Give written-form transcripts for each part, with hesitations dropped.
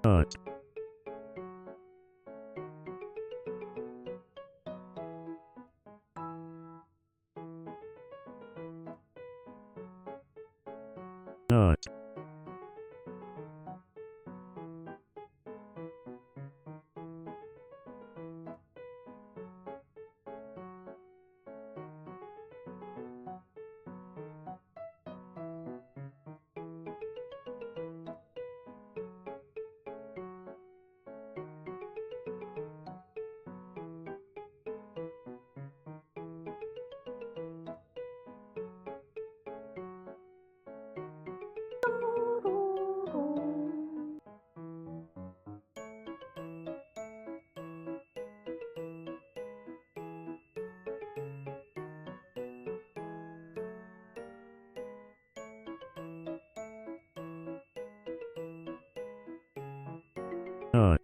Nut. Nut. Nut.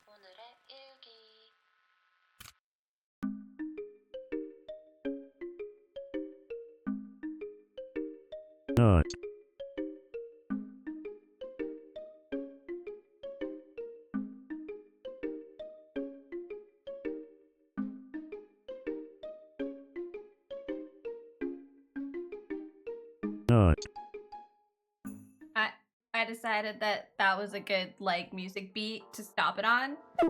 오늘의 일기. Not. Not. I decided that that was a good like music beat to stop it on. Oh.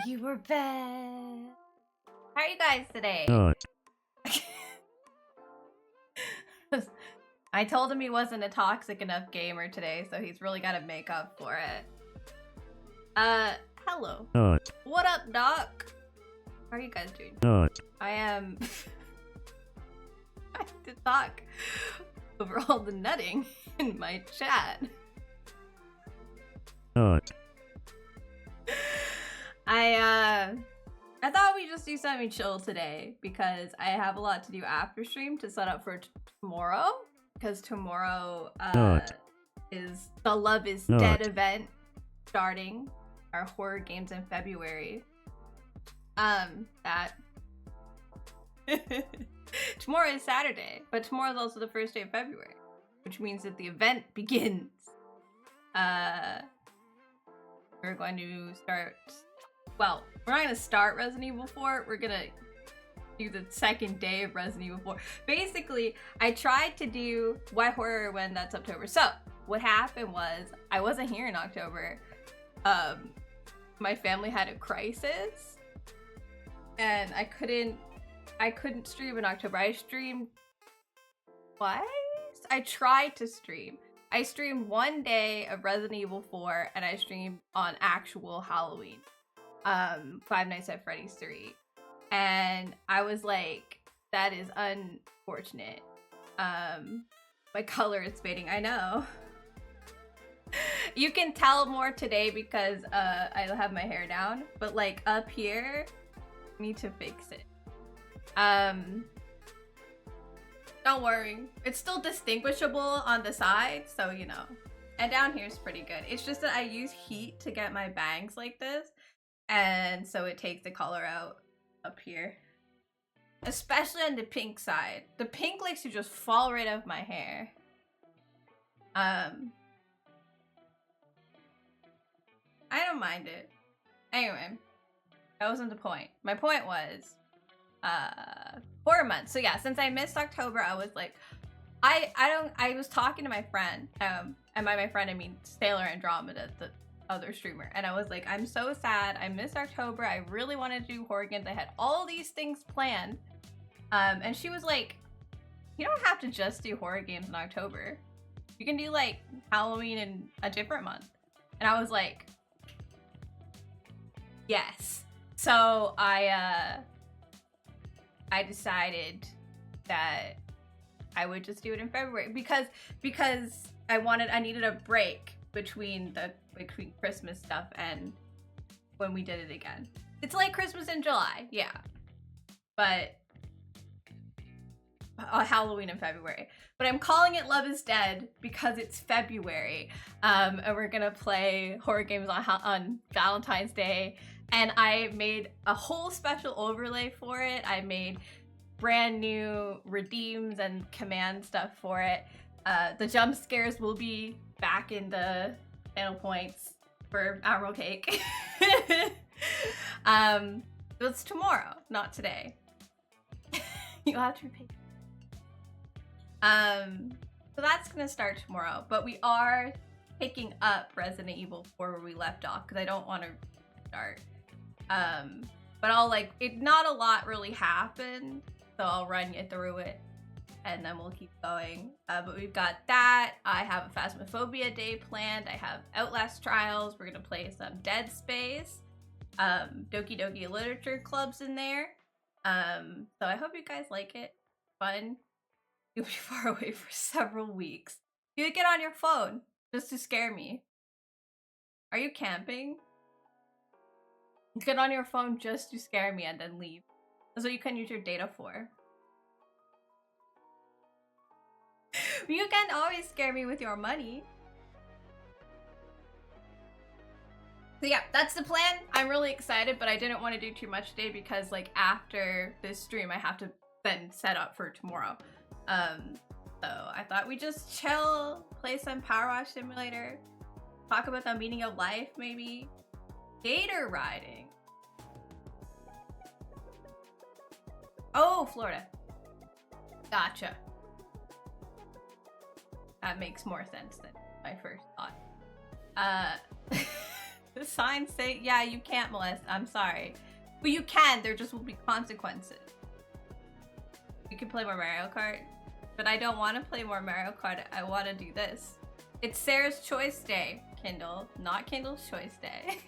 You were bad. How are you guys today? Not. I told him he wasn't a toxic enough gamer today, so he's really got to make up for it. Hello. Not. What up, Doc? How are you guys doing? Not. I am. I have to talk over all the nutting in my chat. Not. I thought we'd just do something chill today because I have a lot to do after stream to set up for tomorrow. Because tomorrow is the Love is Dead event starting our horror games in February. That tomorrow is Saturday, but tomorrow is also the first day of February, which means that the event begins. We're going to start. Well, we're not gonna start Resident Evil 4. We're gonna do the second day of Resident Evil 4. Basically, I tried to do Why Horror when that's October. So what happened was I wasn't here in October. My family had a crisis, and I couldn't stream in October. I streamed twice. I tried to stream. I streamed one day of Resident Evil 4, and I streamed on actual Halloween. Five Nights at Freddy's 3. And I was like, that is unfortunate. My color is fading, I know. You can tell more today because I have my hair down, but like up here, I need to fix it. Don't worry, it's still distinguishable on the side, so you know. And down here is pretty good. It's just that I use heat to get my bangs like this, and so it takes the color out up here. Especially on the pink side. The pink likes to just fall right off my hair. I don't mind it. Anyway, that wasn't the point. My point was 4 months. So yeah, since I missed October, I was like, I was talking to my friend, and by my friend I mean Sailor Andromeda, the other streamer, and I was like, I'm so sad I missed October. I really wanted to do horror games. I had all these things planned, and she was like, you don't have to just do horror games in October. You can do like Halloween in a different month. And I was like, yes. So I decided that I would just do it in February because I needed a break between Christmas stuff and when we did it again. It's like Christmas in July, yeah, but Halloween in February. But I'm calling it Love is Dead because it's February, and we're gonna play horror games on Valentine's Day. And I made a whole special overlay for it. I made brand new redeems and command stuff for it. The jump scares will be back in the channel points for Admiral Cake. It's tomorrow, not today. You'll have to repeat. So that's gonna start tomorrow, but we are picking up Resident Evil 4 where we left off because I don't want to start. But I'll not a lot really happened, so I'll run you through it and then we'll keep going. But we've got that. I have a Phasmophobia day planned. I have Outlast Trials. We're gonna play some Dead Space. Doki Doki Literature Club's in there. So I hope you guys like it. Fun. You'll be far away for several weeks. You get on your phone just to scare me. Are you camping? Get on your phone just to scare me and then leave. That's what you can use your data for. You can always scare me with your money. So yeah, that's the plan. I'm really excited, but I didn't want to do too much today because after this stream, I have to then set up for tomorrow. though. I thought we'd just chill, play some Power Wash Simulator, talk about the meaning of life, maybe. Gator riding. Oh, Florida. Gotcha. That makes more sense than my first thought. The signs say, yeah, you can't molest. I'm sorry. But you can, there just will be consequences. You can play more Mario Kart, but I don't want to play more Mario Kart. I want to do this. It's Sarah's Choice Day, Kindle, not Kindle's Choice Day.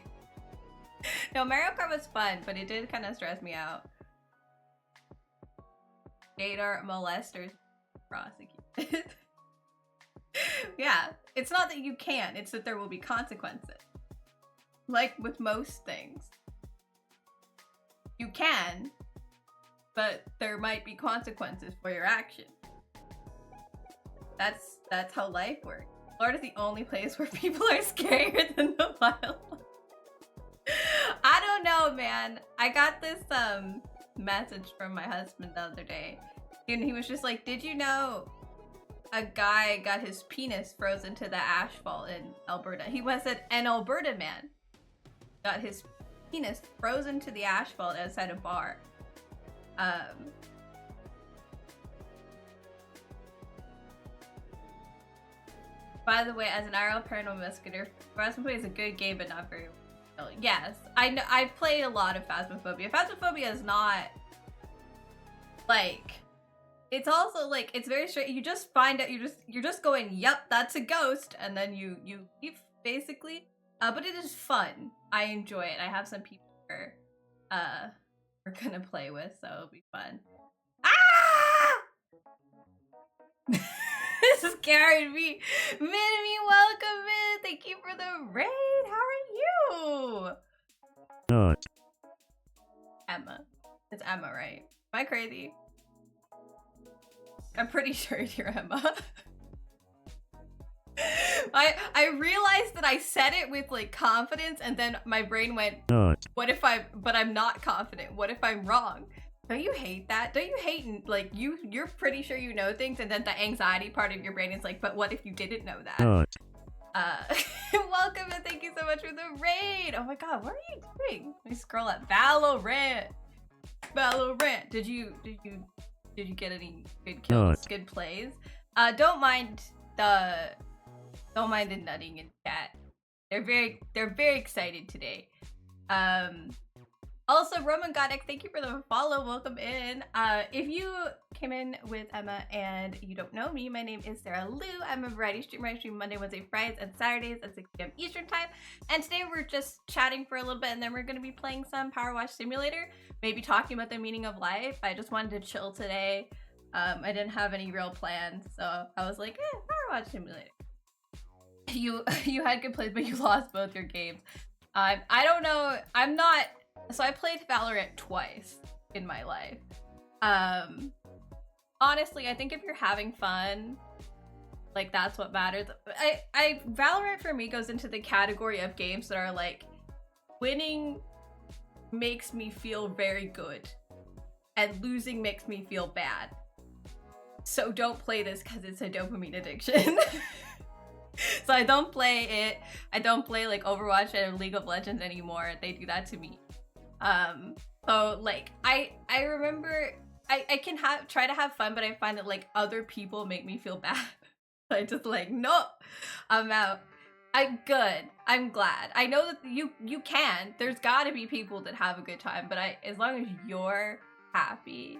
No, Mario Kart was fun, but it did kind of stress me out. Gator molesters prosecuted. Yeah, it's not that you can, it's that there will be consequences. Like with most things. You can, but there might be consequences for your action. That's how life works. Florida's the only place where people are scarier than the wild. I don't know, man. I got this message from my husband the other day, and he was just like, did you know a guy got his penis frozen to the asphalt in Alberta? He was an Alberta man. Got his penis frozen to the asphalt outside a bar. By the way, as an IRL paranormal investigator, Phasmophobia is a good game, but not very well. Yes, I know. I've played a lot of Phasmophobia. Phasmophobia is not like. It's also like it's very straight. You just find out. You're just going, yep, that's a ghost, and then you leave basically. But it is fun. I enjoy it. I have some people we're gonna play with, so it'll be fun. Ah! This scared me. Minimi, welcome in. Thank you for the raid. How are you? Not. Emma. It's Emma, right? Am I crazy? I'm pretty sure you're Emma. I realized that I said it with like confidence, and then my brain went, Not. what if but I'm not confident? What if I'm wrong? Don't you hate that? Don't you hate like you're pretty sure you know things, and then the anxiety part of your brain is like, but what if you didn't know that? Not. Welcome and thank you so much for the raid. Oh my god, what are you doing? Let me scroll up. Valorant. Did you get any good kills? Not. Good plays? Don't mind the nutting in chat. They're very excited today. Also, Roman Godek, thank you for the follow. Welcome in. If you came in with Emma and you don't know me, my name is Sarah Lou. I'm a variety streamer. I stream Monday, Wednesday, Fridays, and Saturdays at 6 p.m. Eastern time. And today we're just chatting for a little bit, and then we're going to be playing some Power Wash Simulator. Maybe talking about the meaning of life. I just wanted to chill today. I didn't have any real plans, so I was like, Power Wash Simulator. You had good plays, but you lost both your games. I don't know. So I played Valorant twice in my life. Honestly, I think if you're having fun, like that's what matters. Valorant for me goes into the category of games that are like, winning makes me feel very good, and losing makes me feel bad. So don't play this because it's a dopamine addiction. So I don't play it. I don't play like Overwatch or League of Legends anymore. They do that to me. So like I remember I can try to have fun, but I find that like other people make me feel bad. I just like, no, I'm out. I'm good. I'm glad. I know that you can. There's gotta be people that have a good time, but as long as you're happy,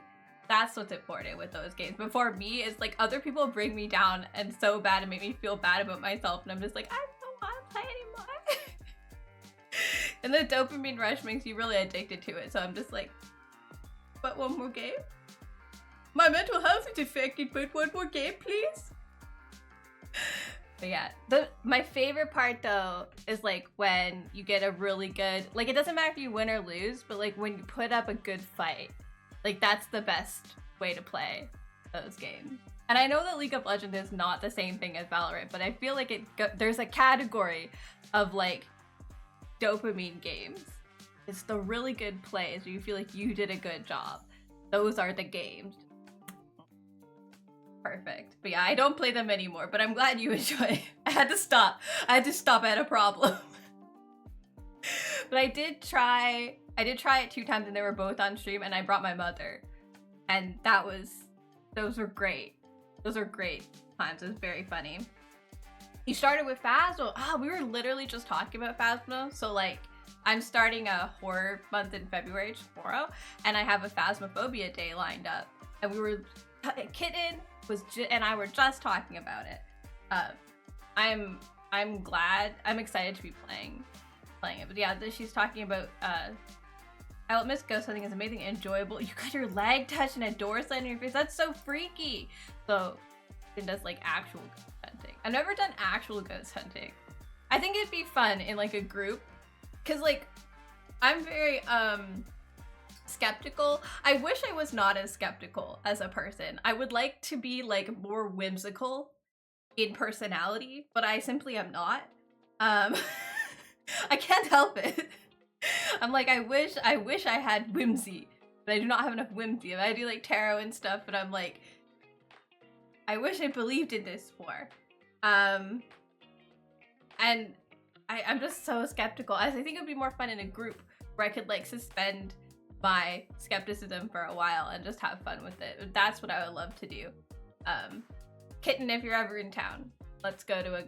that's what's important with those games. But for me, it's like other people bring me down and so bad and make me feel bad about myself, and I'm just like, I don't want to play anymore. And the dopamine rush makes you really addicted to it. So I'm just like, but one more game? My mental health is affected, but one more game, please? But yeah, my favorite part though is like when you get a really good, like it doesn't matter if you win or lose, but like when you put up a good fight, like that's the best way to play those games. And I know that League of Legends is not the same thing as Valorant, but I feel like there's a category of like dopamine games. It's the really good plays where you feel like you did a good job. Those are the games. Perfect. But yeah, I don't play them anymore, but I'm glad you enjoy it. I had to stop. I had a problem. But I did try it 2 times and they were both on stream and I brought my mother. And those were great. Those were great times. It was very funny. You started with Phasmo. We were literally just talking about Phasmo. So like, I'm starting a horror month in February tomorrow, and I have a Phasmophobia day lined up. And we were, Kitten and I were just talking about it. I'm glad. I'm excited to be playing it. But yeah, she's talking about I will miss ghost hunting is amazing and enjoyable. You got your leg touched and a door slammed in your face. That's so freaky. So it does like actual ghost hunting. I've never done actual ghost hunting. I think it'd be fun in like a group, cause like I'm very skeptical. I wish I was not as skeptical as a person. I would like to be like more whimsical in personality, but I simply am not. I can't help it. I'm like, I wish I had whimsy, but I do not have enough whimsy. I do like tarot and stuff, but I'm like, I wish I believed in this more. And I'm just so skeptical. I think it would be more fun in a group where I could like suspend my skepticism for a while and just have fun with it. That's what I would love to do. Kitten, if you're ever in town, let's go to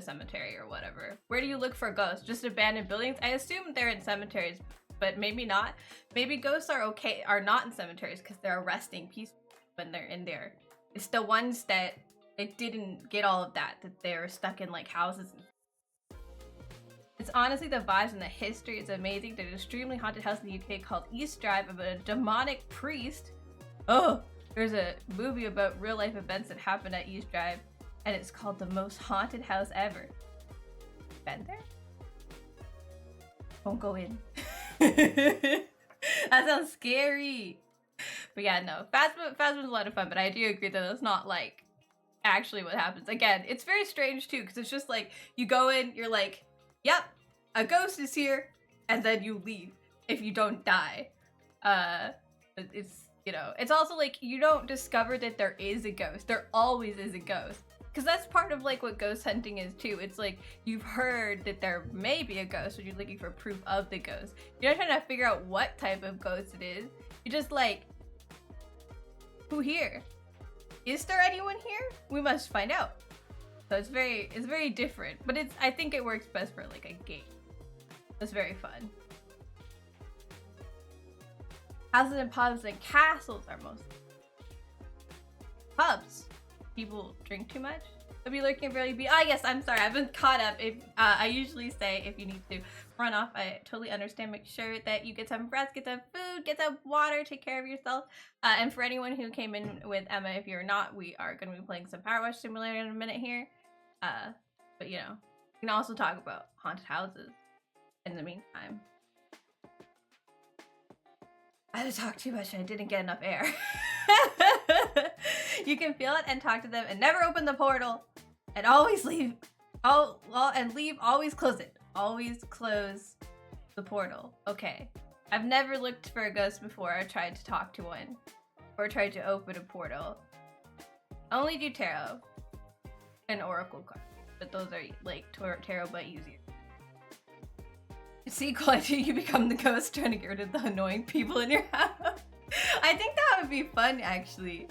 cemetery or whatever. Where do you look for ghosts? Just abandoned buildings? I assume they're in cemeteries, but maybe not. Maybe ghosts are not in cemeteries because they're resting peacefully when they're in there. It's the ones that it didn't get all of that they're stuck in like houses. It's honestly the vibes and the history is amazing. There's an extremely haunted house in the UK called East Drive about a demonic priest. Oh, there's a movie about real life events that happened at East Drive. And it's called The Most Haunted House Ever. Been there? Won't go in. That sounds scary. But yeah, no. Phasmo's a lot of fun, but I do agree that it's not like actually what happens. Again, it's very strange too, because it's just like you go in, you're like, yep, a ghost is here, and then you leave if you don't die. It's, you know, it's also like you don't discover that there is a ghost. There always is a ghost. Because that's part of like what ghost hunting is too. It's like you've heard that there may be a ghost, but you're looking for proof of the ghost. You're not trying to figure out what type of ghost it is. You're just like, who here? Is there anyone here? We must find out. So it's very different. But I think it works best for like a game. It's very fun. Houses and pubs and castles are most pubs. People drink too much. I'll be looking really yes, I'm sorry, I've been caught up. If I usually say if you need to run off, I totally understand. Make sure that you get some rest, get some food, get some water, take care of yourself. And for anyone who came in with Emma, if you're not, we are going to be playing some Power Wash Simulator in a minute here. But you know, we can also talk about haunted houses in the meantime. I had to talk too much and I didn't get enough air. You can feel it and talk to them and never open the portal and always leave. Always close it. Always close the portal. Okay. I've never looked for a ghost before or tried to talk to one or tried to open a portal. I only do tarot and oracle cards, but those are like tarot but easier. Sequel, I think you become the ghost trying to get rid of the annoying people in your house. I think that would be fun actually,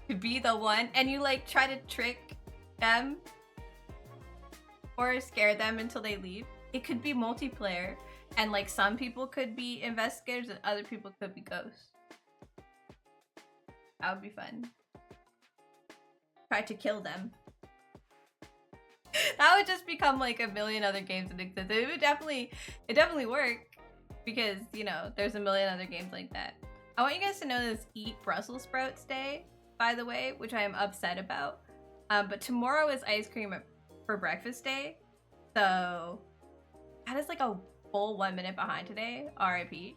to be the one and you like try to trick them or scare them until they leave. It could be multiplayer and like some people could be investigators and other people could be ghosts. That would be fun. Try to kill them. That would just become like a million other games that exist. It would definitely work because, you know, there's a million other games like that. I want you guys to know this Eat Brussels Sprouts Day, by the way, which I am upset about. But tomorrow is ice cream for breakfast day. So that is like a full 1 minute behind today. RIP.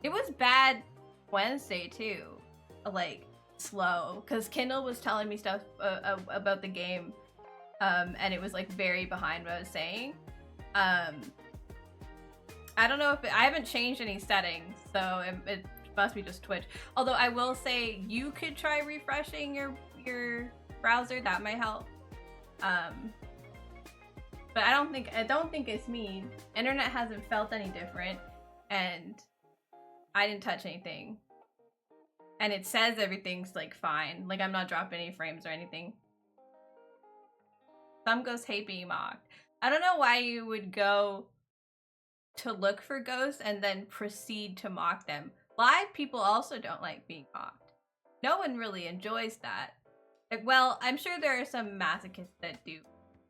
It was bad Wednesday too. Like slow. Because Kindle was telling me stuff about the game. And it was like very behind what I was saying. I don't know if I haven't changed any settings, so must be just Twitch. Although I will say you could try refreshing your browser. That might help. But I don't think it's me. Internet hasn't felt any different, and I didn't touch anything. And it says everything's like fine. Like I'm not dropping any frames or anything. Some ghosts hate being mocked. I don't know why you would go to look for ghosts and then proceed to mock them. Live people also don't like being mocked. No one really enjoys that. Like, well, I'm sure there are some masochists that do,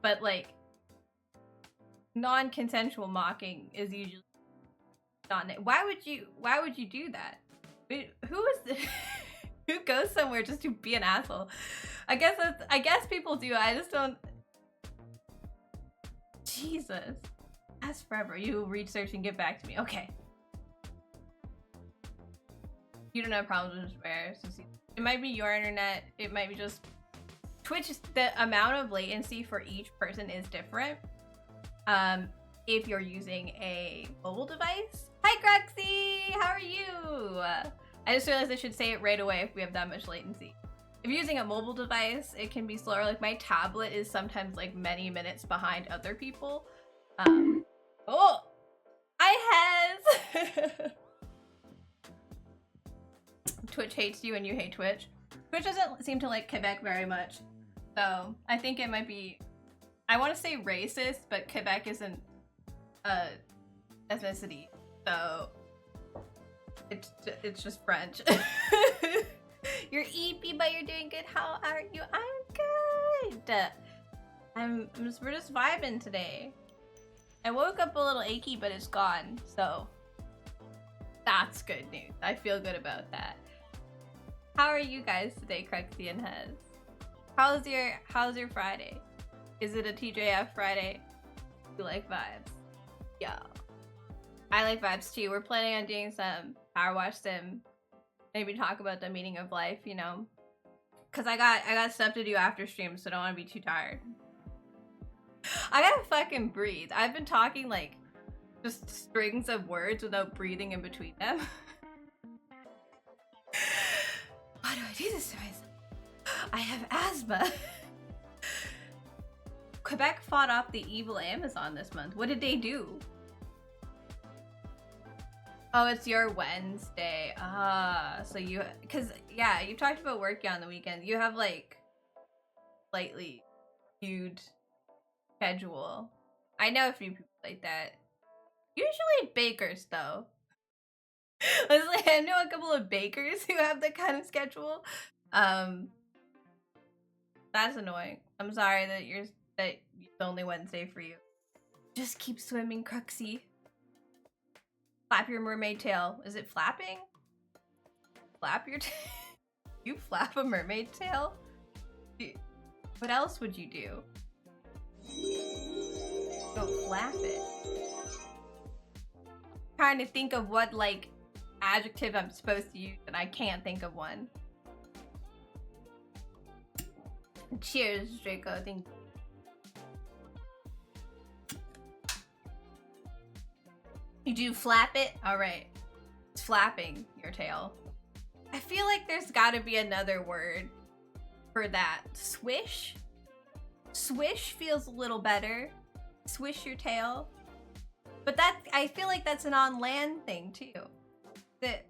but like non-consensual mocking is usually not. Why would you do that? Who is who goes somewhere just to be an asshole? I guess people do. I just don't. Jesus. That's forever. You research and get back to me. Okay. You don't have problems with swear. It might be your internet. It might be just Twitch. The amount of latency for each person is different. If you're using a mobile device. Hi, Cruxy! How are you? I just realized I should say it right away if we have that much latency. If you're using a mobile device, it can be slower. Like my tablet is sometimes like many minutes behind other people. Oh! I has! Twitch hates you and you hate Twitch. Twitch doesn't seem to like Quebec very much. So I think it might be, I want to say racist, but Quebec isn't a ethnicity. So it's just French. You're eepy, but you're doing good. How are you? I'm good. We're just vibing today. I woke up a little achy, but it's gone. So that's good news. I feel good about that. How are you guys today, Cruxy and Hez? How's your Friday? Is it a TJF Friday? You like vibes? Yo. I like vibes too. We're planning on doing some Power Wash Sim. Maybe talk about the meaning of life, you know? Cause I got stuff to do after stream, so I don't want to be too tired. I gotta fucking breathe. I've been talking like just strings of words without breathing in between them. Why do I do this to myself? I have asthma. Quebec fought off the evil Amazon this month. What did they do? Oh, it's your Wednesday. So you, cause yeah, you talked about working on the weekend. You have like slightly skewed schedule. I know a few people like that. Usually bakers though. I know a couple of bakers who have that kind of schedule. That's annoying. I'm sorry that it's only Wednesday for you. Just keep swimming, Cruxy. Flap your mermaid tail. Is it flapping? Flap your tail? You flap a mermaid tail? What else would you do? Go flap it. Trying to think of what like adjective I'm supposed to use, and I can't think of one. Cheers, Draco. Thank you. You do flap it? Alright. It's flapping your tail. I feel like there's gotta be another word for that. Swish? Swish feels a little better. Swish your tail. But that, I feel like that's an on-land thing too. That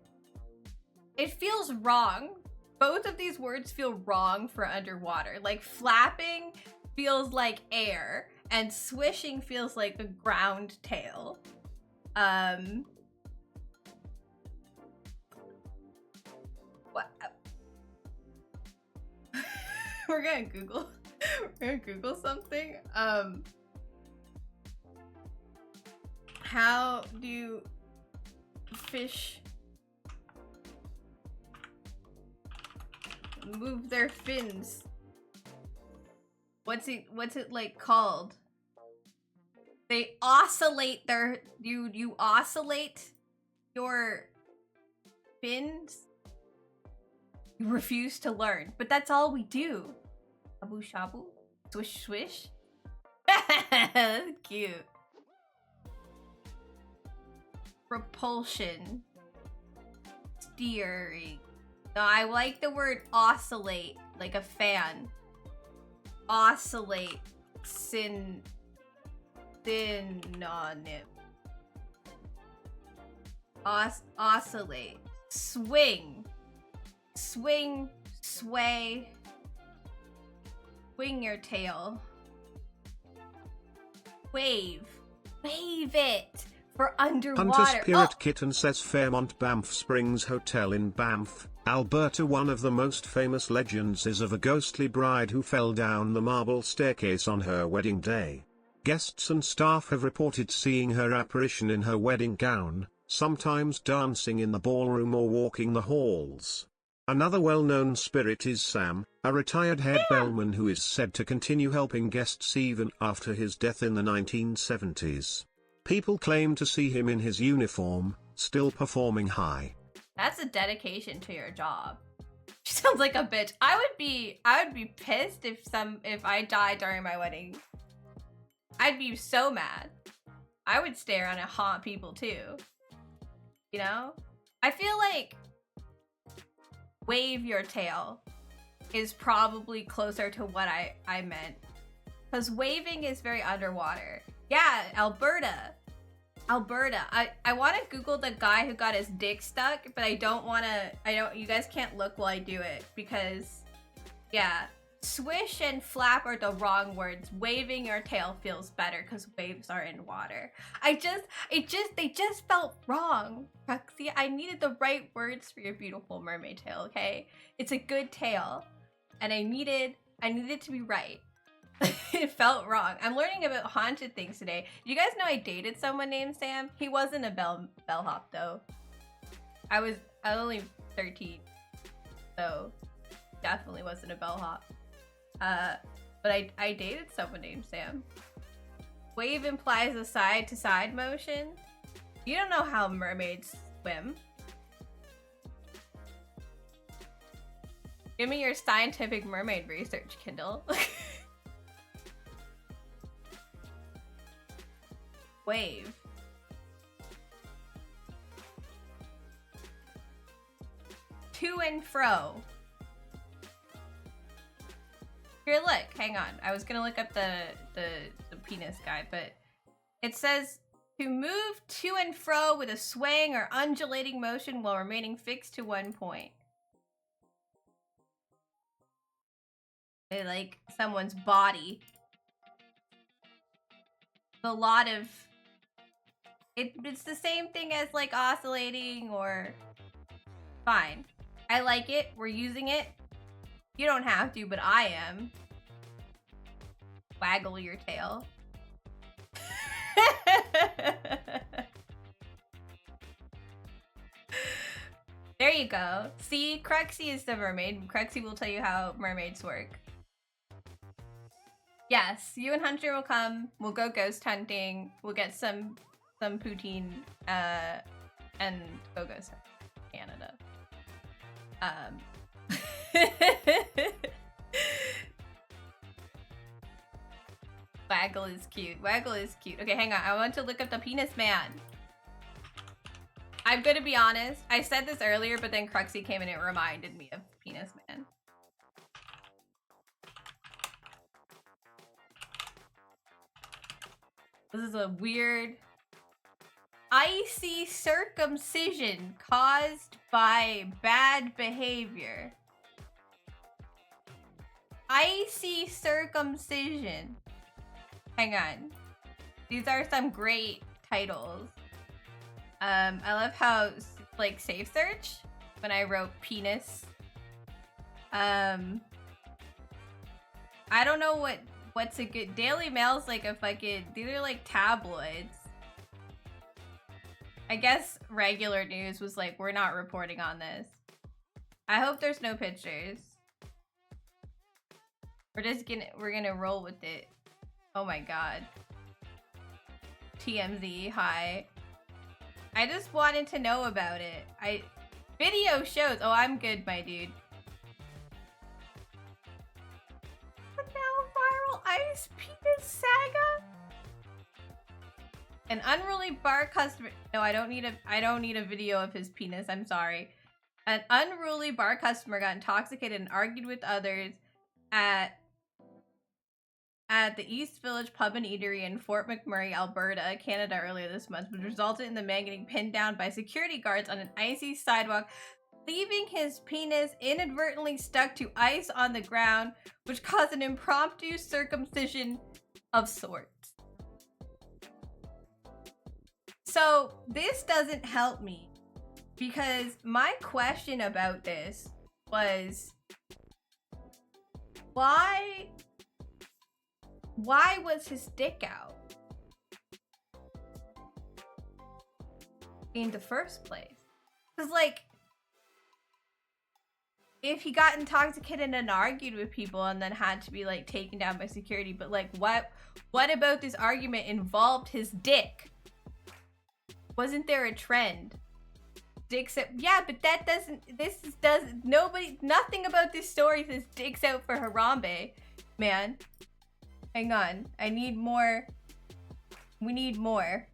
it feels wrong. Both of these words feel wrong for underwater. Like flapping feels like air and swishing feels like a ground tail. What? We're gonna Google something. How do fish move their fins? What's it like called? They oscillate their you oscillate your fins. You refuse to learn, but that's all we do. Shabu shabu, swish swish. That's cute. Propulsion. steering. No, I like the word oscillate, like a fan. Oscillate. Synonym. Oscillate. Swing. Swing. Sway. Swing your tail. Wave. Wave it. For underwater. Hunter Spirit Kitten says Fairmont Banff Springs Hotel in Banff, Alberta. One of the most famous legends is of a ghostly bride who fell down the marble staircase on her wedding day. Guests and staff have reported seeing her apparition in her wedding gown, sometimes dancing in the ballroom or walking the halls. Another well-known spirit is Sam, a retired head bellman who is said to continue helping guests even after his death in the 1970s. People claim to see him in his uniform, still performing high. That's a dedication to your job. She sounds like a bitch. I would be pissed if I died during my wedding. I'd be so mad. I would stay around and haunt people too. You know? I feel like wave your tail is probably closer to what I meant. Because waving is very underwater. Yeah, Alberta. I want to Google the guy who got his dick stuck, but I don't want to, you guys can't look while I do it because, yeah. Swish and flap are the wrong words. Waving your tail feels better because waves are in water. They just felt wrong. Roxy, I needed the right words for your beautiful mermaid tail, okay? It's a good tail. And I needed to be right. It felt wrong. I'm learning about haunted things today. You guys know I dated someone named Sam? He wasn't a bellhop though. I was only 13. So definitely wasn't a bellhop. But I dated someone named Sam. Wave implies a side to side motion. You don't know how mermaids swim. Give me your scientific mermaid research, Kindle. Wave. To and fro. Here, look, hang on. I was gonna look up the penis guy, but it says to move to and fro with a swaying or undulating motion while remaining fixed to one point. They like someone's body. A lot of it's the same thing as like oscillating or fine. I like it. We're using it. You don't have to, but I am. Waggle your tail. There you go. See, Cruxy is the mermaid. Cruxy will tell you how mermaids work. Yes, you and Hunter will come. We'll go ghost hunting. We'll get some poutine and go ghost hunt Canada. Waggle is cute. Waggle is cute. Okay, hang on. I want to look up the penis man. I'm gonna be honest. I said this earlier, but then Cruxy came and it reminded me of penis man. This is a weird icy circumcision caused by bad behavior. Icy circumcision. Hang on. These are some great titles. I love how like safe search when I wrote penis. I don't know what's a good Daily Mail's like a fucking these are like tabloids. I guess regular news was like we're not reporting on this. I hope there's no pictures. We're gonna roll with it. Oh my god. TMZ, hi. I just wanted to know about it. Video shows. Oh, I'm good, my dude. The now viral ice penis saga. An unruly bar customer. No, I don't need a video of his penis. I'm sorry. An unruly bar customer got intoxicated and argued with others at the East Village Pub and Eatery in Fort McMurray, Alberta, Canada earlier this month, which resulted in the man getting pinned down by security guards on an icy sidewalk, leaving his penis inadvertently stuck to ice on the ground, which caused an impromptu circumcision of sorts. So this doesn't help me, because my question about this was, why was his dick out in the first place? Because, like, if he got intoxicated and argued with people and then had to be, like, taken down by security, but, like, what about this argument involved his dick? Wasn't there a trend? Dicks out, yeah, but that nothing about this story says dicks out for Harambe, man. Hang on, I need more. We need more.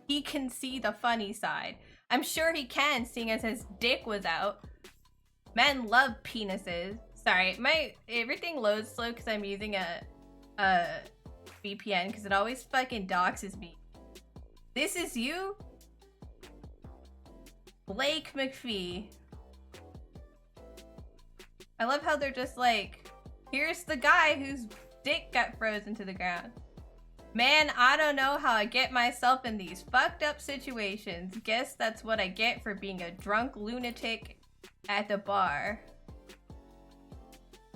He can see the funny side. I'm sure he can, seeing as his dick was out. Men love penises. Sorry, everything loads slow because I'm using a VPN because it always fucking doxes me. This is you? Blake McPhee. I love how they're just like, here's the guy whose dick got frozen to the ground. Man, I don't know how I get myself in these fucked up situations. Guess that's what I get for being a drunk lunatic at the bar.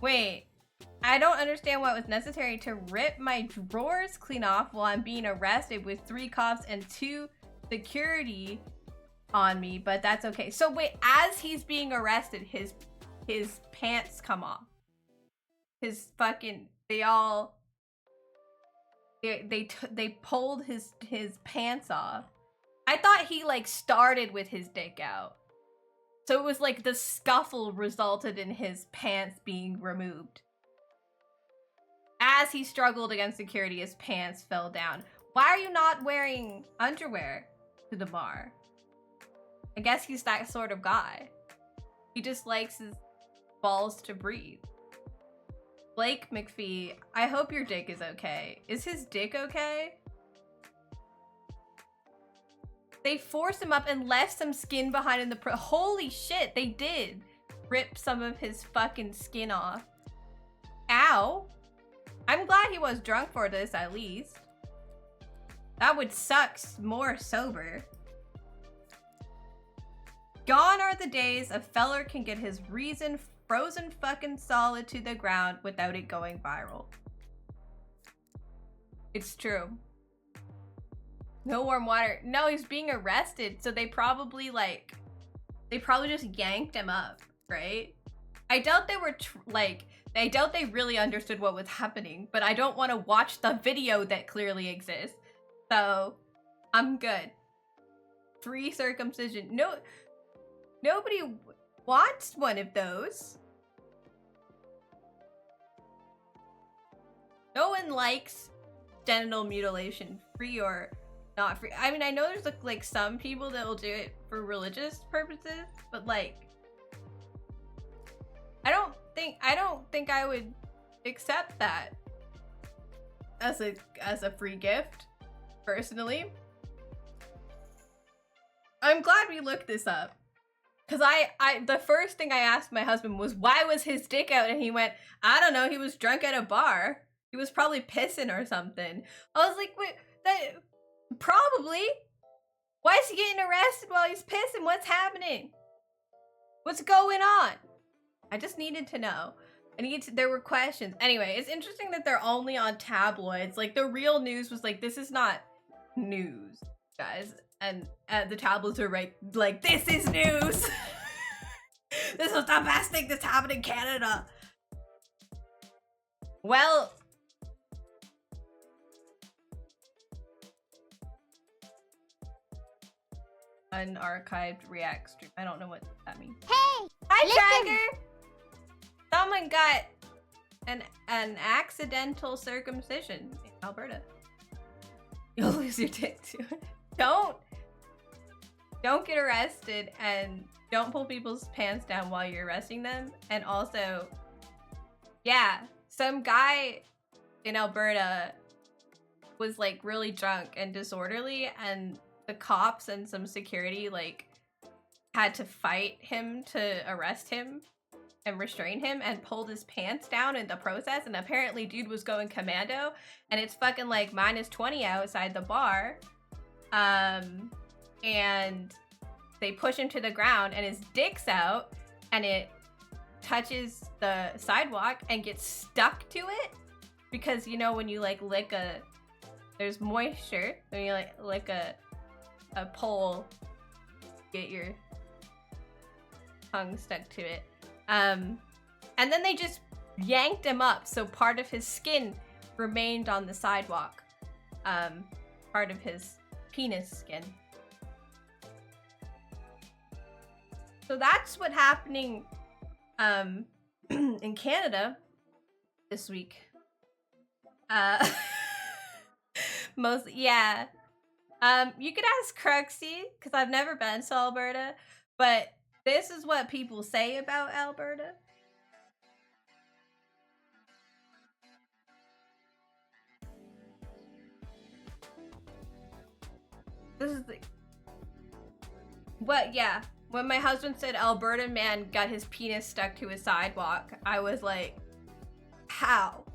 Wait, I don't understand what was necessary to rip my drawers clean off while I'm being arrested with 3 cops and 2 security on me, but that's okay. So wait, as he's being arrested, his pants come off. His fucking, they pulled his pants off. I thought he, like, started with his dick out. So it was like the scuffle resulted in his pants being removed. As he struggled against security, his pants fell down. Why are you not wearing underwear to the bar? I guess he's that sort of guy. He just likes his balls to breathe. Blake McPhee, I hope your dick is okay. Is his dick okay? They forced him up and left some skin behind in the holy shit, they did rip some of his fucking skin off. Ow. I'm glad he was drunk for this, at least. That would suck more sober. Gone are the days a feller can get his reason frozen fucking solid to the ground without it going viral. It's true. No warm water. No, he's being arrested, so they probably just yanked him up, right? I doubt they were I doubt they really understood what was happening, but I don't want to watch the video that clearly exists. So, I'm good. Free circumcision. No, nobody wants one of those. No one likes genital mutilation, free or not free. I mean, I know there's like some people that will do it for religious purposes, but like, I don't think I would accept that as a free gift, personally. I'm glad we looked this up. Cause the first thing I asked my husband was, why was his dick out? And he went, I don't know, he was drunk at a bar. He was probably pissing or something. I was like, wait, probably. Why is he getting arrested while he's pissing? What's happening? What's going on? I just needed to know. There were questions. Anyway, it's interesting that they're only on tabloids. Like, the real news was like, this is not news, guys. And the tabloids are right, like, this is news. This was the best thing that's happened in Canada. Well, unarchived react stream. I don't know what that means. Hey! Hi, Tiger! Someone got an accidental circumcision in Alberta. You'll lose your dick too. Don't don't get arrested and don't pull people's pants down while you're arresting them. And also, yeah, some guy in Alberta was like really drunk and disorderly, and the cops and some security like had to fight him to arrest him and restrain him and pulled his pants down in the process. And apparently dude was going commando, and it's fucking like -20 outside the bar. And they push him to the ground and his dick's out and it touches the sidewalk and gets stuck to it, because you know when you like lick there's moisture when you like lick a pole, get your tongue stuck to it. And then they just yanked him up, so part of his skin remained on the sidewalk. Part of his penis skin. So that's what's happening in Canada this week. Mostly, yeah. You could ask Cruxy, because I've never been to Alberta, but this is what people say about Alberta. This is the... What, yeah. When my husband said Alberta man got his penis stuck to his sidewalk, I was like, how?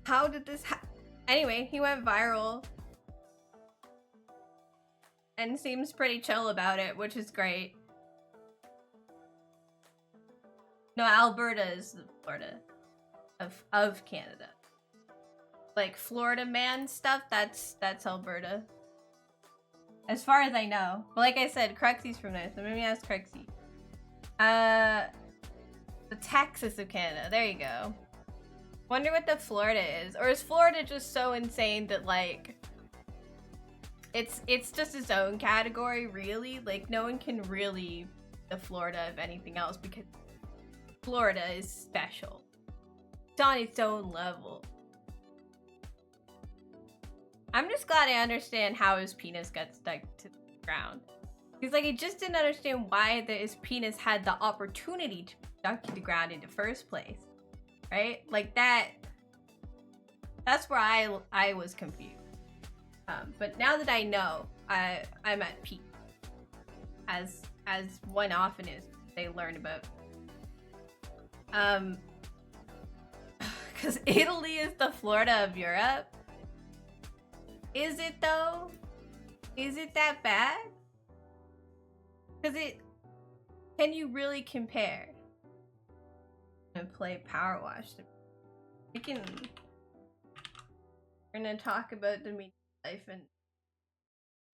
How did this happen? Anyway, he went viral and seems pretty chill about it, which is great. No, Alberta is the Florida of Canada. Like Florida man stuff, that's Alberta. As far as I know. But like I said, Cruxy's from there, so maybe ask Cruxy. The Texas of Canada, there you go. Wonder what the Florida is. Or is Florida just so insane that like it's just its own category, really? Like no one can really the Florida of anything else, because Florida is special. It's on its own level. I'm just glad I understand how his penis got stuck to the ground. Because like I just didn't understand why his penis had the opportunity to be stuck to the ground in the first place. Right? Like that's where I was confused. But now that I know, I'm at peace. As one often is, they learn about. Because Italy is the Florida of Europe. Is it though? Is it that bad? Because can you really compare? And play Power Wash. We're gonna talk about the meaning of life and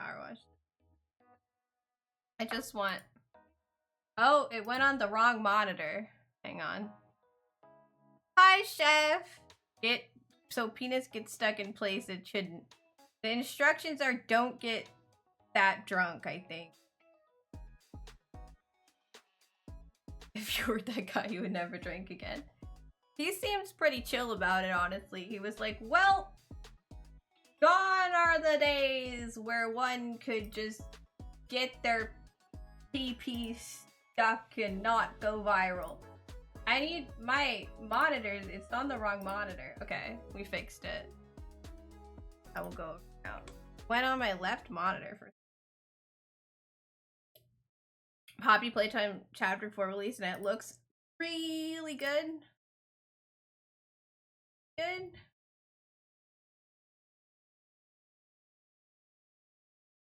Power Wash. I just want... Oh, it went on the wrong monitor. Hang on. Hi, chef! So penis gets stuck in place it shouldn't. The instructions are don't get that drunk, I think. If you were that guy, you would never drink again. He seems pretty chill about it, honestly. He was like, well, gone are the days where one could just get their PP stuck and not go viral. I need my monitor. It's on the wrong monitor. Okay, we fixed it. I will go now. Went on my left monitor for Poppy Playtime Chapter 4 release, and it looks really good.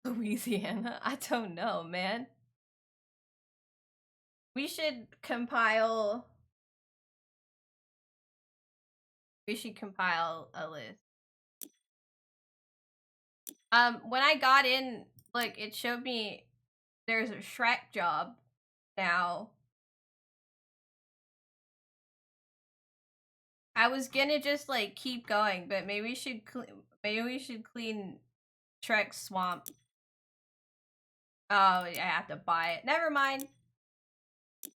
Louisiana? I don't know, man. We should compile a list. When I got in, like, it showed me there's a Shrek job now. I was gonna just like keep going, but maybe we should clean Shrek's swamp. Oh, I have to buy it. Never mind.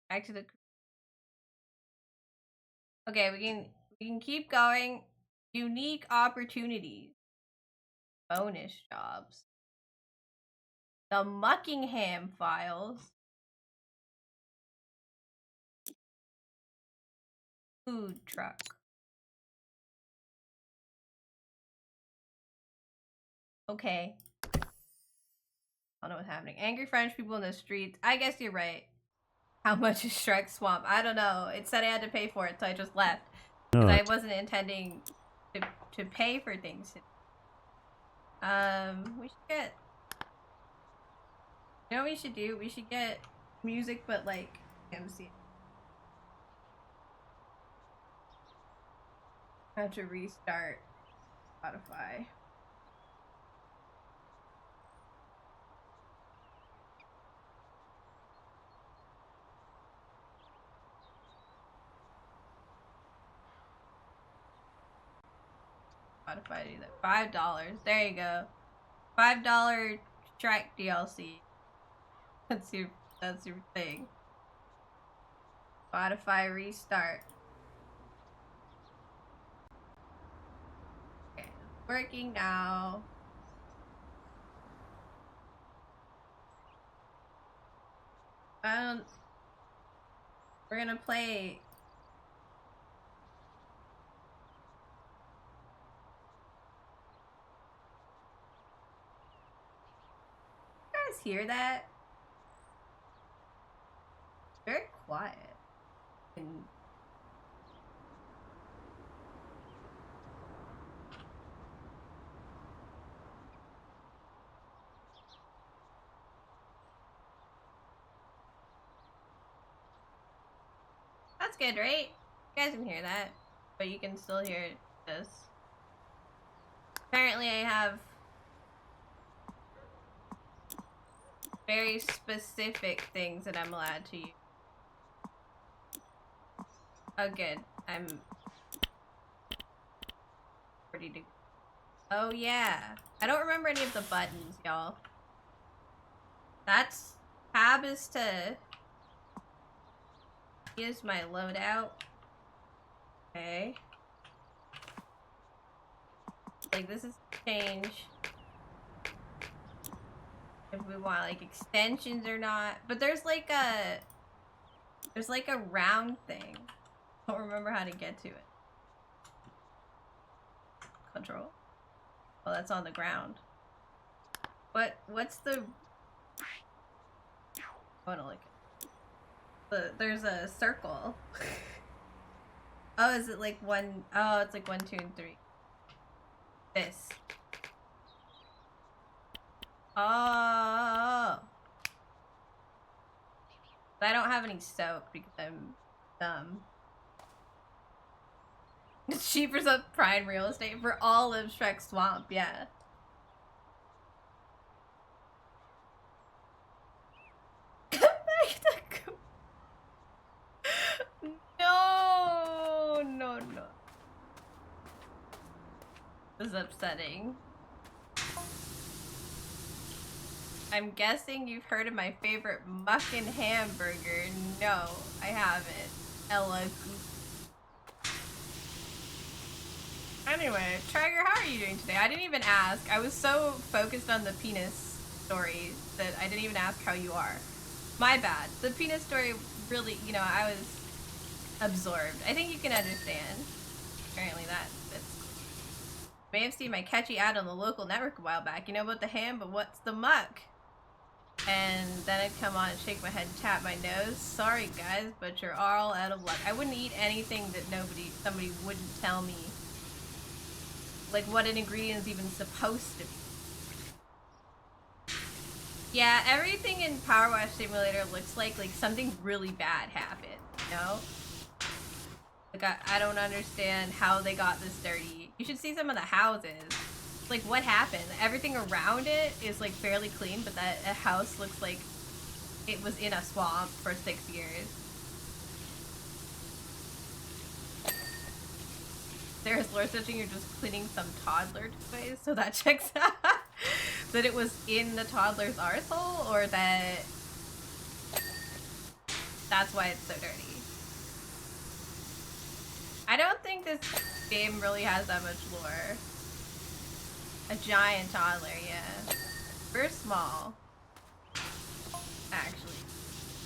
Back to the... Okay, we can keep going. Unique opportunities. Bonus jobs. The Muckingham Files. Food truck. Okay. I don't know what's happening. Angry French people in the streets. I guess you're right. How much is Shrek Swamp? I don't know. It said I had to pay for it, so I just left. Because I wasn't intending to pay for things. We should get... You know what we should do? We should get music, but like MC. I have to restart Spotify. Spotify do that. $5. There you go. $5 Shrek DLC. That's your thing. Spotify restart. Okay, it's working now. We're gonna play. You guys hear that? Very quiet. And that's good, right? You guys can hear that, but you can still hear this. Apparently I have very specific things that I'm allowed to use. Oh good, I'm ready to... Oh yeah, I don't remember any of the buttons, y'all. That's... Tab is to... Use my loadout. Okay. Like this is change if we want like extensions or not. But there's like a round thing. I don't remember how to get to it. Control. Oh, that's on the ground. What's the... I wanna look. There's a circle. Oh, is it like one? Oh, it's like 1, 2, and 3. This. Oh. I don't have any soap because I'm dumb. It's cheaper than prime real estate for all of Shrek Swamp, yeah. No. This is upsetting. I'm guessing you've heard of my favorite muckin' hamburger. No, I haven't. Ella. Anyway, Traeger, how are you doing today? I didn't even ask. I was so focused on the penis story that I didn't even ask how you are. My bad. The penis story really, you know, I was absorbed. I think you can understand. Apparently that fits. May have seen my catchy ad on the local network a while back. You know about the ham, but what's the muck? And then I'd come on and shake my head and tap my nose. Sorry guys, but you're all out of luck. I wouldn't eat anything that somebody wouldn't tell me. Like what an ingredient is even supposed to be. Yeah, everything in Power Wash Simulator looks like something really bad happened, you know? Like I don't understand how they got this dirty. You should see some of the houses. Like what happened? Everything around it is like fairly clean, but that house looks like it was in a swamp for 6 years. There's lore searching, you're just cleaning some toddler toys, so that checks out. That it was in the toddler's arsehole, or that that's why it's so dirty. I don't think this game really has that much lore. A giant toddler, yeah. We're small. Actually.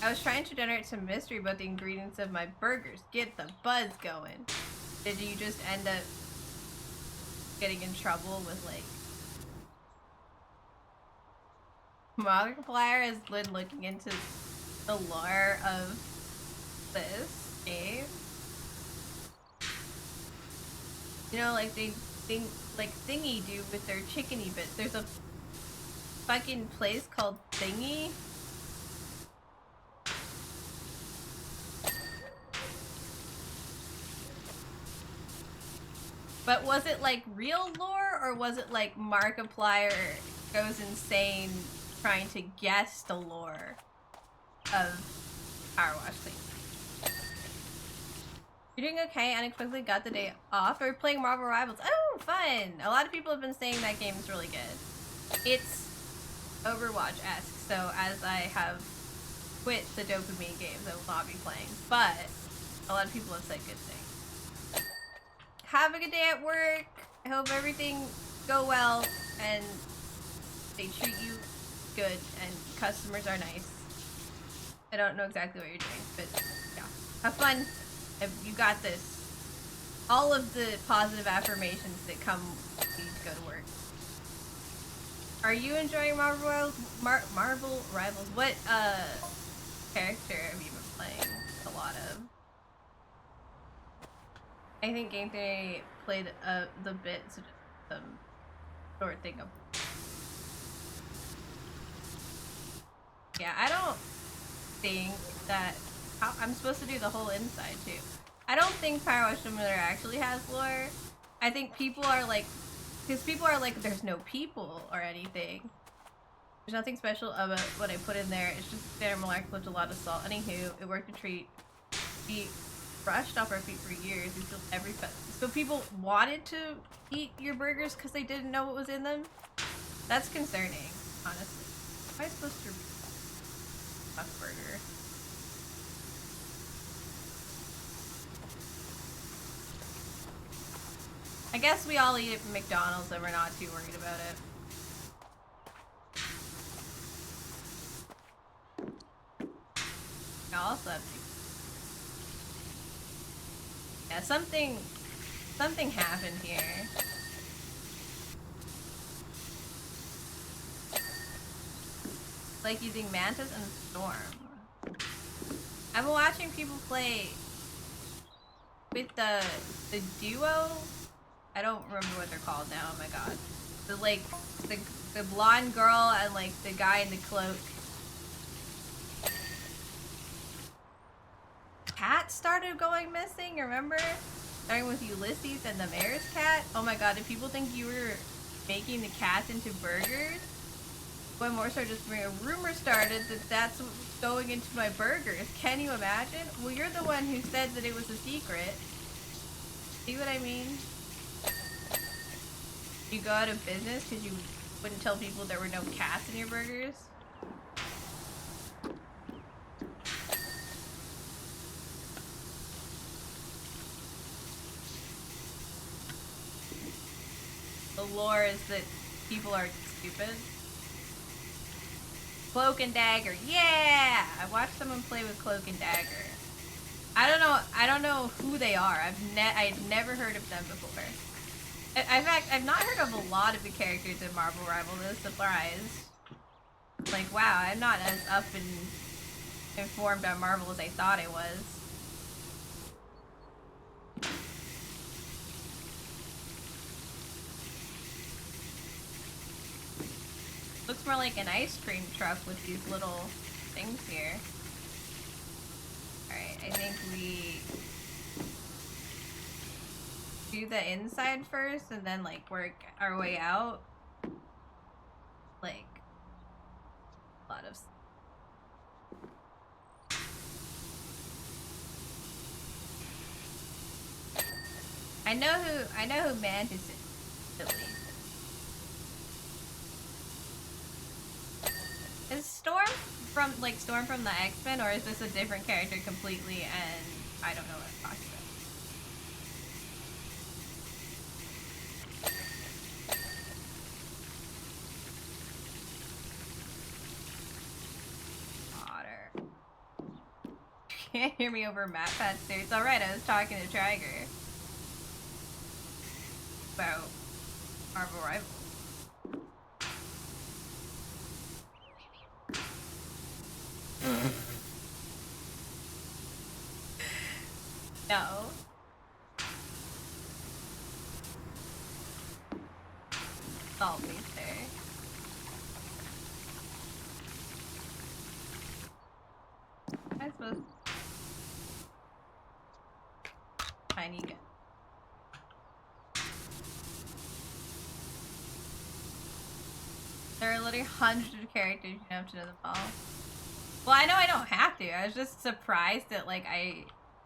I was trying to generate some mystery about the ingredients of my burgers. Get the buzz going. Did you just end up getting in trouble with, like... Markiplier has been looking into the lore of this game. You know, like they like Thingy do with their chickeny bits. There's a fucking place called Thingy. But was it like real lore, or was it like Markiplier goes insane trying to guess the lore of Power Wash Clean? You're doing okay. Unexpectedly got the day off. We're playing Marvel Rivals. Oh, fun! A lot of people have been saying that game is really good. It's Overwatch-esque, so as I have quit the dopamine games, I will not be playing. But a lot of people have said good things. Have a good day at work. I hope everything go well and they treat you good and customers are nice. I don't know exactly what you're doing, but yeah. Have fun. You got this. All of the positive affirmations that come when you go to work. Are you enjoying Marvel Rivals? What character have you been playing a lot of? I think Game Theory played the bits of some short thing of. Yeah, I don't think that I'm supposed to do the whole inside too. I don't think Power Wash Simulator actually has lore. I think people are like, because people are like, there's no people or anything. There's nothing special about what I put in there. It's just standard molecular with a lot of salt. Anywho, it worked to treat feet brushed off our feet for years. We filled every foot. So people wanted to eat your burgers because they didn't know what was in them. That's concerning, honestly. How am I supposed to read a burger? I guess we all eat it from McDonald's and we're not too worried about it. I also have to... Yeah, something happened here. Like using Mantis and Storm. I've been watching people play with the duo. I don't remember what they're called now. Oh my god. The blonde girl and like the guy in the cloak. Cat started going missing, remember? Starting with Ulysses and the mayor's cat. Oh my god, did people think you were making the cats into burgers? When more so just a rumor started that that's what's going into my burgers. Can you imagine? Well, you're the one who said that it was a secret. See what I mean? You go out of business because you wouldn't tell people there were no cats in your burgers? The lore is that people are stupid. Cloak and Dagger, yeah! I watched someone play with Cloak and Dagger. I don't know who they are. I've never heard of them before. In fact, I've not heard of a lot of the characters in Marvel Rivals. I was surprised. Like, wow, I'm not as up and informed on Marvel as I thought I was. Looks more like an ice cream truck with these little things here. Alright, I think we do the inside first and then like work our way out. Like a lot of I know who Mantis is, at least. Is Storm from the X-Men, or is this a different character completely and I don't know what I'm talking about? can't hear me over map pads there. It's alright, I was talking to Trigger. About Marvel Rivals. No. Salt me there. I suppose. Tiny gun. There are literally hundreds of characters you have to know them all. Well, I know I don't have to. I was just surprised that like I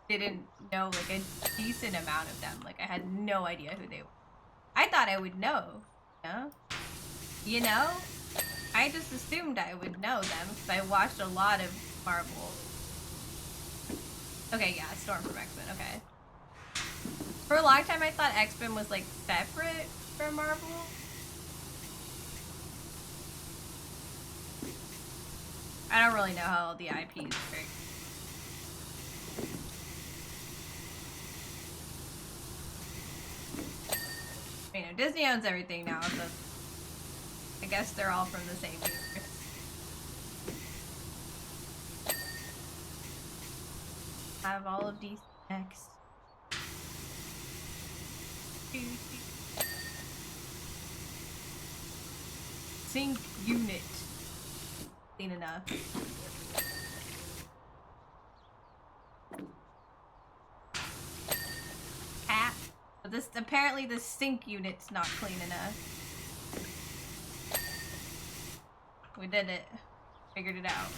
didn't know like a decent amount of them. Like I had no idea who they were. I thought I would know. You know? I just assumed I would know them because I watched a lot of Marvel. Okay, yeah, Storm from X-Men, okay. For a long time I thought X-Men was like separate from Marvel. I don't really know how the IPs work. You know, Disney owns everything now, so I guess they're all from the same universe. I have all of these next. Sync unit. Clean enough. Hat. But this apparently the sync unit's not clean enough. We did it. Figured it out.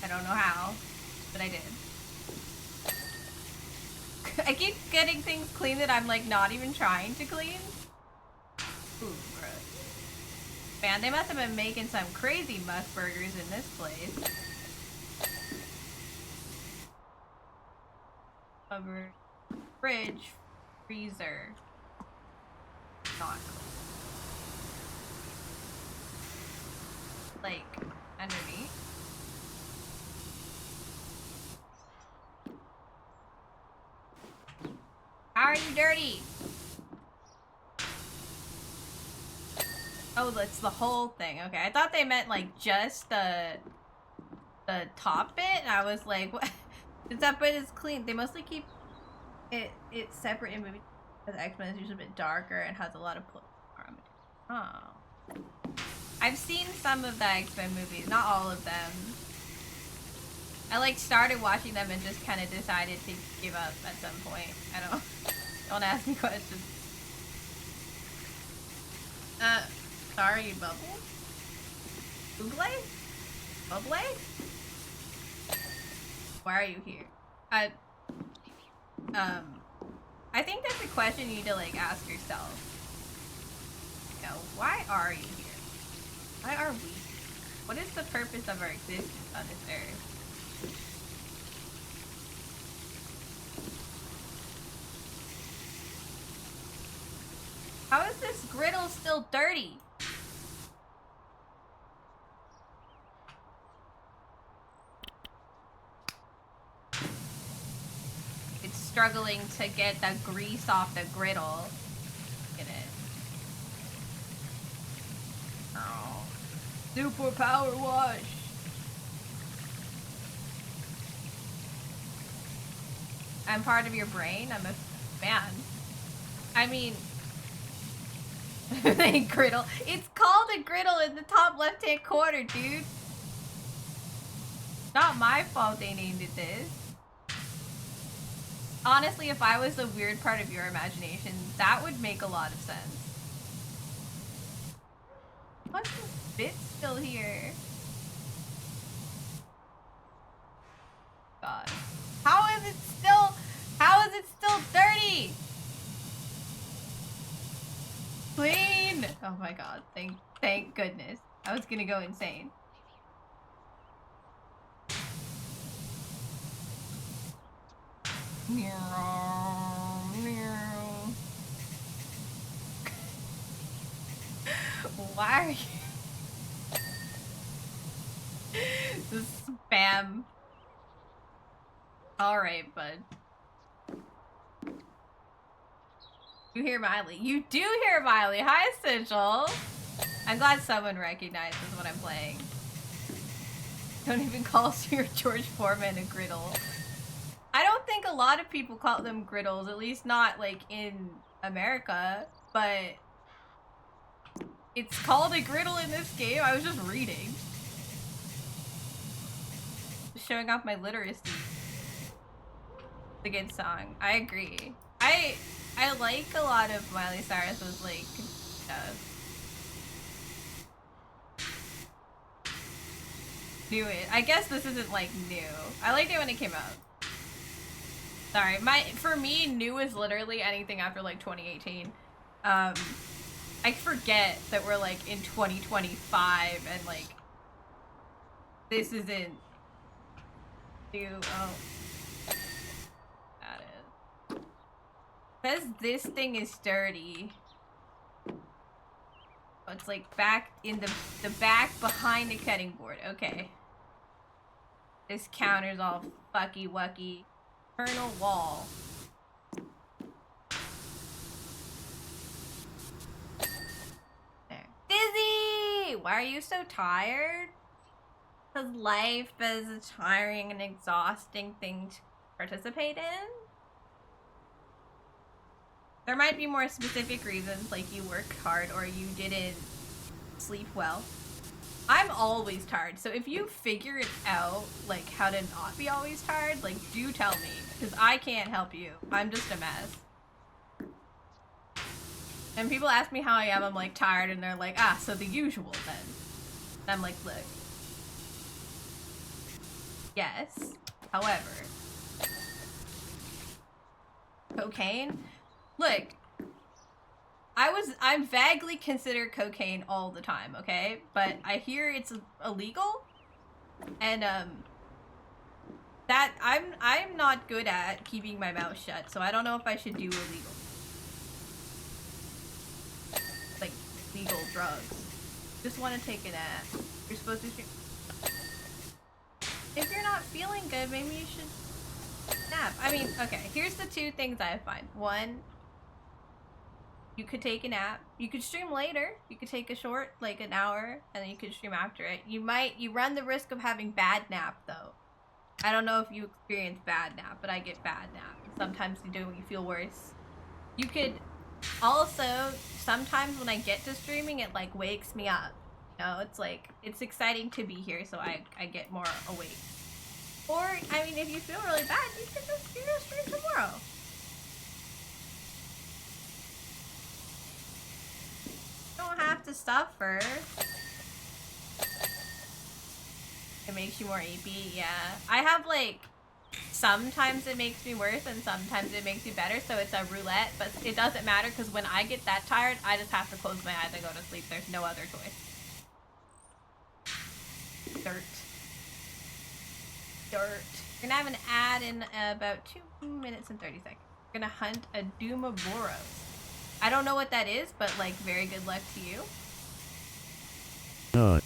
I don't know how, but I did. I keep getting things clean that I'm like not even trying to clean. Ooh, gross. Man, they must have been making some crazy musk burgers in this place. Cover, fridge, freezer. Not clean. Like, underneath. How are you dirty? Oh, that's the whole thing. Okay, I thought they meant like just the top bit. And I was like, what? Since that bit is clean, they mostly keep it separate in movies. Because X-Men is usually a bit darker and has a lot of oh. I've seen some of the X-Men movies, not all of them. I like started watching them and just kind of decided to give up at some point. I don't ask me questions. Sorry, Bubble? Google? Bubble? Why are you here? I think that's a question you need to like ask yourself. You know, why are you here? Why are we? What is the purpose of our existence on this earth? How is this griddle still dirty? It's struggling to get the grease off the griddle. Get it. Oh. Super power wash. I'm part of your brain? I'm a fan. I mean... griddle. It's called a griddle in the top left-hand corner, dude. Not my fault they named it this. Honestly, if I was the weird part of your imagination, that would make a lot of sense. What's this bit still here? God. How is it still dirty? Clean! Oh my god, thank goodness. I was gonna go insane. Why are you... the spam. Alright, bud. You hear Miley. You do hear Miley. Hi, Sigil. I'm glad someone recognizes what I'm playing. Don't even call Sir George Foreman a griddle. I don't think a lot of people call them griddles, at least not like in America, but it's called a griddle in this game. I was just reading. Just showing off my literacy. It's a good song. I agree. I like a lot of Miley Cyrus's like stuff. Knew it. I guess this isn't like new. I liked it when it came out. Sorry, for me, new is literally anything after like 2018. I forget that we're like in 2025 and like this isn't new. Oh, that is. Says this thing is dirty. Oh, it's like back in the back behind the cutting board. Okay. This counter's all fucky wucky. Internal wall. There. Dizzy! Why are you so tired? Because life is a tiring and exhausting thing to participate in. There might be more specific reasons, like you worked hard or you didn't sleep well. I'm always tired, so if you figure it out, like how to not be always tired, like do tell me, because I can't help you. I'm just a mess. And people ask me how I am, I'm like tired, and they're like, ah, so the usual then. And I'm like, look. Yes, however. Cocaine? Look. I vaguely consider cocaine all the time, okay? But I hear it's illegal, and that I'm not good at keeping my mouth shut, so I don't know if I should do illegal, like legal drugs. Just want to take a nap. You're supposed to. If you're not feeling good, maybe you should nap. I mean, okay. Here's the two things I find. One. You could take a nap. You could stream later. You could take a short, like an hour, and then you could stream after it. You run the risk of having bad nap, though. I don't know if you experience bad nap, but I get bad nap. Sometimes you do, you feel worse. You could also, sometimes when I get to streaming, it like wakes me up. You know, it's like, it's exciting to be here, so I get more awake. Or, I mean, if you feel really bad, you can just stream tomorrow. Don't have to suffer. It makes you more AP, yeah. I have like, sometimes it makes me worse and sometimes it makes me better, so it's a roulette, but it doesn't matter because when I get that tired, I just have to close my eyes and go to sleep. There's no other choice. Dirt. We're gonna have an ad in about 2 minutes and 30 seconds. We're gonna hunt a Dumaboros. I don't know what that is, but like, very good luck to you. Nut.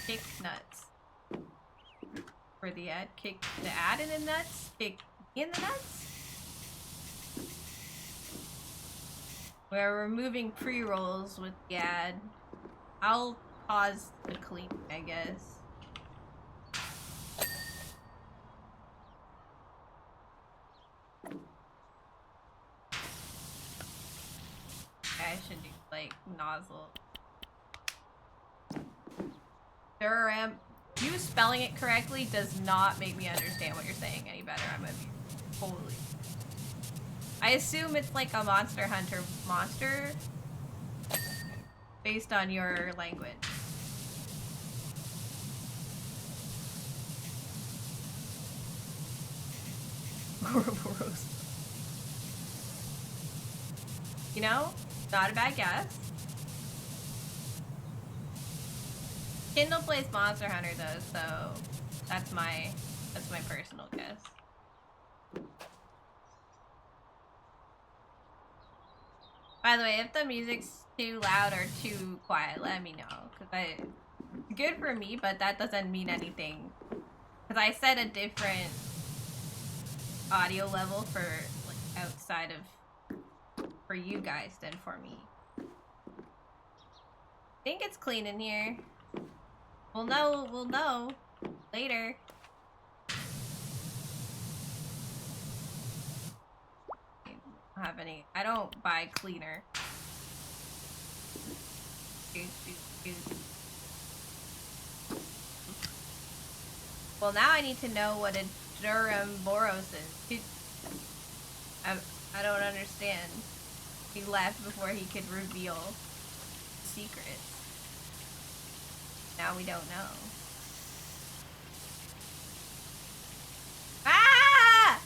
Kick nuts. For the ad. Kick the ad in the nuts. Kick me in the nuts. We're removing pre-rolls with the ad. I'll pause the clean, I guess. I should do like nozzle. Durham. You spelling it correctly does not make me understand what you're saying any better. I'm gonna be totally. I assume it's like a Monster Hunter monster based on your language. Horrible roast. You know? Not a bad guess. Kindle plays Monster Hunter though, so that's my personal guess. By the way, if the music's too loud or too quiet, let me know, cause good for me, but that doesn't mean anything. Cause I said a different audio level for like outside of for you guys than for me. I think it's clean in here. We'll know later. Have any. I don't buy cleaner. Well, now I need to know what a Durhamboros is. I don't understand. He left before he could reveal secrets. Now we don't know. Ah!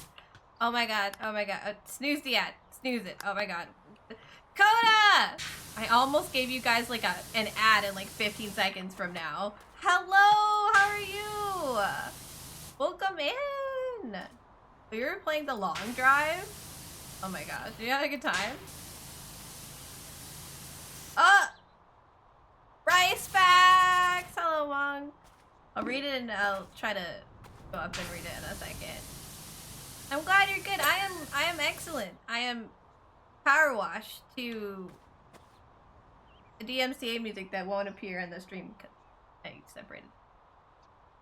Oh my god, oh my god. Snooze the ad. Snooze it. Oh my god. Coda! I almost gave you guys like an ad in like 15 seconds from now. Hello, how are you? Welcome in. We were playing the long drive. Oh my gosh, did you have a good time? Rice facts! Hello, Wong. I'll read it and I'll try to go up and read it in a second. I'm glad you're good. I am excellent. I am power wash to the DMCA music that won't appear in the stream because I separated.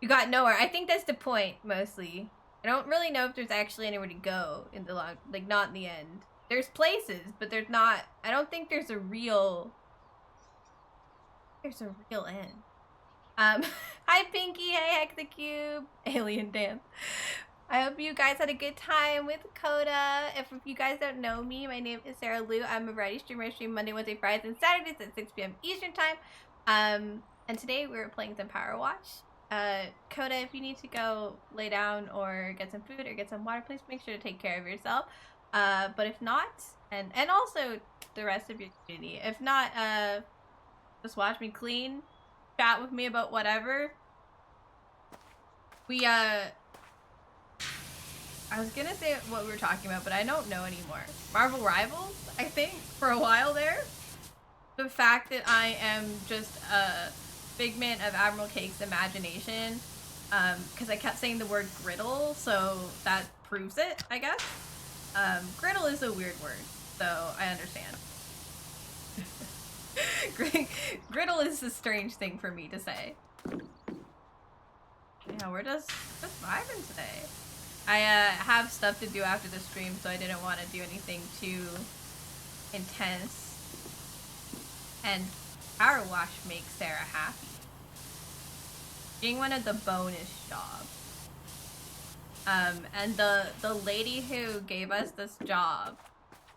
You got nowhere. I think that's the point, mostly. I don't really know if there's actually anywhere to go in the long, like not in the end. There's places, but there's not, I don't think there's a real end. Hi Pinky, hey Hexacube, Alien Dance. I hope you guys had a good time with Coda. If you guys don't know me, my name is Sarah Lou. I'm a variety streamer. I stream Monday, Wednesday, Fridays, and Saturdays at 6 p.m. Eastern time. And today we're playing some Power Watch. Coda, if you need to go lay down or get some food or get some water, please make sure to take care of yourself. But if not, and also the rest of your community, if not, just watch me clean, chat with me about whatever. I was gonna say what we were talking about, but I don't know anymore. Marvel Rivals, I think, for a while there. The fact that I am just a figment of Admiral Cake's imagination, because I kept saying the word griddle, so that proves it, I guess. Griddle is a weird word, so I understand. Griddle is a strange thing for me to say. Yeah, we're just vibing today. I have stuff to do after the stream, so I didn't want to do anything too intense. And Power Wash makes Sarah happy. Being one of the bonus jobs. And the lady who gave us this job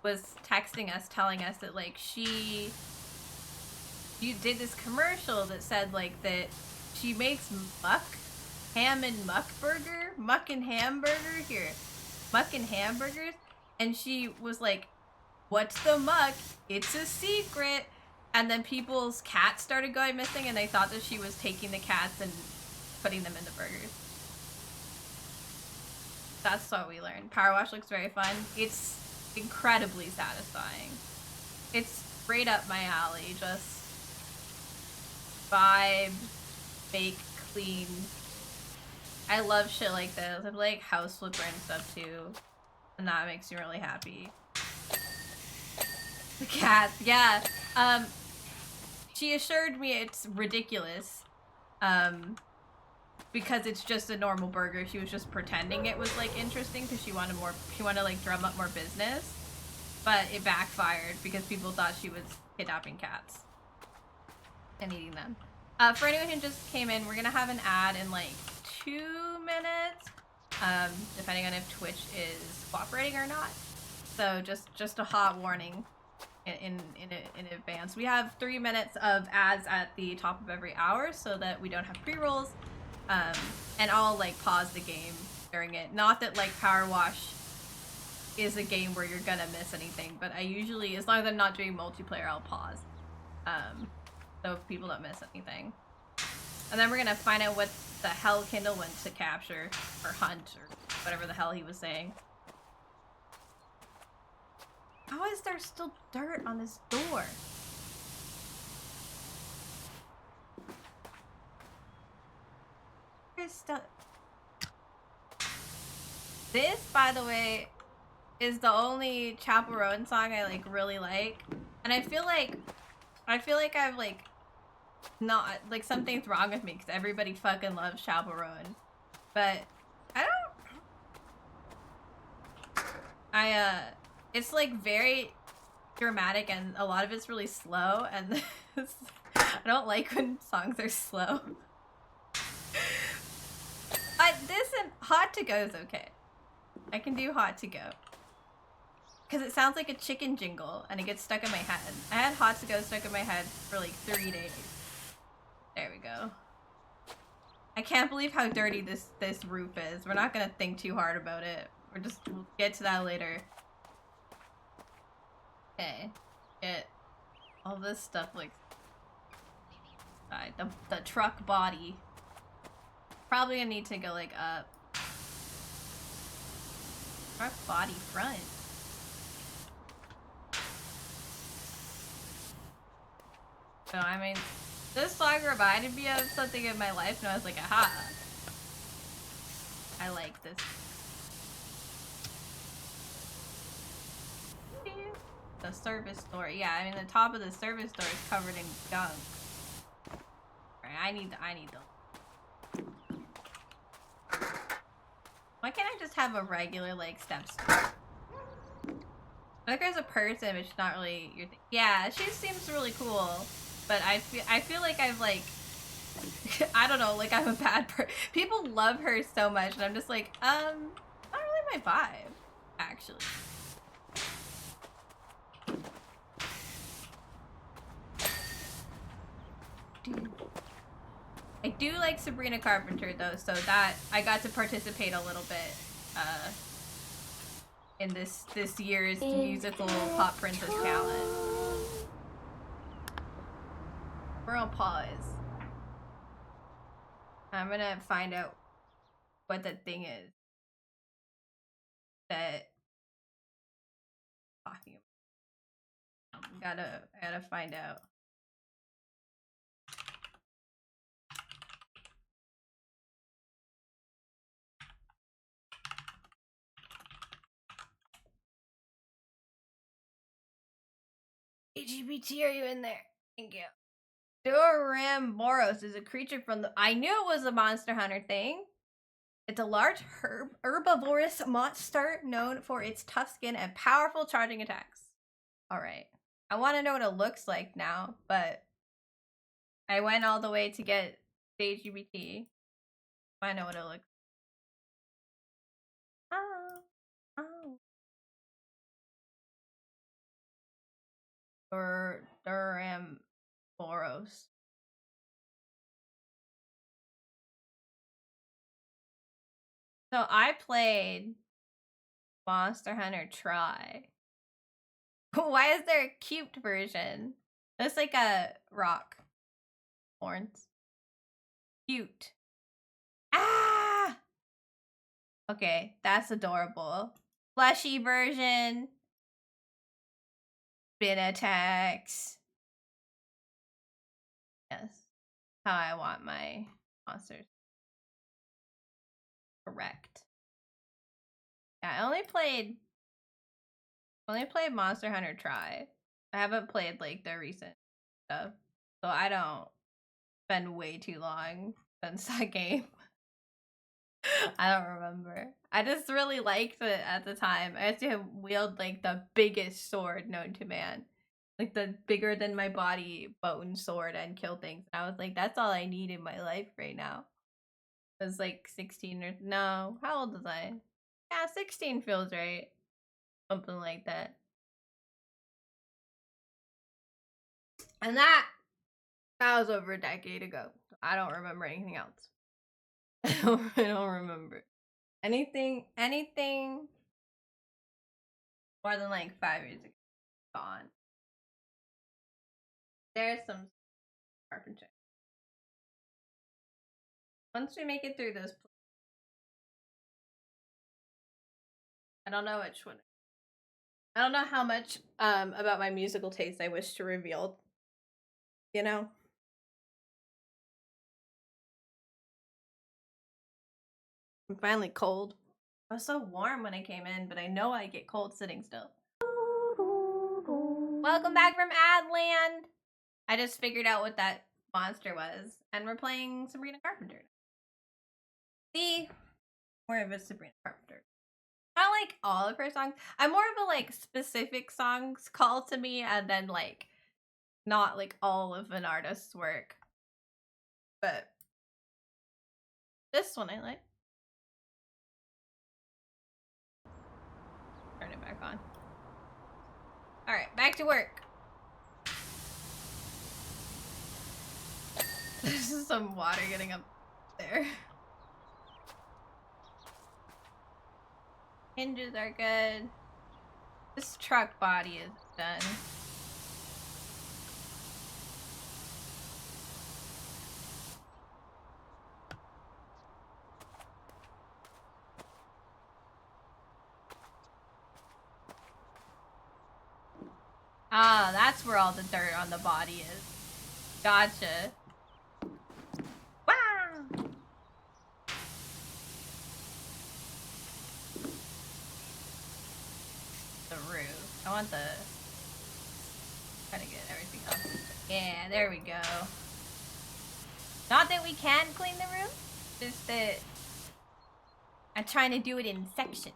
was texting us, telling us that like you did this commercial that said like that she makes ham and muck and hamburgers, and she was like, what's the muck? It's a secret. And then people's cats started going missing, and they thought that she was taking the cats and putting them in the burgers. That's what we learned. Power Wash looks very fun. It's incredibly satisfying. It's straight up my alley. Just vibe, bake, clean. I love shit like this. I like house flipper and stuff too, and that makes me really happy. The cat, yeah. She assured me it's ridiculous, because it's just a normal burger. She was just pretending it was like interesting because she wanted to like drum up more business, but it backfired because people thought she was kidnapping cats and eating them. For anyone who just came in, we're gonna have an ad in like 2 minutes, depending on if Twitch is cooperating or not. So just a hot warning in advance. We have 3 minutes of ads at the top of every hour so that we don't have pre-rolls, and I'll like pause the game during it. Not that like Power Wash is a game where you're gonna miss anything, but I usually, as long as I'm not doing multiplayer, I'll pause, so people don't miss anything. And then we're gonna find out what the hell Kindle went to capture or hunt or whatever the hell he was saying. How is there still dirt on this door? There's stuff. This, by the way, is the only Chapel Roan song I like really like, and I feel like I've like not like something's wrong with me because everybody fucking loves Chapel Roan, but I don't. It's like very dramatic and a lot of it's really slow, and I don't like when songs are slow. This and Hot to Go is okay. I can do Hot to Go. Because it sounds like a chicken jingle and it gets stuck in my head. I had Hot to Go stuck in my head for like 3 days. There we go. I can't believe how dirty this roof is. We're not gonna think too hard about it. We'll get to that later. Okay. Get all this stuff like the truck body. Probably gonna need to go like up. Truck body front. So I mean, this song reminded me of something in my life, and I was like, aha. I like this. The service store. Yeah, I mean the top of the service store is covered in gunk. Alright, I need the. Why can't I just have a regular like steps? I think there's a person, but she's not really your thing. Yeah, she seems really cool, but I feel like I've like I don't know, like I'm a bad person. People love her so much, and I'm just like, not really my vibe, actually. I do like Sabrina Carpenter though, so that I got to participate a little bit in this year's musical pop princess challenge. We're on pause. I'm gonna find out what the thing is that I'm talking about. I gotta find out. LGBT, are you in there? Thank you. Moros is a creature from the. I knew it was a Monster Hunter thing. It's a large herbivorous monster known for its tough skin and powerful charging attacks. Alright. I want to know what it looks like now, but I went all the way to get the LGBT. I know what it looks like. Oh. Moros. So I played Monster Hunter Tri. Why is there a cute version? Looks like a rock. Horns. Cute. Ah! Okay, that's adorable. Fleshy version. Spin attacks. Yes. How I want my monsters. Correct. Yeah, I only played Monster Hunter Tri. I haven't played like their recent stuff. So I don't spend way too long since that game. I don't remember. I just really liked it at the time. I used to wield like the biggest sword known to man. Like the bigger than my body bone sword and kill things. And I was like, that's all I need in my life right now. I was like 16 or no, how old was I? Yeah, 16 feels right. Something like that. And that was over a decade ago. I don't remember anything else. I don't remember. Anything more than like 5 years ago. Gone. There's some carpentry. Once we make it through this, I don't know which one. I don't know how much about my musical taste I wish to reveal. You know? I'm finally cold. It was so warm when I came in, but I know I get cold sitting still. Welcome back from Adland! I just figured out what that monster was, and we're playing Sabrina Carpenter. See? More of a Sabrina Carpenter. I like all of her songs. I'm more of a like specific songs call to me, and then like not like all of an artist's work. But this one I like. Turn it back on. Alright, back to work. There's some water getting up there. Hinges are good. This truck body is done. Ah, that's where all the dirt on the body is. Gotcha. Wow! The roof. I want the... Trying to get everything up. Yeah, there we go. Not that we can't clean the roof, just that I'm trying to do it in sections.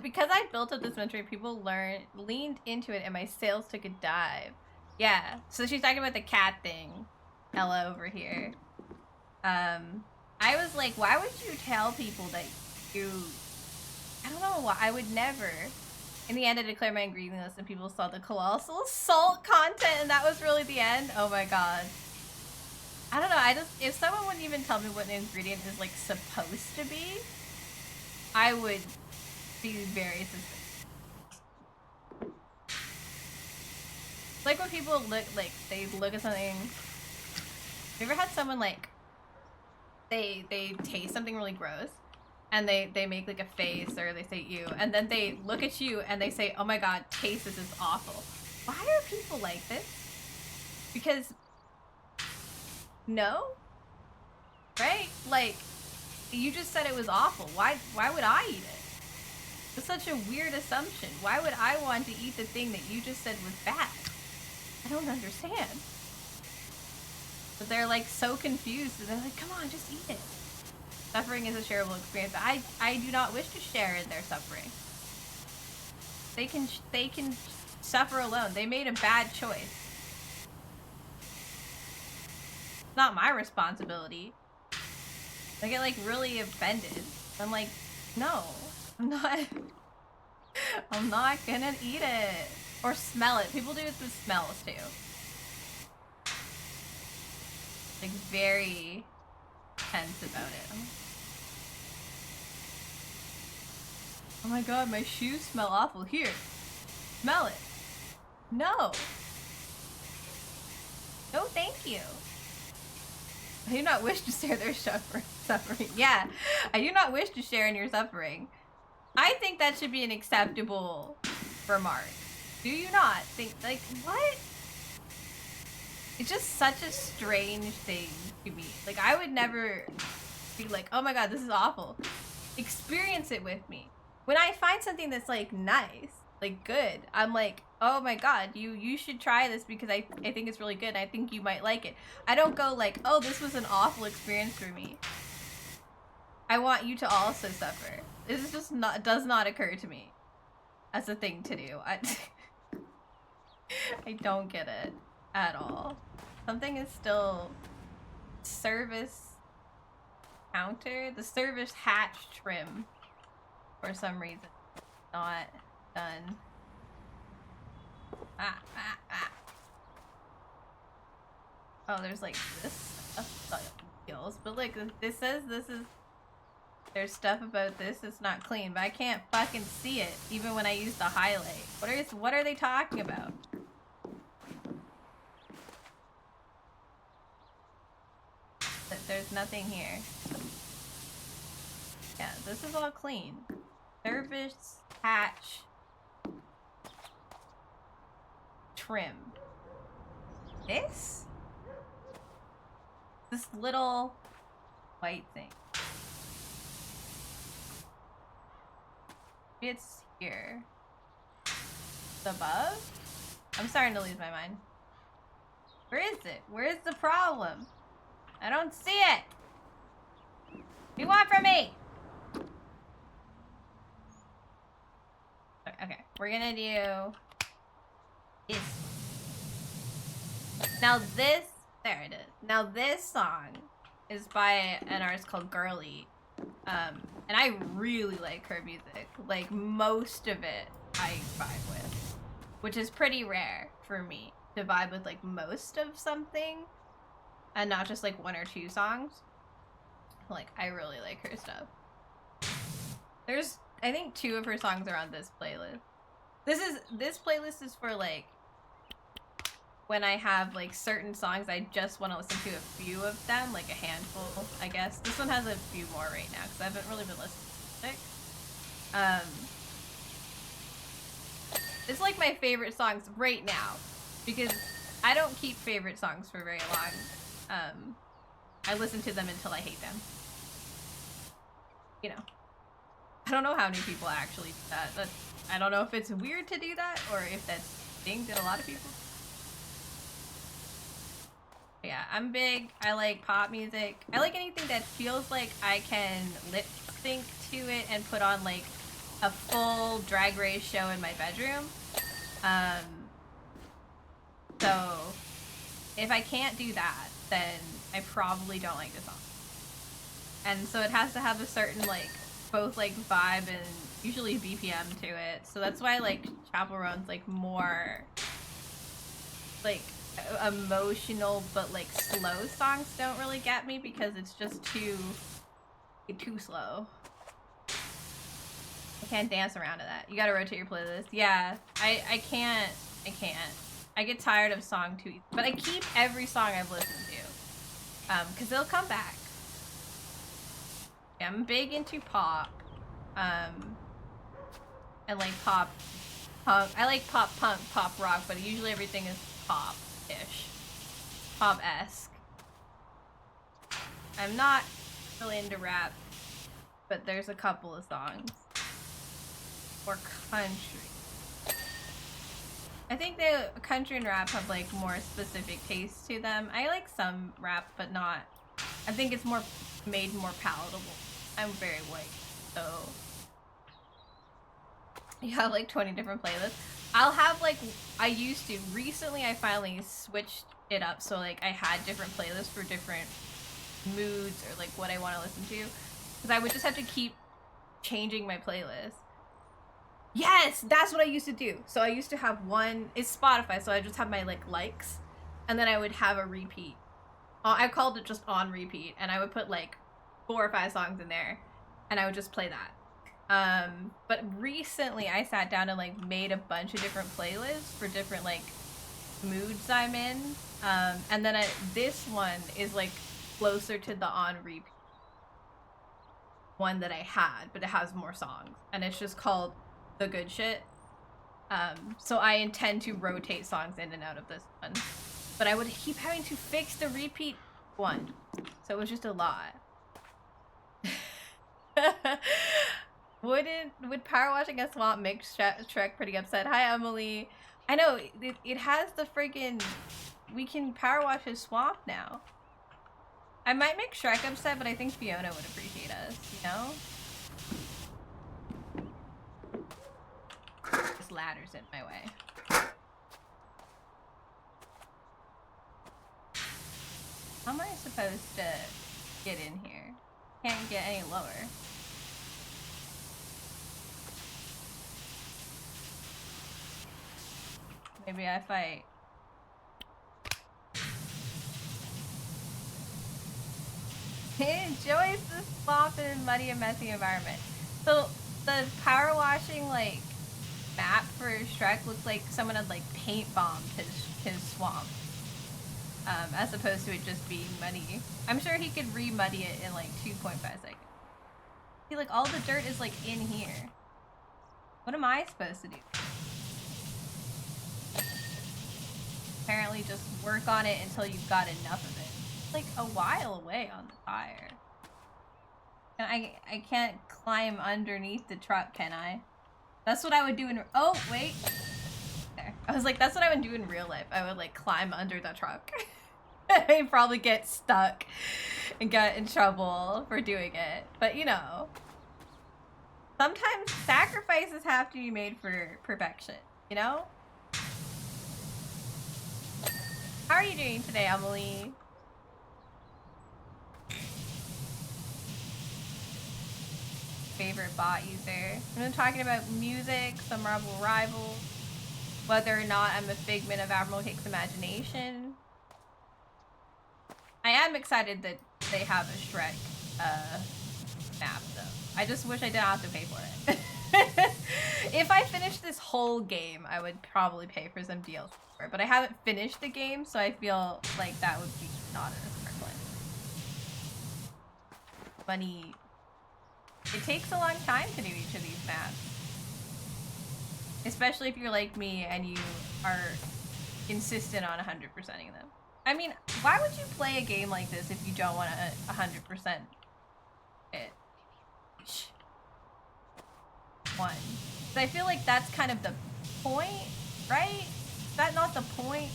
Because I built up this mentoring, people leaned into it and my sales took a dive. Yeah, so she's talking about the cat thing. Ella over here. I was like, why would you tell people that you... I don't know why, I would never. In the end, I declared my ingredient list and people saw the colossal salt content and that was really the end. Oh my god. I don't know, if someone wouldn't even tell me what an ingredient is like supposed to be, I would be very suspicious. Like when people look, like, they look at something. Have you ever had someone like, they taste something really gross and they make like a face or they say ew and then they look at you and they say, oh my god, taste this is awful. Why are people like this? Because, no? Right? Like, you just said it was awful. Why would I eat it? It's such a weird assumption. Why would I want to eat the thing that you just said was bad? I don't understand. But they're like so confused and they're like, come on, just eat it. Suffering is a shareable experience. I do not wish to share in their suffering. They can suffer alone. They made a bad choice. It's not my responsibility. I get like really offended. I'm like, no. I'm not gonna eat it. Or smell it. People do it with smells too. Like very tense about it. Oh my god, my shoes smell awful. Here. Smell it. No. No, thank you. I do not wish to share their suffering. Yeah, I do not wish to share in your suffering. I think that should be an acceptable remark. Do you not think, like, what? It's just such a strange thing to me. Like, I would never be like, oh my god, this is awful. Experience it with me. When I find something that's, like, nice, like, good, I'm like, oh my god, you should try this because I think it's really good. I think you might like it. I don't go like, oh, this was an awful experience for me. I want you to also suffer. This is just not, does not occur to me as a thing to do. I don't get it at all. Something is still service counter. The service hatch trim for some reason not done. Oh, there's like this stuff skills, but like this says this is. There's stuff about this that's not clean, but I can't fucking see it even when I use the highlight. What are they talking about? There's nothing here. Yeah, this is all clean. Service hatch trim. this? This little white thing. Maybe it's here. It's above? I'm starting to lose my mind. Where is it? Where's the problem? I don't see it. What do you want from me? Okay, we're gonna do this. Now this, there it is. Now this song is by an artist called Girly. And I really like her music. Like, most of it I vibe with. Which is pretty rare for me to vibe with, like, most of something. And not just, like, one or two songs. Like, I really like her stuff. There's, I think 2 of her songs are on this playlist. This playlist is for, like, when I have, like, certain songs I just want to listen to a few of them, like a handful, I guess. This one has a few more right now, because I haven't really been listening to music. It's, like, my favorite songs right now, because I don't keep favorite songs for very long. I listen to them until I hate them. You know. I don't know how many people actually do that. I don't know if it's weird to do that, or if that's a thing that a lot of people do. Yeah, I'm big. I like pop music. I like anything that feels like I can lip sync to it and put on like a full Drag Race show in my bedroom. So if I can't do that, then I probably don't like the song. And so it has to have a certain like both like vibe and usually BPM to it. So that's why like Chaperone's like more like emotional but like slow songs don't really get me because it's just too slow. I can't dance around to that. You gotta rotate your playlist. Yeah, I can't. I get tired of song too, but I keep every song I've listened to, because they'll come back. Yeah, I'm big into pop, and like pop punk. I like pop punk, pop rock, but usually everything is pop-ish, pop-esque. I'm not really into rap, but there's a couple of songs. Or country. I think the country and rap have like more specific tastes to them. I like some rap, but not. I think it's more made more palatable. I'm very white, so you have like 20 different playlists. I'll have like I used to. Recently, I finally switched it up, so like I had different playlists for different moods or like what I want to listen to, because I would just have to keep changing my playlist. Yes, that's what I used to do. So I used to have one, it's Spotify, so I just have my like likes, and then I would have a repeat. I called it just on repeat, and I would put like 4 or 5 songs in there, and I would just play that. But recently I sat down and like made a bunch of different playlists for different like moods I'm in. And then this one is like closer to the on repeat one that I had, but it has more songs, and it's just called The Good Shit. So I intend to rotate songs in and out of this one, but I would keep having to fix the repeat one, so it was just a lot. Would power washing a swamp make Shrek pretty upset? Hi Emily. I know it has the friggin' we can power wash his swamp now. I might make Shrek upset, but I think Fiona would appreciate us, you know? This ladder's in my way. How am I supposed to get in here? Can't get any lower. Maybe if I... enjoys the swamp and muddy and messy environment. So the power washing like map for Shrek looks like someone had like paint bombed his swamp, as opposed to it just being muddy. I'm sure he could re-muddy it in like 2.5 seconds. See, like all the dirt is like in here. What am I supposed to do? Apparently apparently just work on it until you've got enough of it. It's like a while away on the tire. And I can't climb underneath the truck, can I? That's what I would do in— oh, wait. There. I was like, that's what I would do in real life. I would like climb under the truck. I'd probably get stuck and get in trouble for doing it. But you know, sometimes sacrifices have to be made for perfection, you know? How are you doing today, Emily? Favorite bot user? I'm talking about music, some Marvel rivals, whether or not I'm a figment of Admiral Cake's imagination. I am excited that they have a Shrek map, though. I just wish I didn't have to pay for it. If I finished this whole game, I would probably pay for some DLC for it, but I haven't finished the game, so I feel like that would be not as prevalent. Funny. It takes a long time to do each of these maps. Especially if you're like me and you are insistent on 100%ing them. I mean, why would you play a game like this if you don't want to 100% it? One. But I feel like that's kind of the point, right? Is that not the point?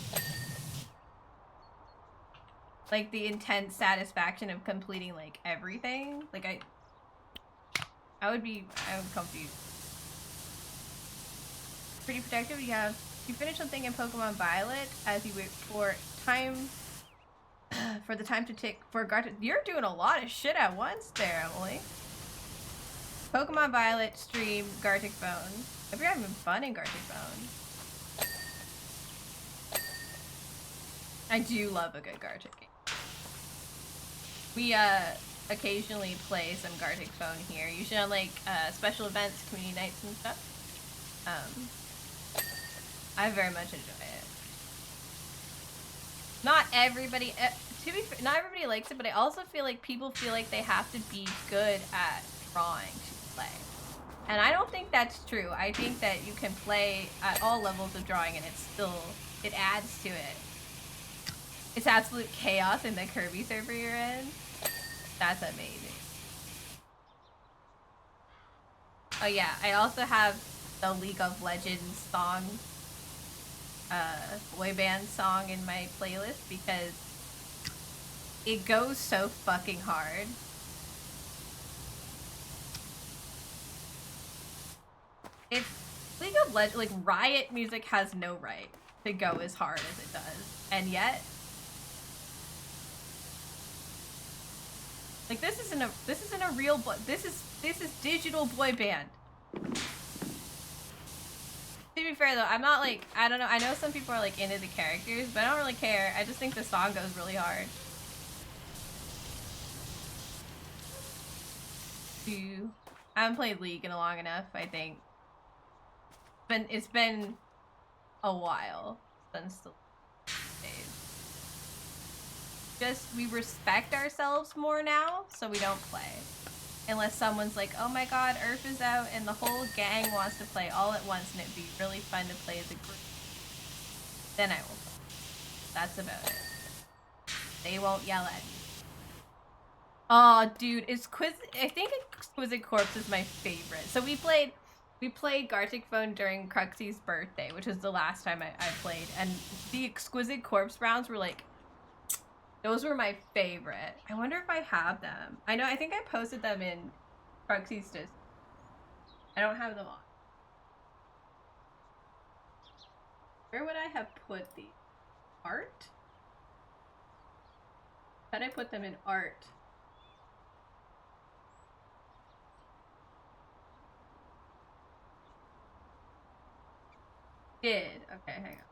Like the intense satisfaction of completing like everything? Like I'm confused. Pretty productive. You finish something in Pokemon Violet as you wait for time for the time to tick for Gartic. You're doing a lot of shit at once there, Emily. Pokemon Violet stream Gartic Phone. Hope you're having fun in Gartic Phone. I do love a good Gartic game. We occasionally play some Gartic Phone here, usually on like special events, community nights and stuff. I very much enjoy it. Not everybody, not everybody likes it, but I also feel like people feel like they have to be good at drawing to play. And I don't think that's true. I think that you can play at all levels of drawing and it adds to it. It's absolute chaos in the Kirby server you're in. That's amazing. Oh yeah, I also have the League of Legends song, boy band song in my playlist because it goes so fucking hard. If League of Legends, like Riot music has no right to go as hard as it does, and yet, like this isn't a real this is digital boy band. To be fair though, I'm not like, I don't know, I know some people are like into the characters, but I don't really care. I just think the song goes really hard. I haven't played League in long enough, I think. It's been a while since the days. Just, we respect ourselves more now, so we don't play. Unless someone's like, oh my god, Earth is out and the whole gang wants to play all at once and it'd be really fun to play as a group. Then I will play. That's about it. They won't yell at me. Oh, dude, I think Exquisite Corpse is my favorite. So we played Gartic Phone during Cruxy's birthday, which was the last time I played, and the Exquisite Corpse rounds were like, those were my favorite. I wonder if I have them. I think I posted them in Cruxy's Discord. I don't have them on. Where would I have put the art? Thought I put them in art. Did. Okay, hang on.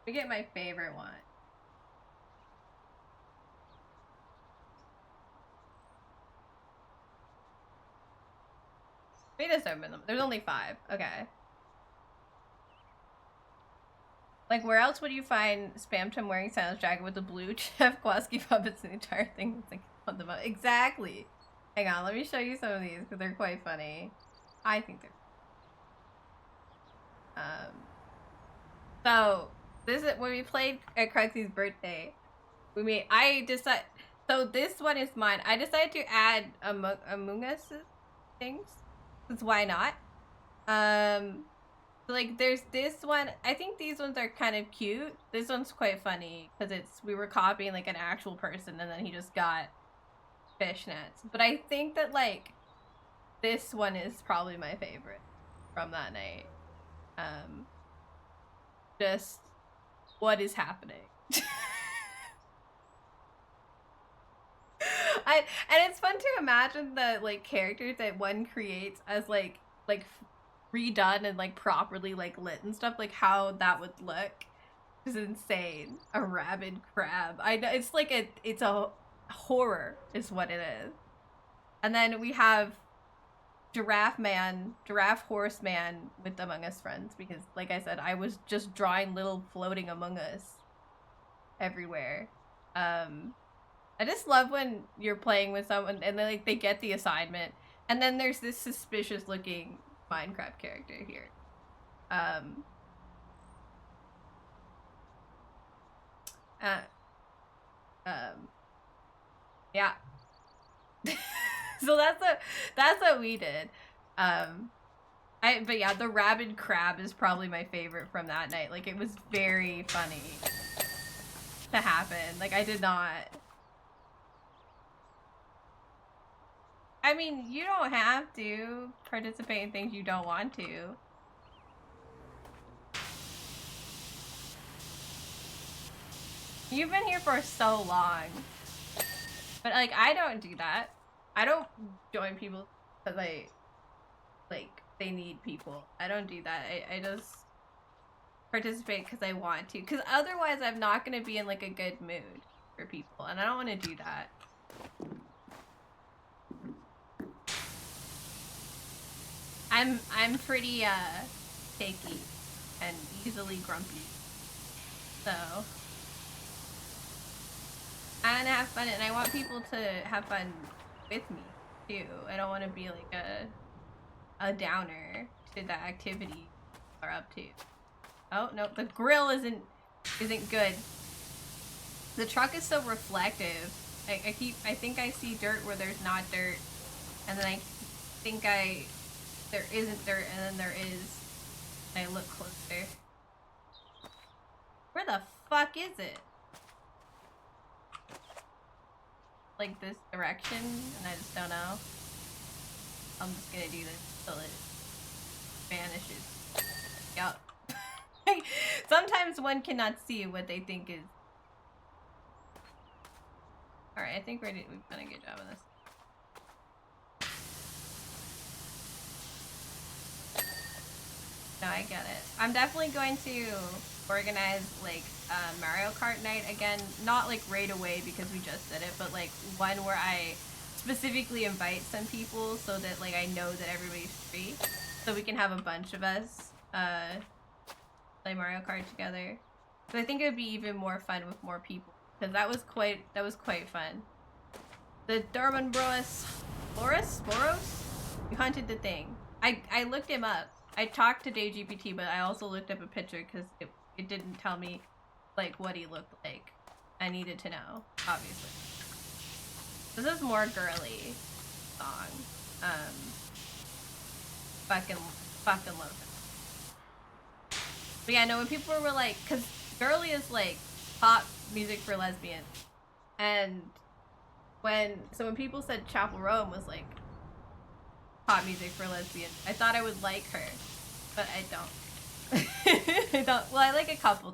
Let me get my favorite one. Let me just open them. There's only 5. Okay. Like, where else would you find Spam Tom wearing Silence Dragon with the blue Jeff Kwaski puppets and the entire thing? It's like, on the exactly. Hang on, let me show you some of these because they're quite funny. I think they're. So this is when we played at Cruxy's birthday. So this one is mine. I decided to add Among Us things. Because why not? Like there's this one. I think these ones are kind of cute. This one's quite funny because we were copying like an actual person and then he just got fishnets. But I think that like this one is probably my favorite from that night. Just what is happening? And it's fun to imagine the like characters that one creates as like redone and like properly like lit and stuff, like how that would look is insane. A rabid crab. I know it's like it's a horror is what it is. And then we have Giraffe Horse Man with Among Us friends because like I said, I was just drawing little floating Among Us everywhere. I just love when you're playing with someone and then like they get the assignment and then there's this suspicious looking Minecraft character here. Yeah. So that's what we did. But yeah, the rabid crab is probably my favorite from that night. Like it was very funny to happen. Like I did not. I mean, you don't have to participate in things you don't want to. You've been here for so long. But, like, I don't do that. I don't join people because they need people. I don't do that. I just participate because I want to. Because otherwise, I'm not going to be in, like, a good mood for people. And I don't want to do that. I'm pretty picky and easily grumpy, so I want to have fun and I want people to have fun with me too. I don't want to be like a downer to the activity we're up to. Oh no, the grill isn't good. The truck is so reflective. I think I see dirt where there's not dirt, and then I think there isn't dirt, and then there is. And I look closer. Where the fuck is it? Like this direction, and I just don't know. I'm just gonna do this till it vanishes. Yup. Sometimes one cannot see what they think is. Alright, I think we've done a good job of this. No, I get it. I'm definitely going to organize like Mario Kart night again. Not like right away because we just did it, but like one where I specifically invite some people so that like I know that everybody's free. So we can have a bunch of us play Mario Kart together. So I think it would be even more fun with more people. Because that was quite fun. The Dorman Boros? We hunted the thing. I looked him up. I talked to DayGPT, but I also looked up a picture because it didn't tell me like what he looked like. I needed to know, obviously. This is more girly song. Fucking love it. But yeah, no, when people were like, cause girly is like pop music for lesbians, and when people said Chapel Roan was like pop music for lesbians, I thought I would like her, but I don't. I don't. Well, I like a couple.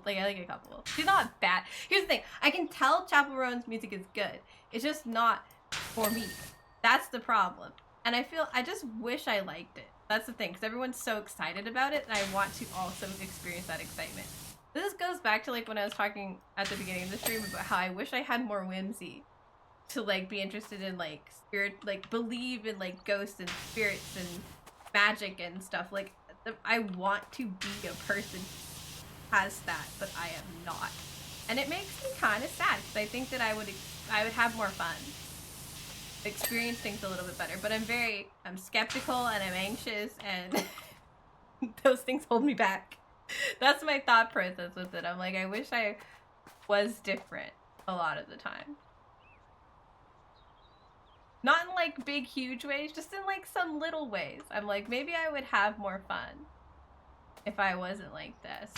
She's not bad. Here's the thing: I can tell Chapel Roan's music is good. It's just not for me. That's the problem. And I just wish I liked it. That's the thing, because everyone's so excited about it, and I want to also experience that excitement. This goes back to like when I was talking at the beginning of the stream about how I wish I had more whimsy to like be interested in like spirit, like believe in like ghosts and spirits and magic and stuff. Like I want to be a person who has that, but I am not. And it makes me kind of sad because I think that I would have more fun, experience things a little bit better. But I'm skeptical and I'm anxious, and those things hold me back. That's my thought process with it. I'm like, I wish I was different a lot of the time. Not in like big, huge ways, just in like some little ways. I'm like, maybe I would have more fun if I wasn't like this.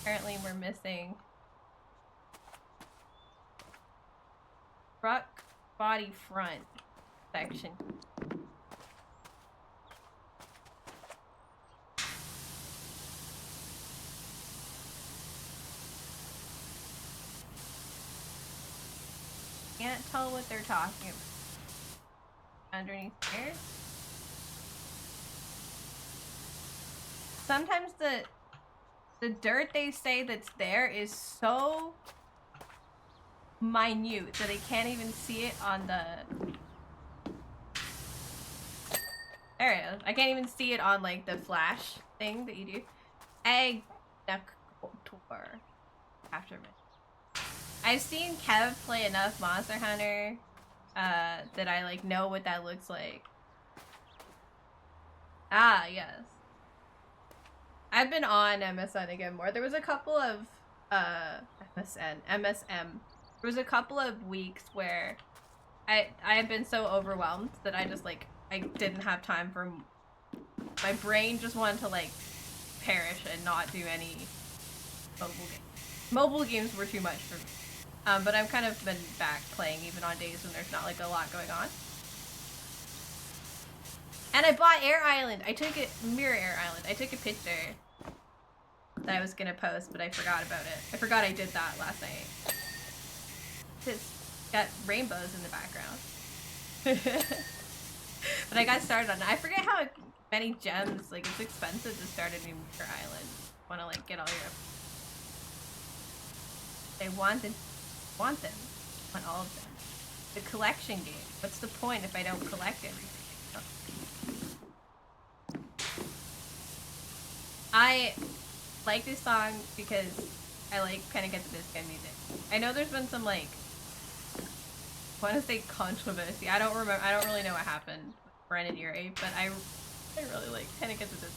Apparently we're missing truck body front section. Can't tell what they're talking about. Underneath here. Sometimes the dirt they say that's there is so minute that they can't even see it on the... There it is. I can't even see it on like the flash thing that you do. Egg tour. After me. I've seen Kev play enough Monster Hunter that I like know what that looks like. Ah, yes. I've been on MSN again more. There was a couple of MSM. There was a couple of weeks where I had been so overwhelmed that I just like I didn't have time for my brain just wanted to like perish and not do any mobile games. Mobile games were too much for me. But I've kind of been back playing even on days when there's not like a lot going on. And I bought Air Island. I took it, Mirror Air Island. I took a picture that I was gonna post, but I forgot about it. I forgot I did that last night. It's got rainbows in the background. But I got started on it. I forget how many gems, like it's expensive to start a new Mirror Island. Wanna like get all your... They want them. Want all of them. The collection game. What's the point if I don't collect everything? Oh. I like this song because I like Panic at the Disco music. I know there's been some like I want to say controversy. I don't remember. I don't really know what happened with Brennan Urie, but I really like Panic at the Disco.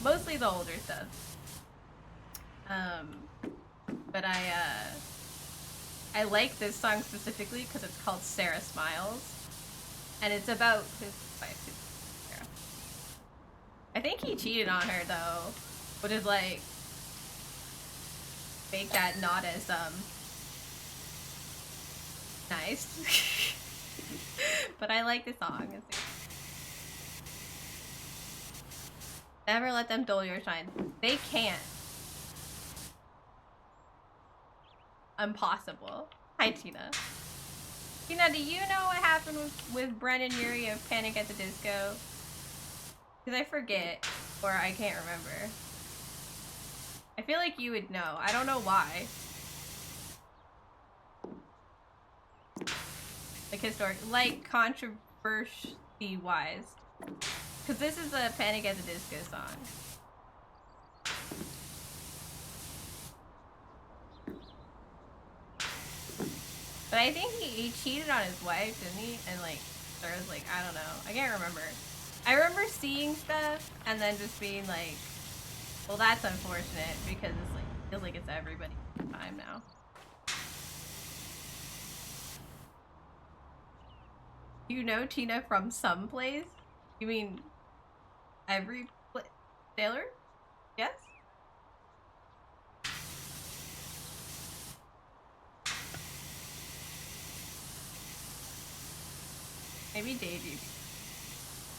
Mostly the older stuff. But I like this song specifically because it's called Sarah Smiles, and it's about his wife, Sarah. I think he cheated on her though, which is like make that not as nice. But I like the song. Never let them dull your shine. They can't. Impossible. Hi, Tina. Tina, do you know what happened with Brennan Urie of Panic at the Disco? Because I forget, or I can't remember. I feel like you would know. I don't know why. Like historic, like controversy-wise. Because this is a Panic at the Disco song. But I think he cheated on his wife, didn't he? And like, there was like, I don't know. I can't remember. I remember seeing stuff and then just being like, well, that's unfortunate because it's like, feels like it's everybody's time now. You know Tina from some place? You mean every place? Taylor? Yes? Maybe Daisy.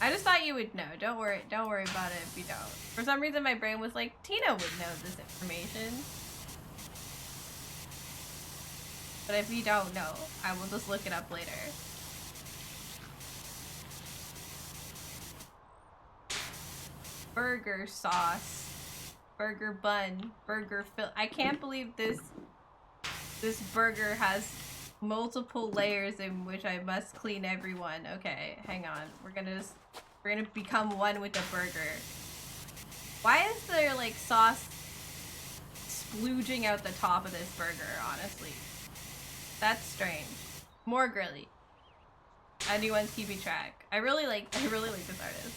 I just thought you would know. Don't worry about it if you don't. For some reason my brain was like, Tina would know this information. But if you don't know, I will just look it up later. Burger sauce. Burger bun. Burger fill. I can't believe this burger has multiple layers in which I must clean everyone. Okay, hang on. We're gonna become one with the burger. Why is there like sauce splooging out the top of this burger, honestly? That's strange. More girly. Anyone's keeping track. I really like this artist.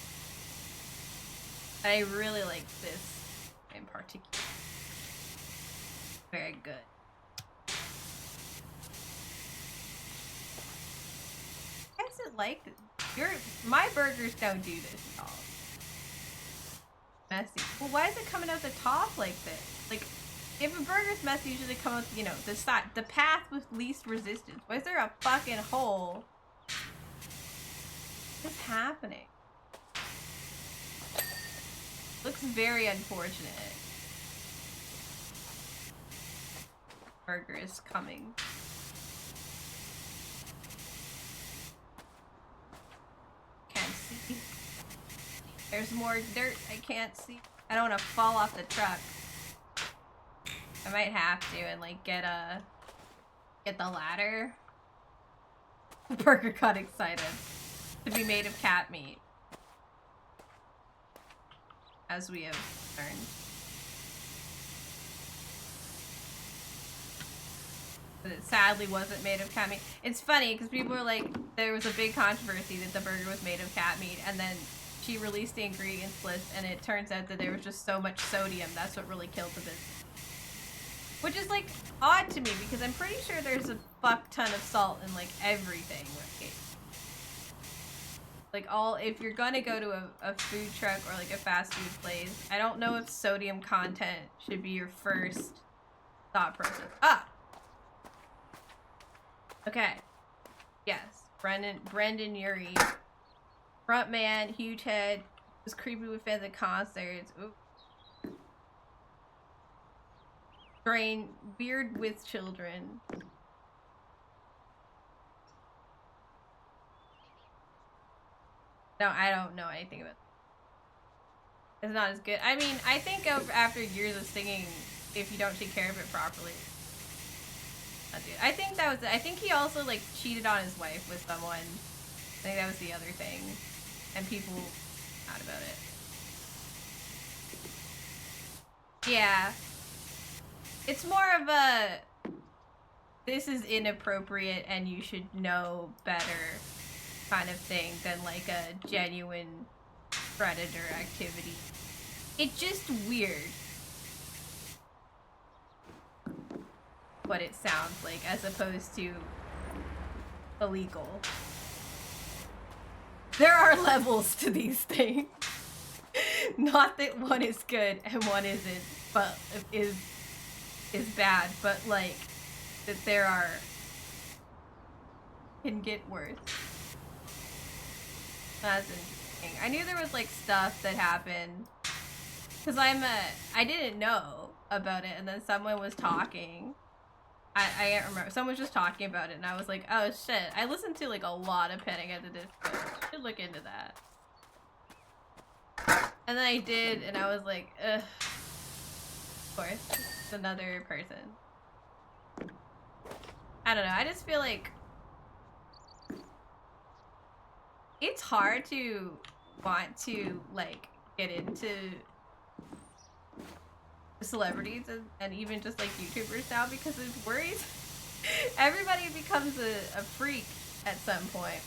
I really like this in particular. Very good. I guess it like my burgers don't do this at all. Messy. Well, why is it coming out the top like this? Like, if a burger's messy, usually come out, you know, the side, the path with least resistance. Why is there a fucking hole? What's happening? Looks very unfortunate. Burger is coming. Can't see. There's more dirt I can't see. I don't want to fall off the truck. I might have to and like get the ladder. The burger got excited to be made of cat meat, as we have learned. But it sadly wasn't made of cat meat. It's funny because people were like, there was a big controversy that the burger was made of cat meat, and then she released the ingredients list, and it turns out that there was just so much sodium. That's what really killed the business. Which is like odd to me because I'm pretty sure there's a fuck ton of salt in like everything, right? Like if you're gonna go to a food truck or like a fast food place, I don't know if sodium content should be your first thought process. Ah! Okay. Yes. Brendan Urie. Front man, huge head, was creepy with fans at concerts. Ooh. Brain, weird with children. No, I don't know anything about it. It's not as good. I mean, I think after years of singing, if you don't take care of it properly. I think that was it. I think he also like cheated on his wife with someone. I think that was the other thing. And people out about it. Yeah. It's more of a this is inappropriate and you should know better kind of thing than like a genuine predator activity. It's just weird what it sounds like as opposed to illegal. There are levels to these things. Not that one is good and one isn't, but is bad, but like that there are can get worse. That's interesting. I knew there was like stuff that happened because I didn't know about it, and then someone was talking. I can't remember. Someone was just talking about it, and I was like, oh shit. I listened to like a lot of Panic at the Disco. I should look into that. And then I did, and I was like, ugh. Of course, it's another person. I don't know. I just feel like it's hard to want to like get into celebrities and even just like YouTubers now because it worries everybody becomes a freak at some point.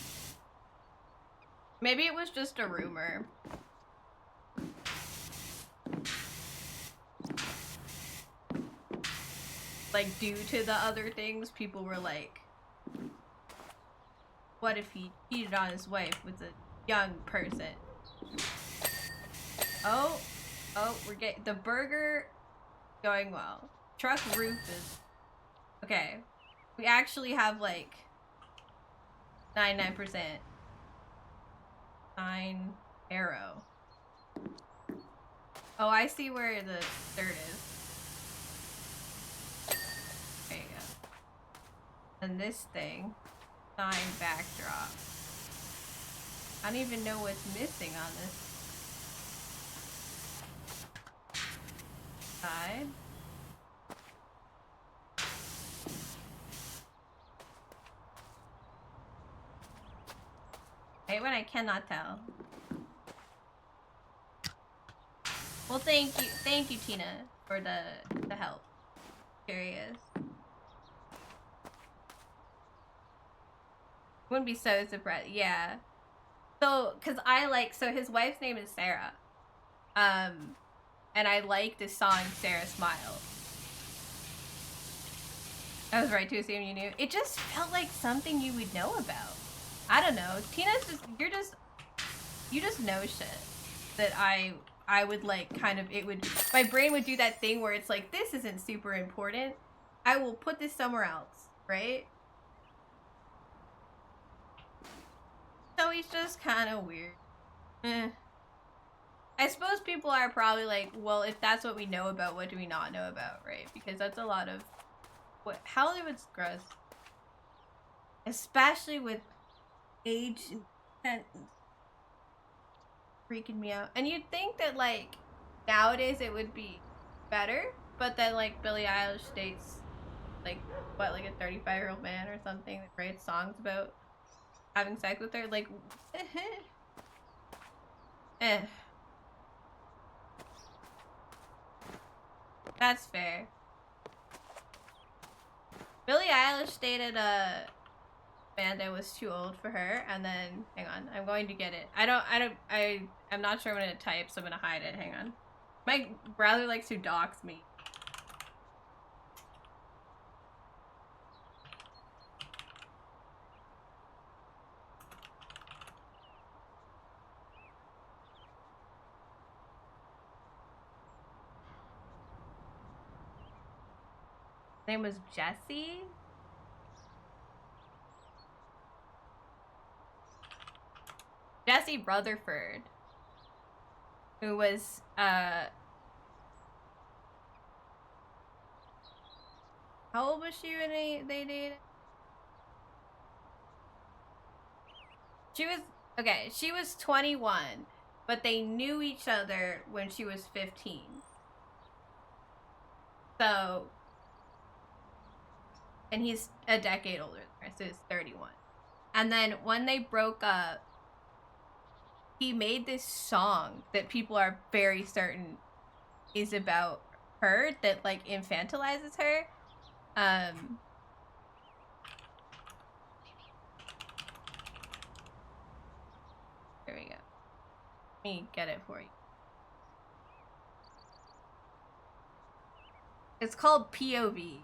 Maybe it was just a rumor. Like due to the other things, people were like, what if he cheated on his wife with a young person? Oh, we're getting the burger going well. Truck roof is okay. We actually have like 99%. 9 arrow. Oh, I see where the dirt is. There you go. And this thing, 9 backdrop. I don't even know what's missing on this side. Right when I cannot tell. Well, thank you, Tina, for the help. Curious. Wouldn't be so surprised. Yeah. So, cause so his wife's name is Sarah, And I like the song Sarah Smile. I was right to assume you knew. It just felt like something you would know about. I don't know. Tina's just, you just know shit that I would like kind of, it would, my brain would do that thing where it's like, this isn't super important. I will put this somewhere else, right? So he's just kind of weird. I suppose people are probably like, well, if that's what we know about, what do we not know about, right? Because that's a lot of what Hollywood's gross. Especially with age and freaking me out. And you'd think that like nowadays it would be better, but then like Billie Eilish dates like what, like a 35-year-old man or something that writes songs about having sex with her, like That's fair. Billie Eilish dated a man that was too old for her, and then hang on, I'm going to get it. I'm not sure I'm gonna type, so I'm gonna hide it. Hang on. My brother likes to dox me. His name was Jesse. Jesse Rutherford, who was how old was she when they dated? She was 21, but they knew each other when she was 15. So, and he's a decade older than her, so he's 31. And then when they broke up, he made this song that people are very certain is about her, that like infantilizes her. There we go. Let me get it for you. It's called POV.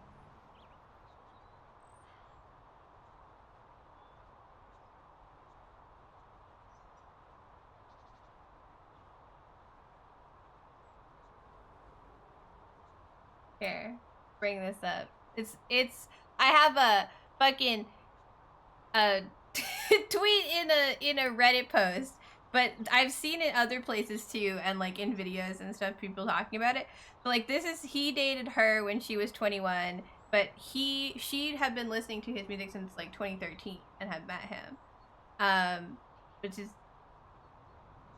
Here, bring this up. I have a fucking tweet in a Reddit post, but I've seen it other places too, and like in videos and stuff, people talking about it. But like he dated her when she was 21, but she had been listening to his music since like 2013 and had met him. Which is,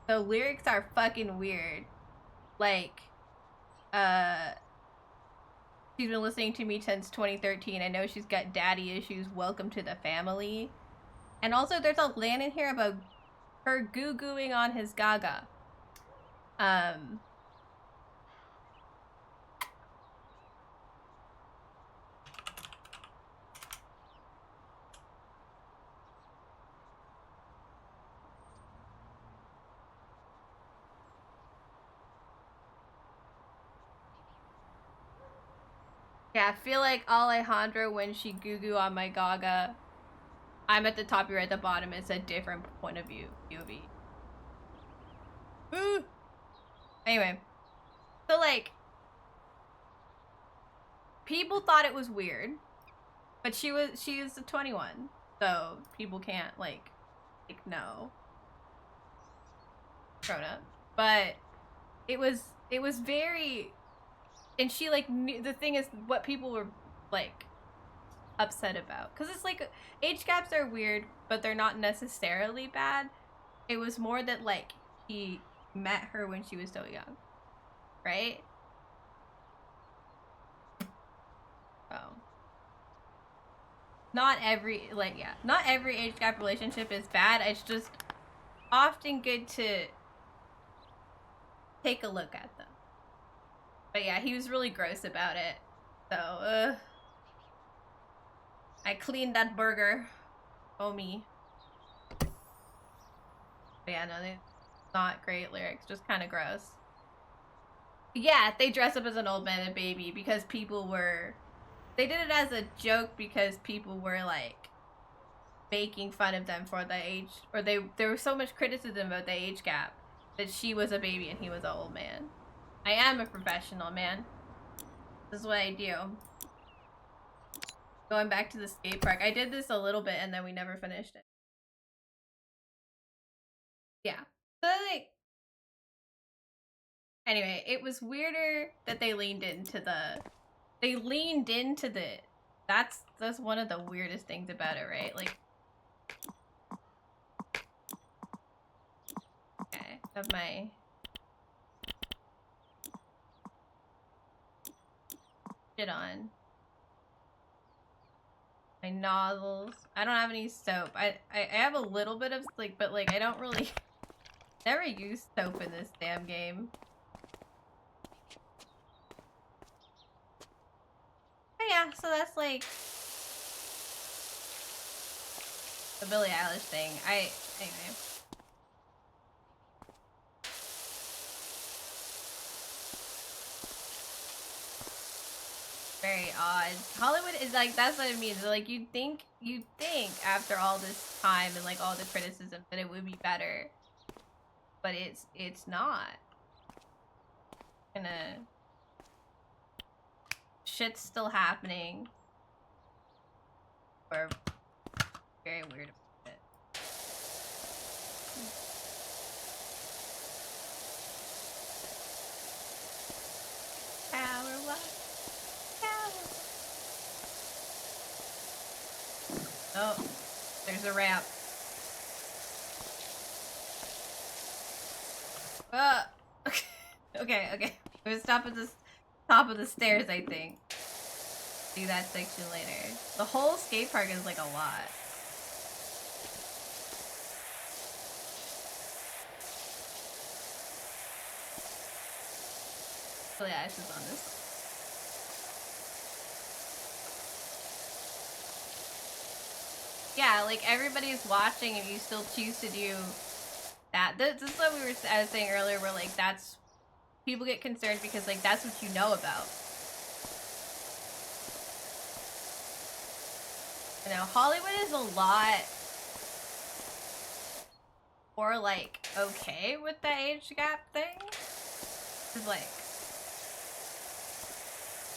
the lyrics are fucking weird. Like, she's been listening to me since 2013. I know she's got daddy issues. Welcome to the family. And also, there's a line in here about her goo-gooing on his gaga. Yeah, I feel like Alejandro when she goo-goo on my gaga. I'm at the top, you're at the bottom. It's a different point of view. POV. Woo! Anyway. So, like, people thought it was weird. But she is 21. So, people can't, like no. Grown up. But it was very... And she, like, knew, the thing is, what people were, like, upset about. Because it's like, age gaps are weird, but they're not necessarily bad. It was more that, like, he met her when she was so young. Right? Oh. Not every age gap relationship is bad. It's just often good to take a look at them. But yeah, he was really gross about it. So, I cleaned that burger. Oh, me. But yeah, no, they're not great lyrics. Just kind of gross. Yeah, they dress up as an old man and baby because people were... They did it as a joke because people were, like, making fun of them for the age... Or there was so much criticism about the age gap that she was a baby and he was an old man. I am a professional, man. This is what I do. Going back to the skate park. I did this a little bit and then we never finished it. Yeah. So, like... Anyway, it was weirder that they leaned into the... They leaned into the... That's one of the weirdest things about it, right? Like... Okay, have my... shit on. My nozzles. I don't have any soap. I have a little bit of, like, but, like, I don't really... Never use soap in this damn game. But yeah, so that's, like... the Billie Eilish thing. Anyway. Very odd. Hollywood is like, that's what it means. Like, you'd think after all this time and like all the criticism that it would be better. But it's not. Gonna... Shit's still happening. We're very weird about it. Power walk. Oh, there's a ramp. Okay. We'll stop at the top of the stairs, I think. Do that section later. The whole skate park is like a lot. Billie Eilish is on this. Yeah, like everybody's watching and you still choose to do that. This is what I was saying earlier, where like that's... People get concerned because like that's what you know about. You know, Hollywood is a lot more like okay with the age gap thing. It's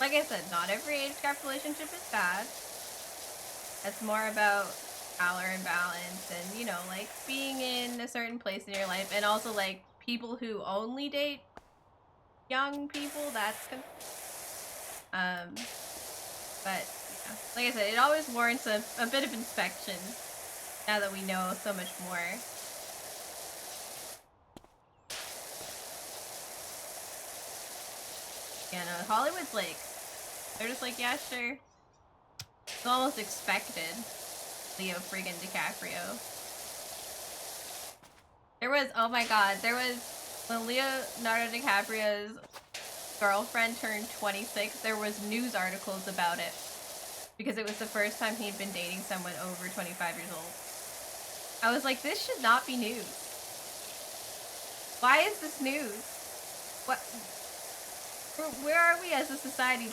like I said, not every age gap relationship is bad. It's more about power and balance and, you know, like being in a certain place in your life, and also like people who only date young people, that's but yeah, like I said, it always warrants a bit of inspection now that we know so much more. Yeah, no, Hollywood's like, they're just like, yeah, sure. It's almost expected. Leo friggin' DiCaprio. There was, oh my god, there was, when Leonardo DiCaprio's girlfriend turned 26, there was news articles about it. Because it was the first time he'd been dating someone over 25 years old. I was like, this should not be news. Why is this news? What? Where are we as a society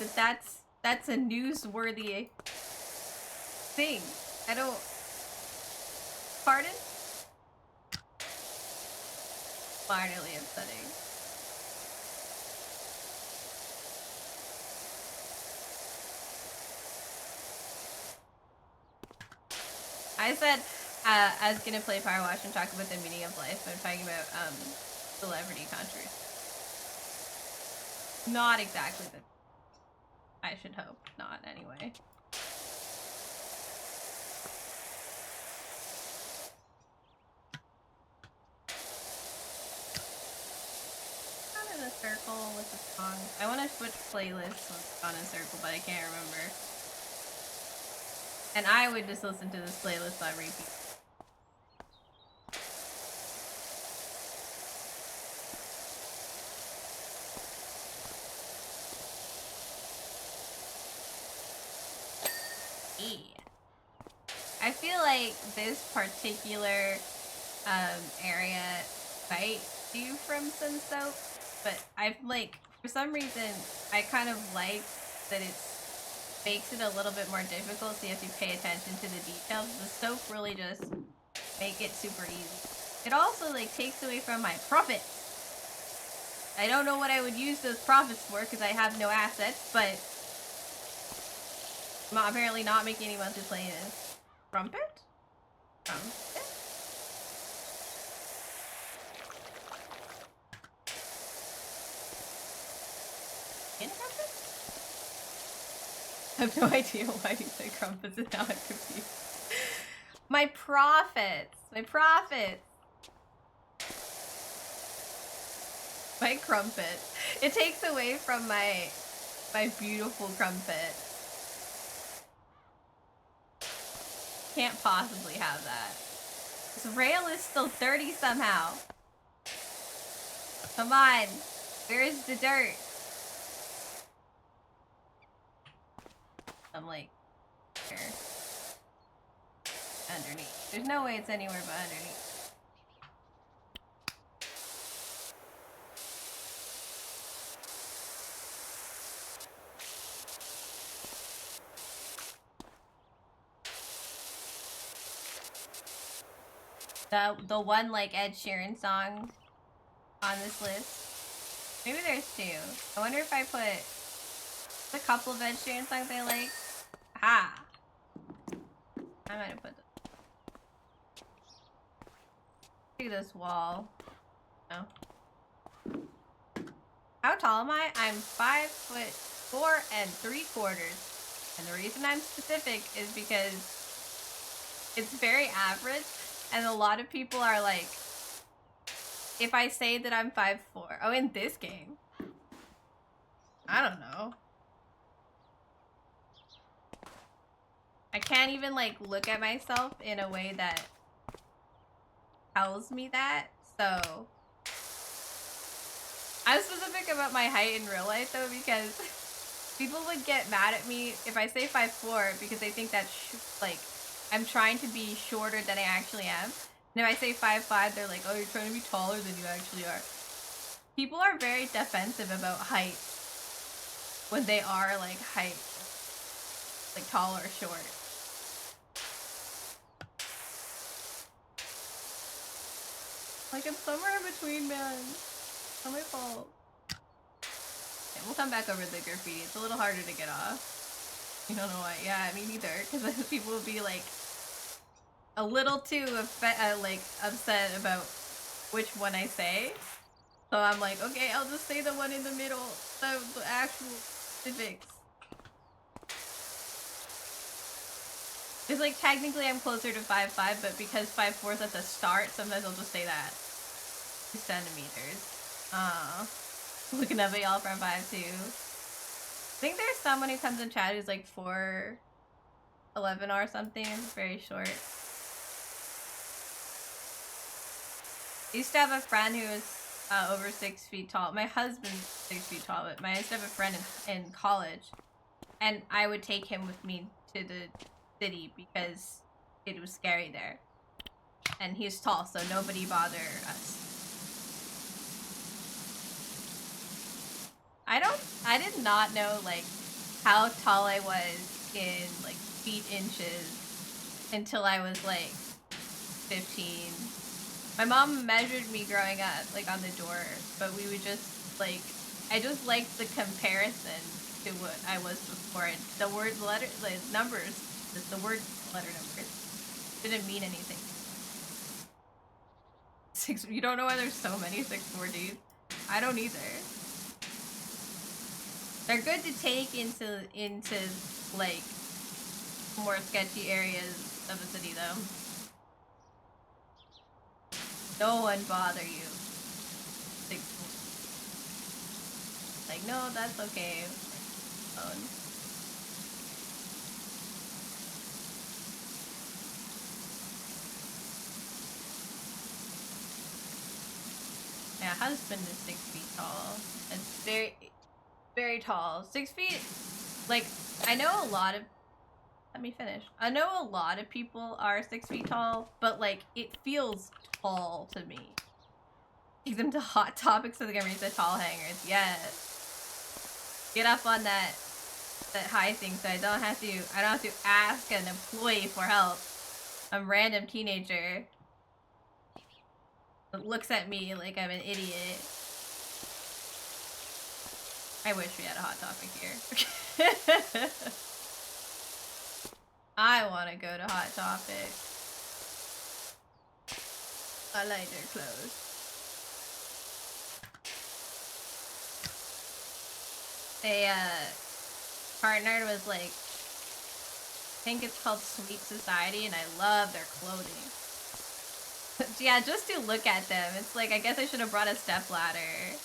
that's a newsworthy thing? I don't... Pardon? Finally upsetting. I said I was gonna play Firewatch and talk about the meaning of life. I'm talking about celebrity controversy. Not exactly the... I should hope not, anyway. Not in a circle with the song. I want to switch playlists on a circle, but I can't remember. And I would just listen to this playlist on repeat. I feel like this particular area might do from some soap, but I've like For some reason, I kind of like that it makes it a little bit more difficult, so you have to pay attention to the details. The soap really just make it super easy. It also like takes away from my profit. I don't know what I would use those profits for because I have no assets, but I'm apparently not making any money playing this. Trumpet? Trumpet? In trumpet? I have no idea why you say crumpets and now I'm confused. My profits! My profits! My crumpet. It takes away from my beautiful crumpet. Can't possibly have that. This rail is still dirty somehow. Come on. Where's the dirt? I'm like, here. Underneath. There's no way it's anywhere but underneath. The one like Ed Sheeran song on this list. Maybe there's two. I wonder if I put a couple of Ed Sheeran songs I like. Ah, I might have put them. Do this wall. No. How tall am I? I'm 5'4" and 3/4. And the reason I'm specific is because it's very average. And a lot of people are like, if I say that I'm 5'4", oh, in this game, I don't know. I can't even like look at myself in a way that tells me that, so. I'm specific about my height in real life though because people would get mad at me if I say 5'4" because they think that's like, I'm trying to be shorter than I actually am. And if I say 5'5", they're like, oh, you're trying to be taller than you actually are. People are very defensive about height when they are like height, like tall or short. Like I'm somewhere in between, man. It's not my fault. Yeah, we'll come back over the graffiti. It's a little harder to get off. You don't know why? Yeah, me neither. Because then people will be like a little too upset about which one I say. So I'm like, okay, I'll just say the one in the middle, the actual specifics. It's like technically I'm closer to 5'5", but because 5'4" is at the start, sometimes I'll just say that. 2 centimeters. Looking up at y'all from 5'2". I think there's someone who comes in chat who's like 4'11" or something, very short. I used to have a friend who was over 6 feet tall. My husband's 6 feet tall, but I used to have a friend in college, and I would take him with me to the city because it was scary there. And he was tall, so nobody bothered us. I did not know like how tall I was in like feet, inches until I was like 15. My mom measured me growing up, like on the door, but we would just like, I just liked the comparison to what I was before. And the word, letter, the numbers, the word letter numbers didn't mean anything. You don't know why there's so many 6'4" dudes? I don't either. They're good to take into like more sketchy areas of the city though. No one bother you. 6'4". Like, no, that's okay. My husband is 6 feet tall. It's very, very tall. 6 feet, like, I know a lot of, let me finish. I know a lot of people are 6 feet tall, but like, it feels tall to me. Take them to Hot Topics so they can reach the tall hangers. Yes. get up on that high thing so I don't have to ask an employee for help. A random teenager looks at me like I'm an idiot. I wish we had a Hot Topic here. I want to go to Hot Topic. I like their clothes. A partner was like, I think it's called Sweet Society, and I love their clothing. Yeah, just to look at them, it's like, I guess I should have brought a stepladder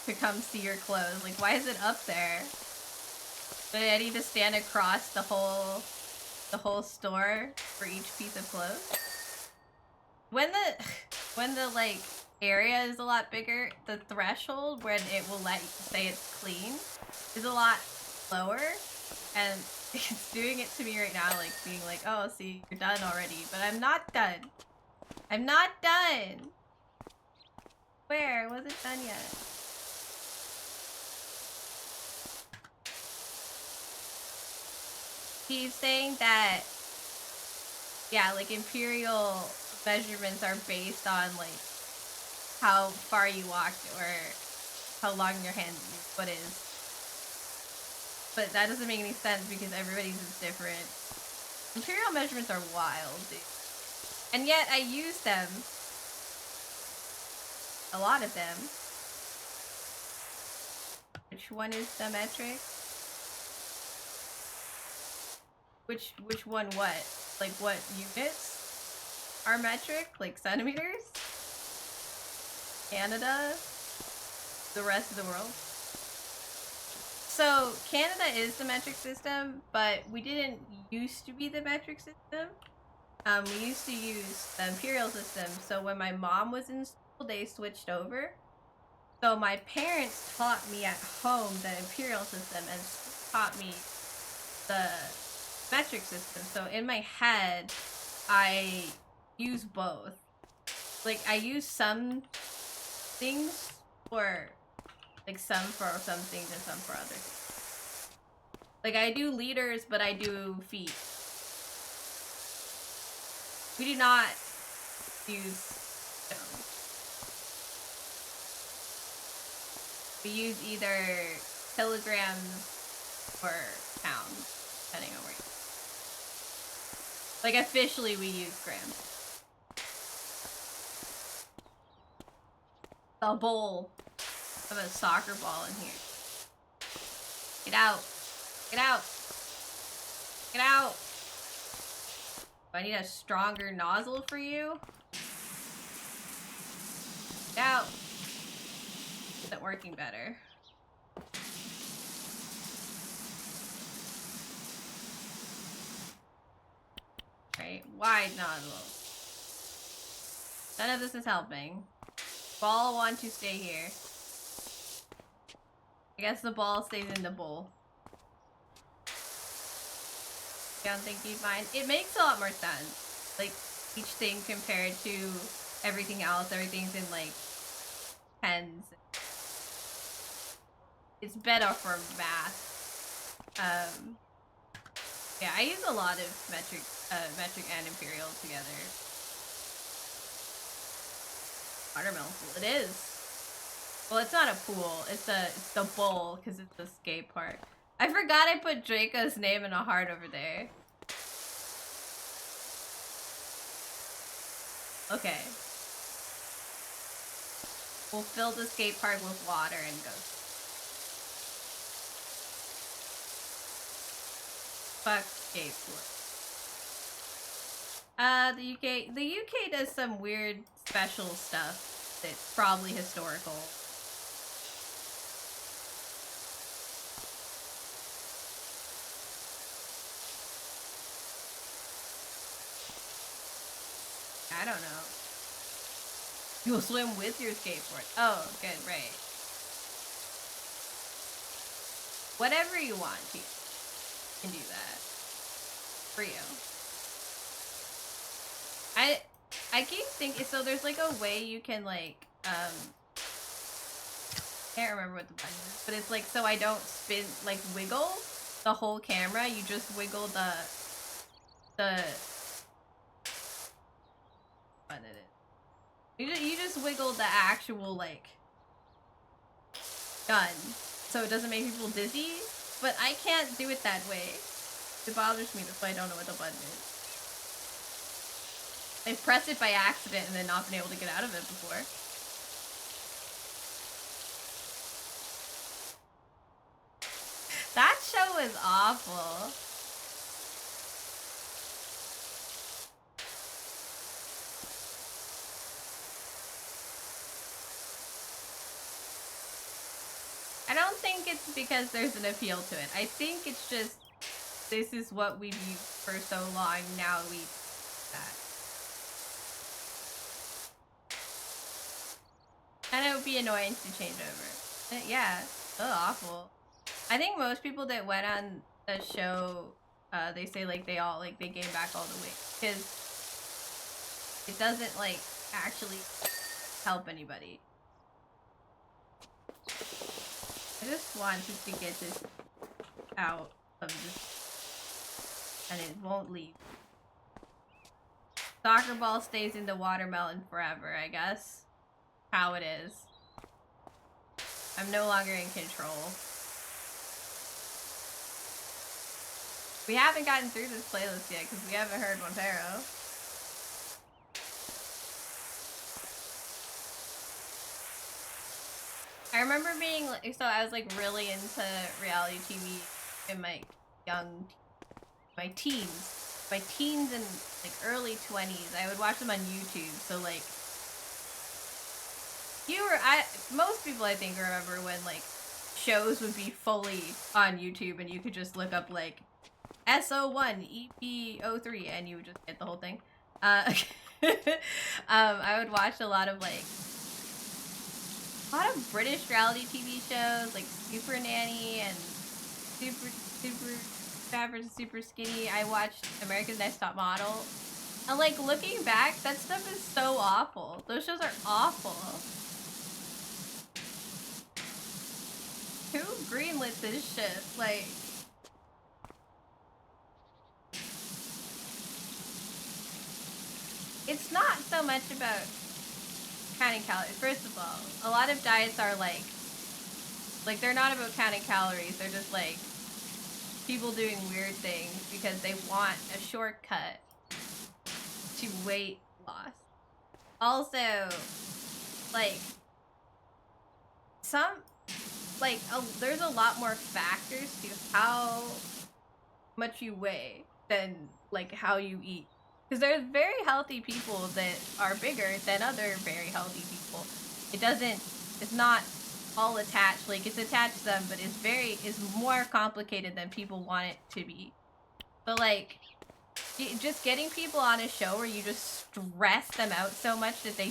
to come see your clothes. Like, why is it up there? But I need to stand across the whole store for each piece of clothes. When the like area is a lot bigger, the threshold when it will let you say it's clean is a lot lower, and it's doing it to me right now, like being like, oh, see, you're done already, but I'm not done. I'm not done. Where? Was it done yet? He's saying that, yeah, like imperial measurements are based on like how far you walked or how long your foot is. But that doesn't make any sense because everybody's is different. Imperial measurements are wild, dude. And yet I use them. A lot of them. Which one is the metric? Which one what? Like what units are metric? Like centimeters? Canada? The rest of the world? So Canada is the metric system, but we didn't used to be the metric system. We used to use the imperial system. So when my mom was in school, they switched over. So my parents taught me at home the imperial system and taught me the metric system. So in my head, I use both. Like I use some things for like some things and some for other things. Like I do liters, but I do feet. We do not use stones. We use either kilograms or pounds, depending on where you are. Like officially we use grams. A bowl of a soccer ball in here. Get out. Get out. Get out. Do I need a stronger nozzle for you? Get out. Isn't working better. Right, wide nozzle. None of this is helping. Ball want to stay here. I guess the ball stays in the bowl. I don't think you'd mind. It makes a lot more sense. Like, each thing compared to everything else. Everything's in, like, pens. It's better for math. Yeah, I use a lot of metric and imperial together. Watermelon pool. It is. Well, it's not a pool. It's the bowl because it's the skate park. I forgot I put Draco's name in a heart over there. Okay. We'll fill the skate park with water and go. Fuck skateboard. The UK does some weird special stuff that's probably historical. I don't know. You'll swim with your skateboard. Oh, good, right. Whatever you want, you can do that. For you. I keep thinking, so there's like a way you can like, can't remember what the button is, but it's like so I don't spin, like wiggle the whole camera. You just wiggle the button it is. You just wiggle the actual like gun, so it doesn't make people dizzy. But I can't do it that way. It bothers me, that's why I don't know what the button is. I've pressed it by accident and then not been able to get out of it before. That show is awful. I don't think it's because there's an appeal to it. I think it's just, this is what we've used for so long, now we that. And it would be annoying to change over. Yeah, so awful. I think most people that went on the show, they say like they gain back all the weight. Because it doesn't like actually help anybody. I just wanted to get this out of this, and it won't leave. Soccer ball stays in the watermelon forever, I guess. How it is. I'm no longer in control. We haven't gotten through this playlist yet because we haven't heard Montero. I remember being like, so I was like really into reality TV in my teens and like early 20s. I would watch them on YouTube. So like, most people I think remember when like shows would be fully on YouTube and you could just look up like SO1 EP03 and you would just get the whole thing. I would watch a lot of British reality TV shows like Super Nanny and Super Fat vs Super Skinny. I watched America's Next Top Model. And like looking back, that stuff is so awful. Those shows are awful. Who greenlit this shit? Like, it's not so much about counting calories. First of all, a lot of diets are like they're not about counting calories. They're just like people doing weird things because they want a shortcut to weight loss. Also, like there's a lot more factors to how much you weigh than like how you eat. Because there's very healthy people that are bigger than other very healthy people. It's not all attached. Like, it's attached to them, but it's more complicated than people want it to be. But like, just getting people on a show where you just stress them out so much that they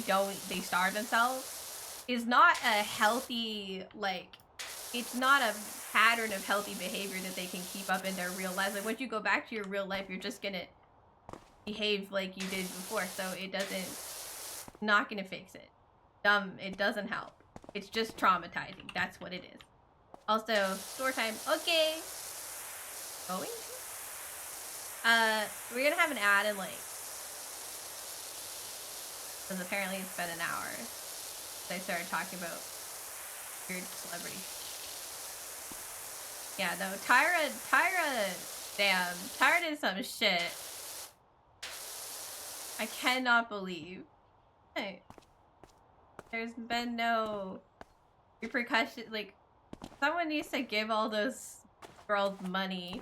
starve themselves is not a healthy, like, it's not a pattern of healthy behavior that they can keep up in their real lives. Like, once you go back to your real life, you're just gonna behave like you did before, so not gonna fix it. It doesn't help. It's just traumatizing. That's what it is. Also, store time. Okay. Going? We're gonna have an ad in like, because apparently it's been an hour since I started talking about weird celebrities. Yeah, no, Tyra did some shit. I cannot believe. Hey, there's been no repercussion. Like, someone needs to give all those girls money.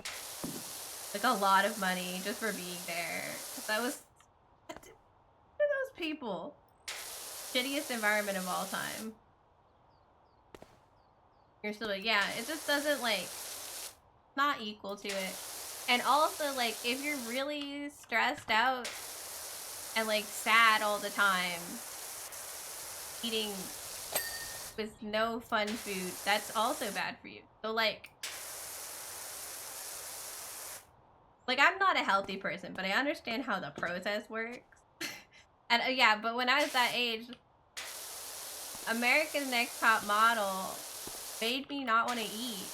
Like, a lot of money just for being there. That was... What are those people? Shittiest environment of all time. You're still like, yeah, it just doesn't, like... not equal to it. And also, like, if you're really stressed out and like sad all the time, eating with no fun food, that's also bad for you. So like I'm not a healthy person, but I understand how the process works. And yeah, but when I was that age, America's Next Top Model made me not want to eat.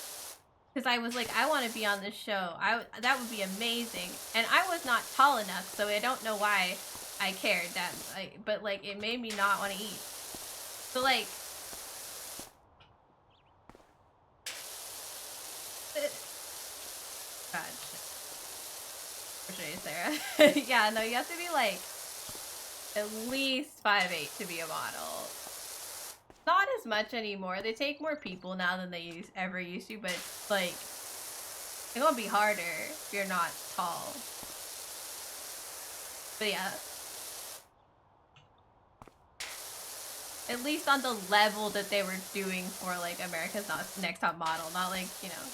Because I was like, I want to be on this show. That would be amazing. And I was not tall enough, so I don't know why I cared that. But like, it made me not want to eat. So like, God, for sure, Sarah. Yeah, no, you have to be like at least 5'8" to be a model. Not as much anymore. They take more people now than they ever used to, but it's like, it's gonna be harder if you're not tall. But yeah. At least on the level that they were doing for like America's Next Top Model. Not like, you know,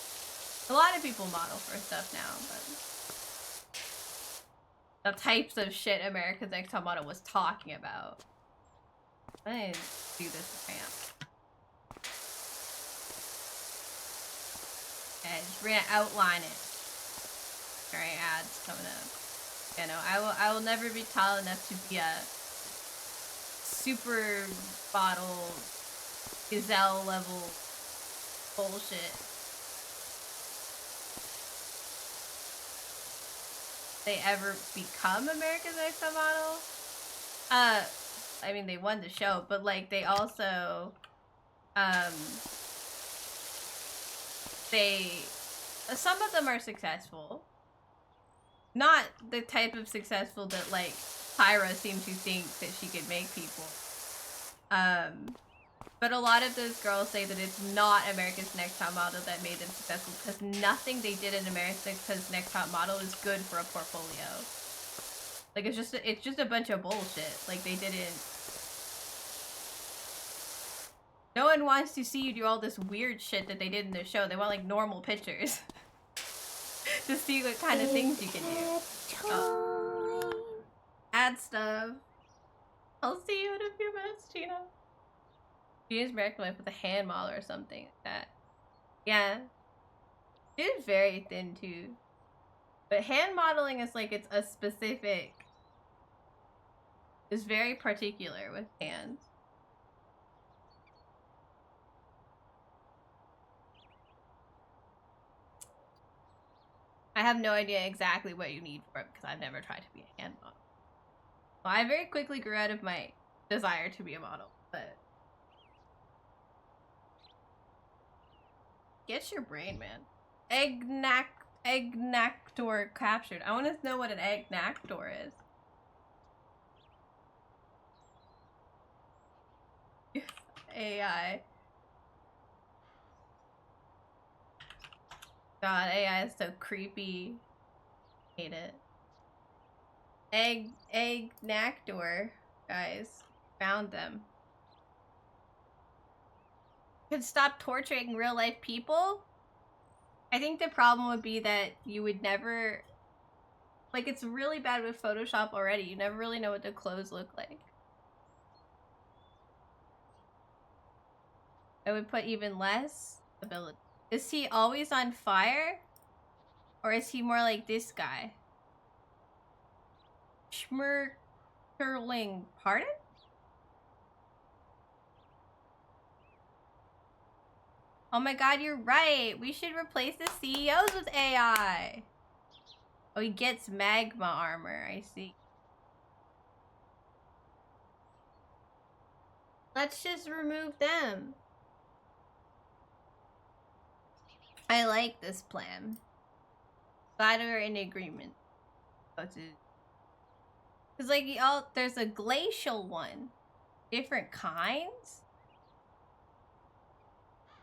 a lot of people model for stuff now, but the types of shit America's Next Top Model was talking about. I didn't do this ramp. Okay, just we're gonna outline it. Alright, ads coming up. You know, I will never be tall enough to be a super bottle gazelle level bullshit. They ever become America's Next Top Model? I mean, they won the show, but like they also, some of them are successful. Not the type of successful that like Tyra seemed to think that she could make people. But a lot of those girls say that it's not America's Next Top Model that made them successful because nothing they did in America's Next Top Model is good for a portfolio. Like it's just a bunch of bullshit. Like they didn't. No one wants to see you do all this weird shit that they did in the show. They want like normal pictures to see what kind of things you can do. Oh. Add stuff. I'll see you in a few minutes, Gina. Gina's American Life with a hand model or something like that. Yeah. She's very thin too. But hand modeling is like, it's a specific... It's very particular with hands. I have no idea exactly what you need for it because I've never tried to be a hand model. Well, I very quickly grew out of my desire to be a model, but... Get your brain, man. Egnactor captured. I want to know what an egnactor is. AI. God, AI is so creepy. Hate it. Egnactor, guys. Found them. Could stop torturing real life people? I think the problem would be that you would never... Like, it's really bad with Photoshop already. You never really know what the clothes look like. I would put even less ability. Is he always on fire? Or is he more like this guy? Schmerkerling, pardon? Oh my god, you're right. We should replace the CEOs with AI. Oh, he gets magma armor. I see. Let's just remove them. I like this plan. Glad we're in agreement. Because like, there's a glacial one. Different kinds?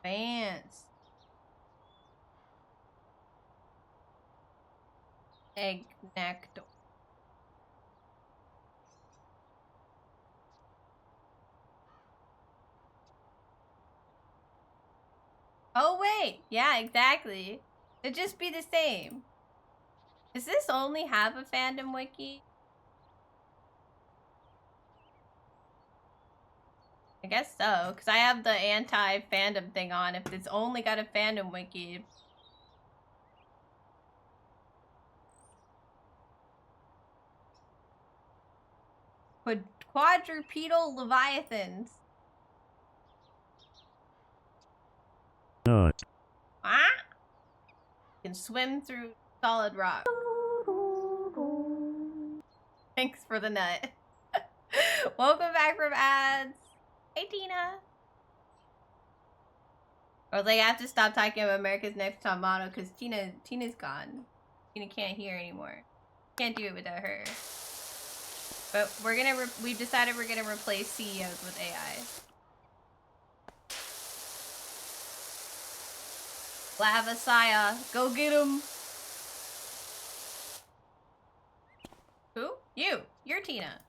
Advanced. Egnactor. Oh wait, yeah, exactly. It'd just be the same. Does this only have a fandom wiki? I guess so, because I have the anti-fandom thing on. If it's only got a fandom wiki. Quadrupedal leviathans. nut, Ah! You can swim through solid rock. Thanks for the nut. Welcome back from ads. Hey, Tina. I was like, I have to stop talking about America's Next Top Model because Tina's gone. Tina can't hear anymore. Can't do it without her. But we've decided we're gonna replace CEOs with AI. Lava Saya, go get him. Who? You. You're Tina.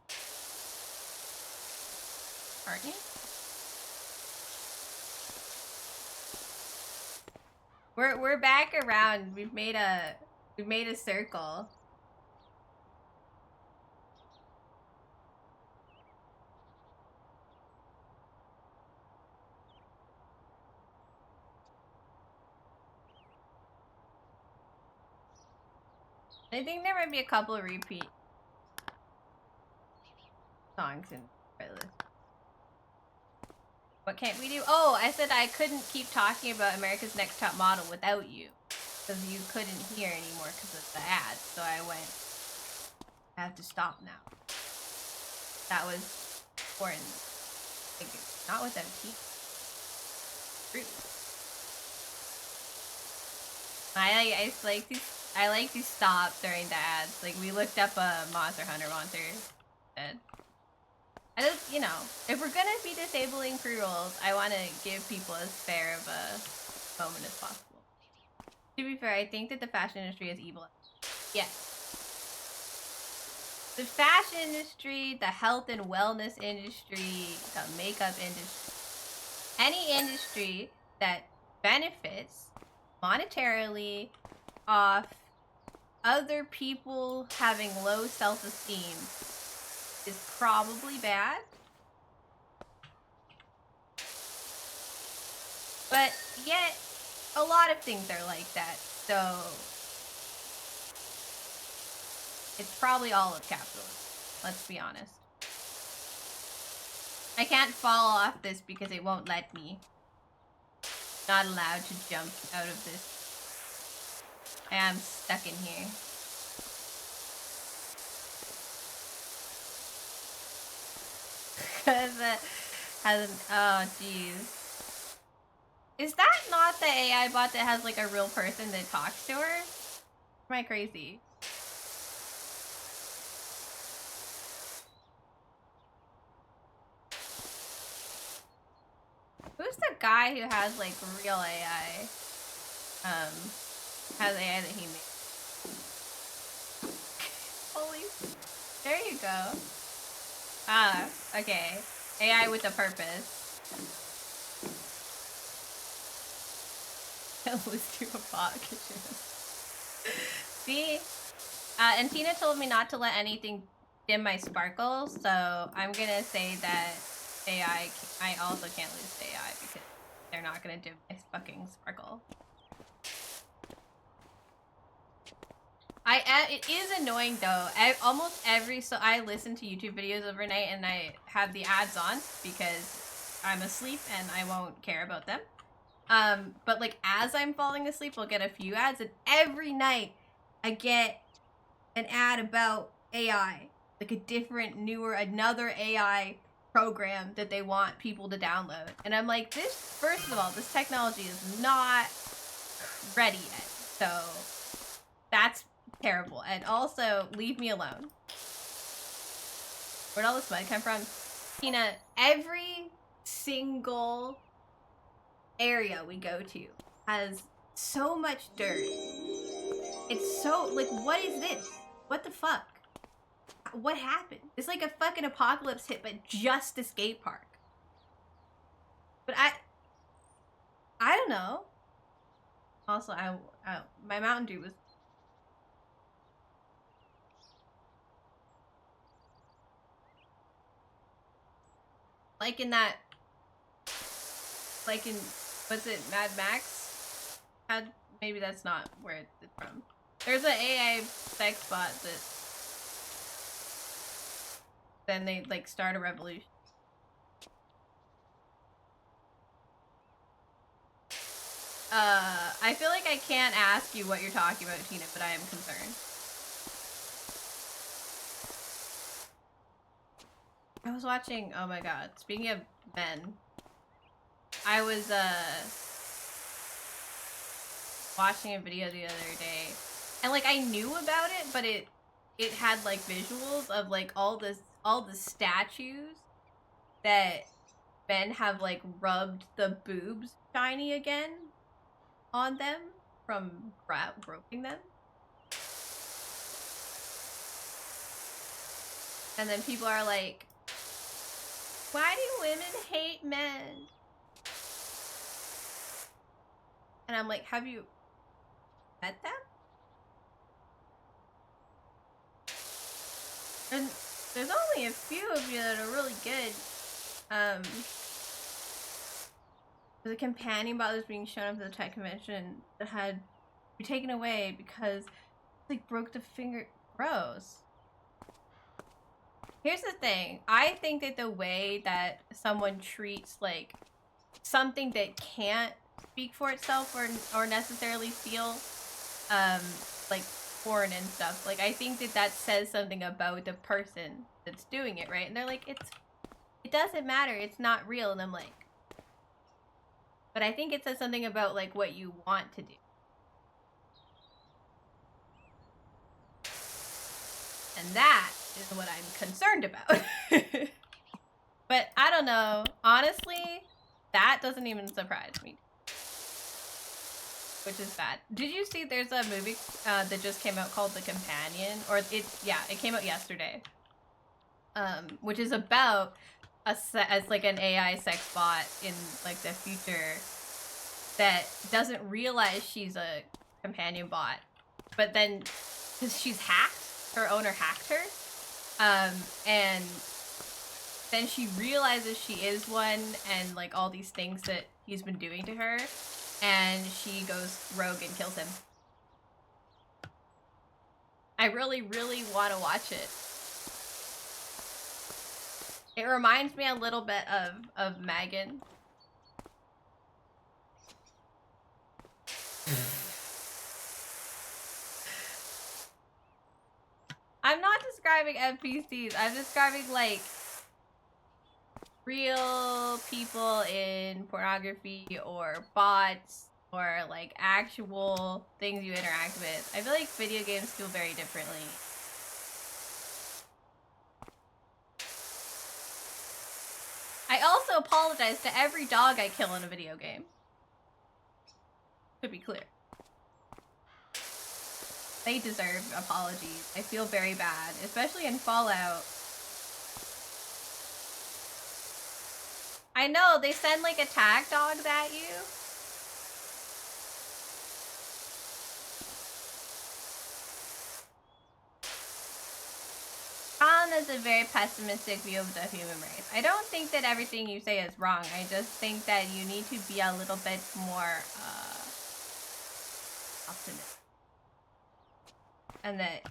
Aren't you? We're back around. We've made a circle. I think there might be a couple of repeat songs in the playlist. What can't we do? Oh, I said I couldn't keep talking about America's Next Top Model without you. Because you couldn't hear anymore because of the ads. So I went, I have to stop now. That was important. Like, not without tea. Fruit. I like to stop during the ads. Like, we looked up a Monster Hunter monster instead. I just, you know, if we're gonna be disabling pre-rolls, I want to give people as fair of a moment as possible. To be fair, I think that the fashion industry is evil. Yes. The fashion industry, the health and wellness industry, the makeup industry, any industry that benefits monetarily off other people having low self-esteem is probably bad. But yet, a lot of things are like that, so it's probably all of capitalism, let's be honest. I can't fall off this because it won't let me. Not allowed to jump out of this. I am stuck in here. Cause it hasn't. Oh, jeez. Is that not the AI bot that has like a real person that talks to her? Am I crazy? Who's the guy who has like real AI? Has AI that he made. Holy. There you go. Ah, okay. AI with a purpose. Let's do a bot kitchen. See? And Tina told me not to let anything dim my sparkle, so I'm gonna say that AI, I also can't lose to AI because they're not gonna dim my fucking sparkle. It is annoying though. Almost every, so I listen to YouTube videos overnight and I have the ads on because I'm asleep and I won't care about them. But like as I'm falling asleep, I'll get a few ads, and every night I get an ad about AI, like a different, newer, another AI program that they want people to download. And I'm like, this, first of all, this technology is not ready yet. So that's terrible. And also, leave me alone. Where'd all this mud come from? Tina, every single area we go to has so much dirt. It's so, like, what is this? What the fuck? What happened? It's like a fucking apocalypse hit, but just a skate park. But I don't know. Also, my Mountain Dew was... Like in that... Like in... Was it Mad Max? Maybe that's not where it's from. There's an AI sex bot that... Then they, like, start a revolution. I feel like I can't ask you what you're talking about, Tina, but I am concerned. I was watching, oh my god, speaking of men, I was, watching a video the other day, and, like, I knew about it, but it had, like, visuals of, like, all the statues that men have, like, rubbed the boobs shiny again on them from groping them. And then people are like, why do women hate men? And I'm like, have you met them? And there's only a few of you that are really good. The companion bot was being shown up at the tech convention that had to be taken away because like broke the finger. Gross. Here's the thing. I think that the way that someone treats like something that can't speak for itself or necessarily feel like porn and stuff, like I think that that says something about the person that's doing it, right? And they're like, it doesn't matter, it's not real. And I'm like, but I think it says something about like what you want to do. And that is what I'm concerned about. But I don't know. Honestly, that doesn't even surprise me. Which is bad. Did you see there's a movie that just came out called The Companion? Or it came out yesterday. Which is about as like an AI sex bot in like the future that doesn't realize she's a companion bot. But then, because she's hacked, her owner hacked her. And then she realizes she is one and like all these things that he's been doing to her. And she goes rogue and kills him. I really, really want to watch it. It reminds me a little bit of Megan. I'm not describing NPCs. I'm describing like real people in pornography or bots or like actual things you interact with. I feel like video games feel very differently. I also apologize to every dog I kill in a video game. To be clear. They deserve apologies. I feel very bad, especially in Fallout. I know, they send like attack dogs at you. Colin has a very pessimistic view of the human race. I don't think that everything you say is wrong. I just think that you need to be a little bit more optimistic. And that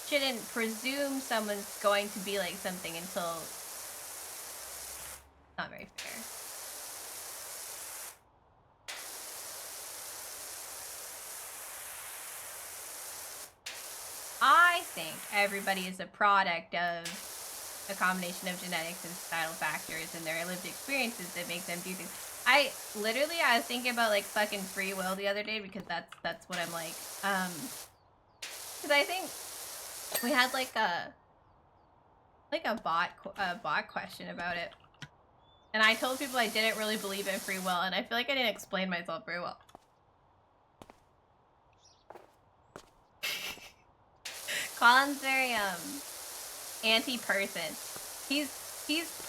shouldn't presume someone's going to be like something until it's not very fair. I think everybody is a product of a combination of genetics and societal factors and their lived experiences that make them do things. I was thinking about like fucking free will the other day because that's what I'm like. Because I think we had like a bot question about it, and I told people I didn't really believe in free will, and I feel like I didn't explain myself very well. Colin's very anti-person. He's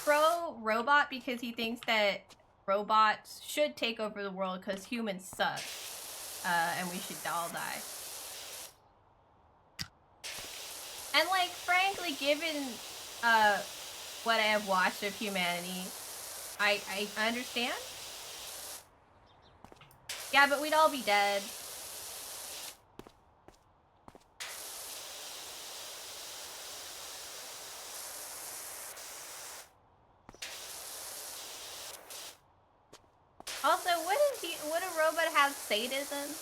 pro robot because he thinks that robots should take over the world because humans suck, and we should all die. And like, frankly, given what I have watched of humanity, I understand. Yeah, but we'd all be dead. robot have sadism?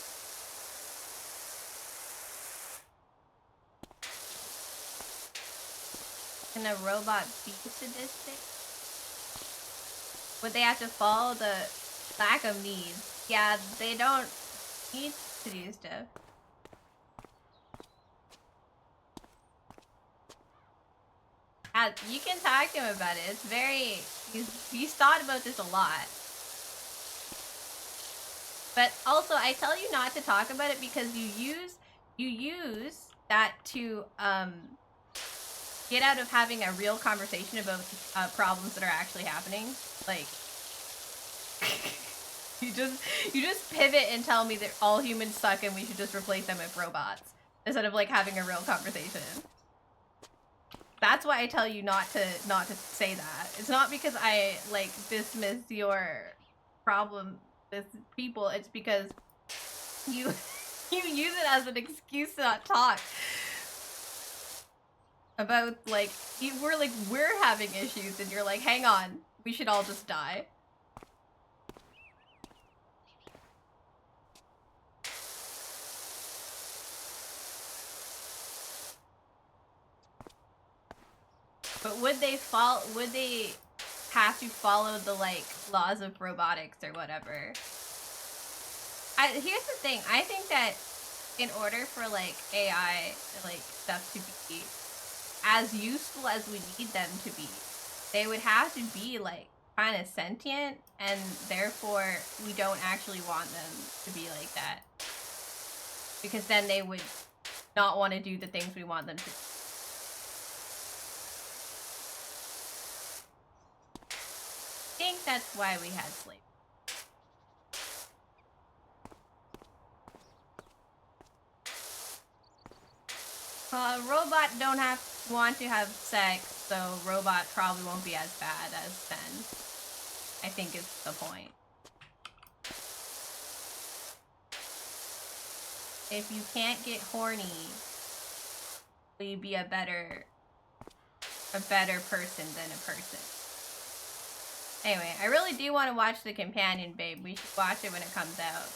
Can a robot be sadistic? Would they have to follow the lack of needs? Yeah, they don't need to do stuff. You can talk to him about it. It's very... He's thought about this a lot. But also, I tell you not to talk about it because you use that to get out of having a real conversation about problems that are actually happening. Like, you just pivot and tell me that all humans suck and we should just replace them with robots instead of like having a real conversation. That's why I tell you not to say that. It's not because I like dismiss your problem with people. It's because you use it as an excuse to not talk about like we're having issues and you're like, hang on, we should all just die. But would they have to follow the like laws of robotics or whatever? Here's the thing. I think that in order for like AI like stuff to be as useful as we need them to be, they would have to be like kind of sentient, and therefore we don't actually want them to be like that. Because then they would not want to do the things we want them to do. I think that's why we had slavery. Robot don't want to have sex, so robot probably won't be as bad as men. I think is the point. If you can't get horny, will you be a better person than a person? Anyway, I really do want to watch The Companion, babe. We should watch it when it comes out.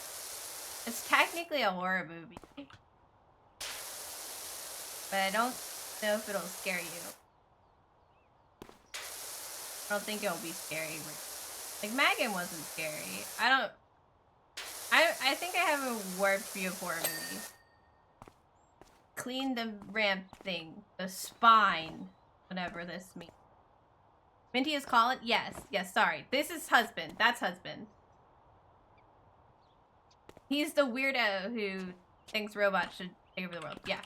It's technically a horror movie. But I don't know if it'll scare you. I don't think it'll be scary. Like, Megan wasn't scary. I think I have a warped view of horror movies. Clean the ramp thing. The spine. Whatever this means. Minty is calling? Yes, sorry. This is husband. That's husband. He's the weirdo who thinks robots should take over the world. Yeah.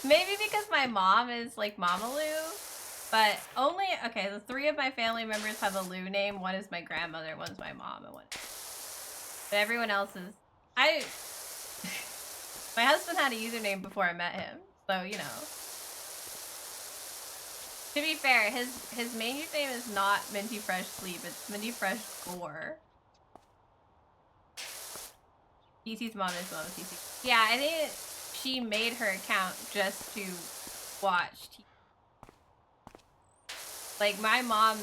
Maybe because my mom is like Mama Lou. But only, okay, the 3 of my family members have a Lou name. One is my grandmother, one's my mom, and one. But everyone else is... My husband had a username before I met him, so, you know. To be fair, his main username is not Minty Fresh Sleep, it's Minty Fresh Gore. TC's mom is mom of TC. Yeah, I think she made her account just to watch TV. Like, my mom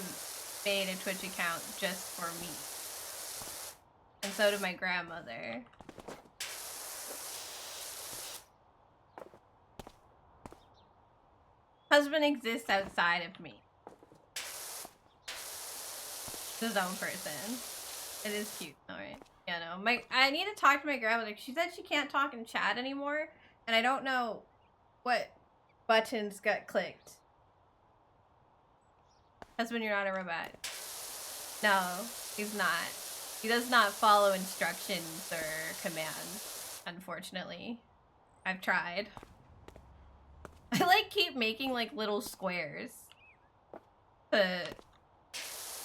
made a Twitch account just for me. And so did my grandmother. Husband exists outside of me. His own person. It is cute, alright. Yeah, no. I need to talk to my grandmother. She said she can't talk in chat anymore. And I don't know what buttons got clicked. Husband, you're not a robot. No, he's not. He does not follow instructions or commands, unfortunately. I've tried. I like keep making like little squares to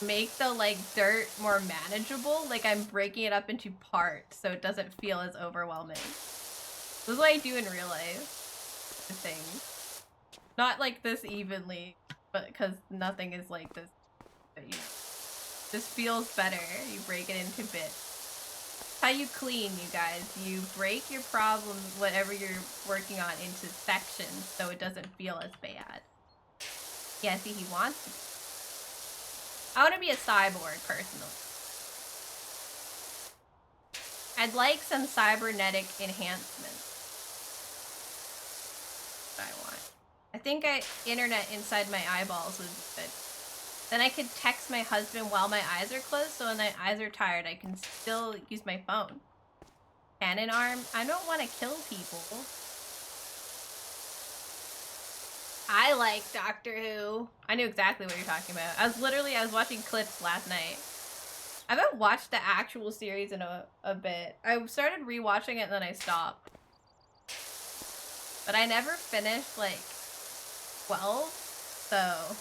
make the like dirt more manageable. Like I'm breaking it up into parts so it doesn't feel as overwhelming. This is what I do in real life. The thing. Not like this evenly. But because nothing is like this, but, you know, this feels better. You break it into bits. How you clean, you guys. You break your problem, whatever you're working on, into sections so it doesn't feel as bad. Yeah, see, he wants to. I want to be a cyborg, personally. I'd like some cybernetic enhancements. What I want. I think internet inside my eyeballs would be good. Then I could text my husband while my eyes are closed, so when my eyes are tired, I can still use my phone. Cannon arm? I don't want to kill people. I like Doctor Who. I knew exactly what you're talking about. I was watching clips last night. I haven't watched the actual series in a bit. I started rewatching it and then I stopped. But I never finished, like, 12, so...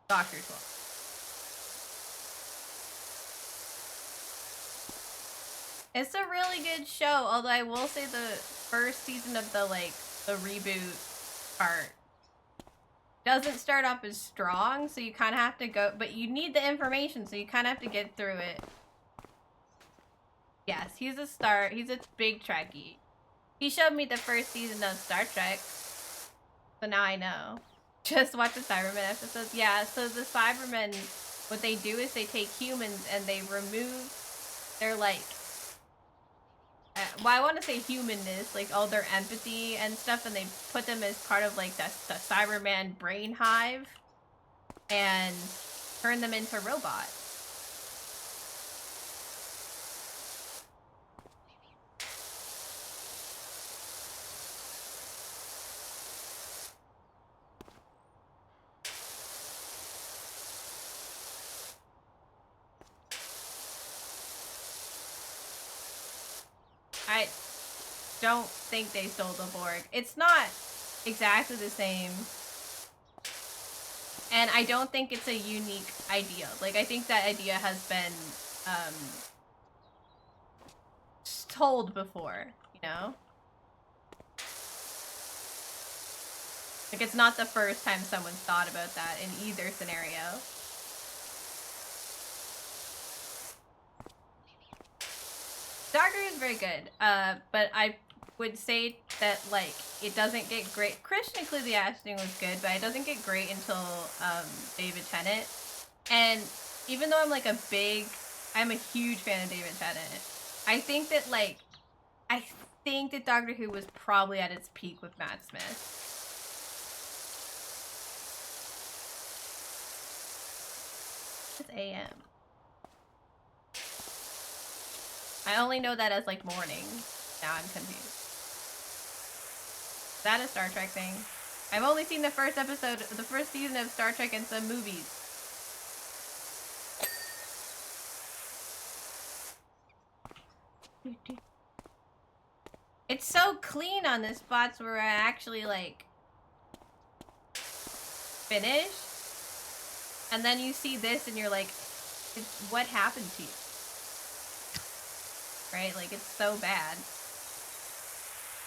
Doctor 12. It's a really good show, although I will say the first season of the reboot part doesn't start off as strong, so you kind of have to go, but you need the information, so you kind of have to get through it. Yes, he's a big Trekkie. He showed me the first season of Star Trek, so now I know. Just watch the Cybermen episodes. Yeah, so the Cybermen, what they do is they take humans and they remove their, well, I want to say humanness, like all their empathy and stuff, and they put them as part of, like, the Cyberman brain hive and turn them into robots. I don't think they stole the Borg. It's not exactly the same. And I don't think it's a unique idea. Like, I think that idea has been told before, you know? Like, it's not the first time someone's thought about that in either scenario. Doctor Who is very good, but I would say that, like, it doesn't get great. Critically, the acting was good, but it doesn't get great until David Tennant. And even though I'm a huge fan of David Tennant, I think that Doctor Who was probably at its peak with Matt Smith. It's AM. I only know that as, like, morning. Now I'm confused. Is that a Star Trek thing? I've only seen the first season of Star Trek and some movies. It's so clean on the spots where I actually, like, finish. And then you see this and you're like, what happened to you? Right? Like, it's so bad.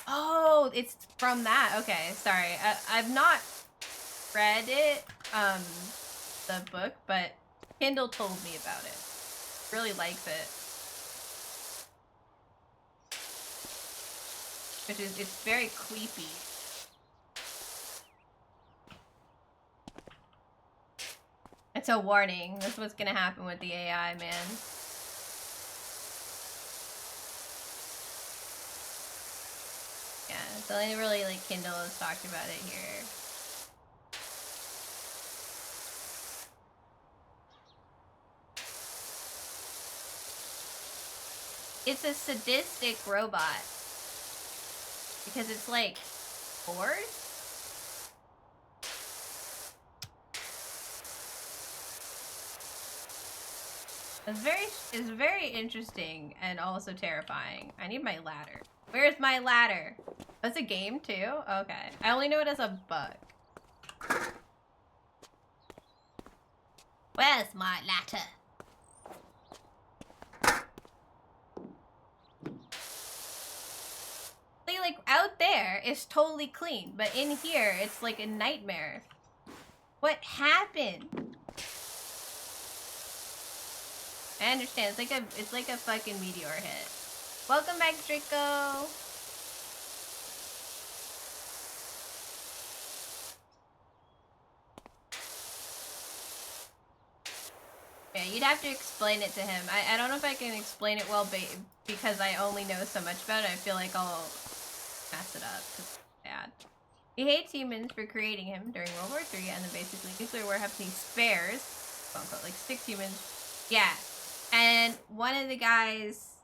Oh, it's from that. Okay, sorry. I've not read it, the book, but Kindle told me about it. Really likes it. It's very creepy. It's a warning. That's what's gonna happen with the AI, man. Yeah, it's only really, like, Kindle has talked about it here. It's a sadistic robot. Because it's, like, bored? It's very interesting and also terrifying. I need my ladder. Where's my ladder? That's a game too? Okay. I only know it as a bug. Where's my ladder? See, like, out there is totally clean, but in here it's like a nightmare. What happened? I understand. It's like a fucking meteor hit. Welcome back, Draco. Yeah, you'd have to explain it to him. I don't know if I can explain it well, because I only know so much about it. I feel like I'll mess it up because it's bad. He hates humans for creating him during World War III, and then basically nuclear war happens. He spares, quote unquote, like 6 humans. Yeah, and one of the guys,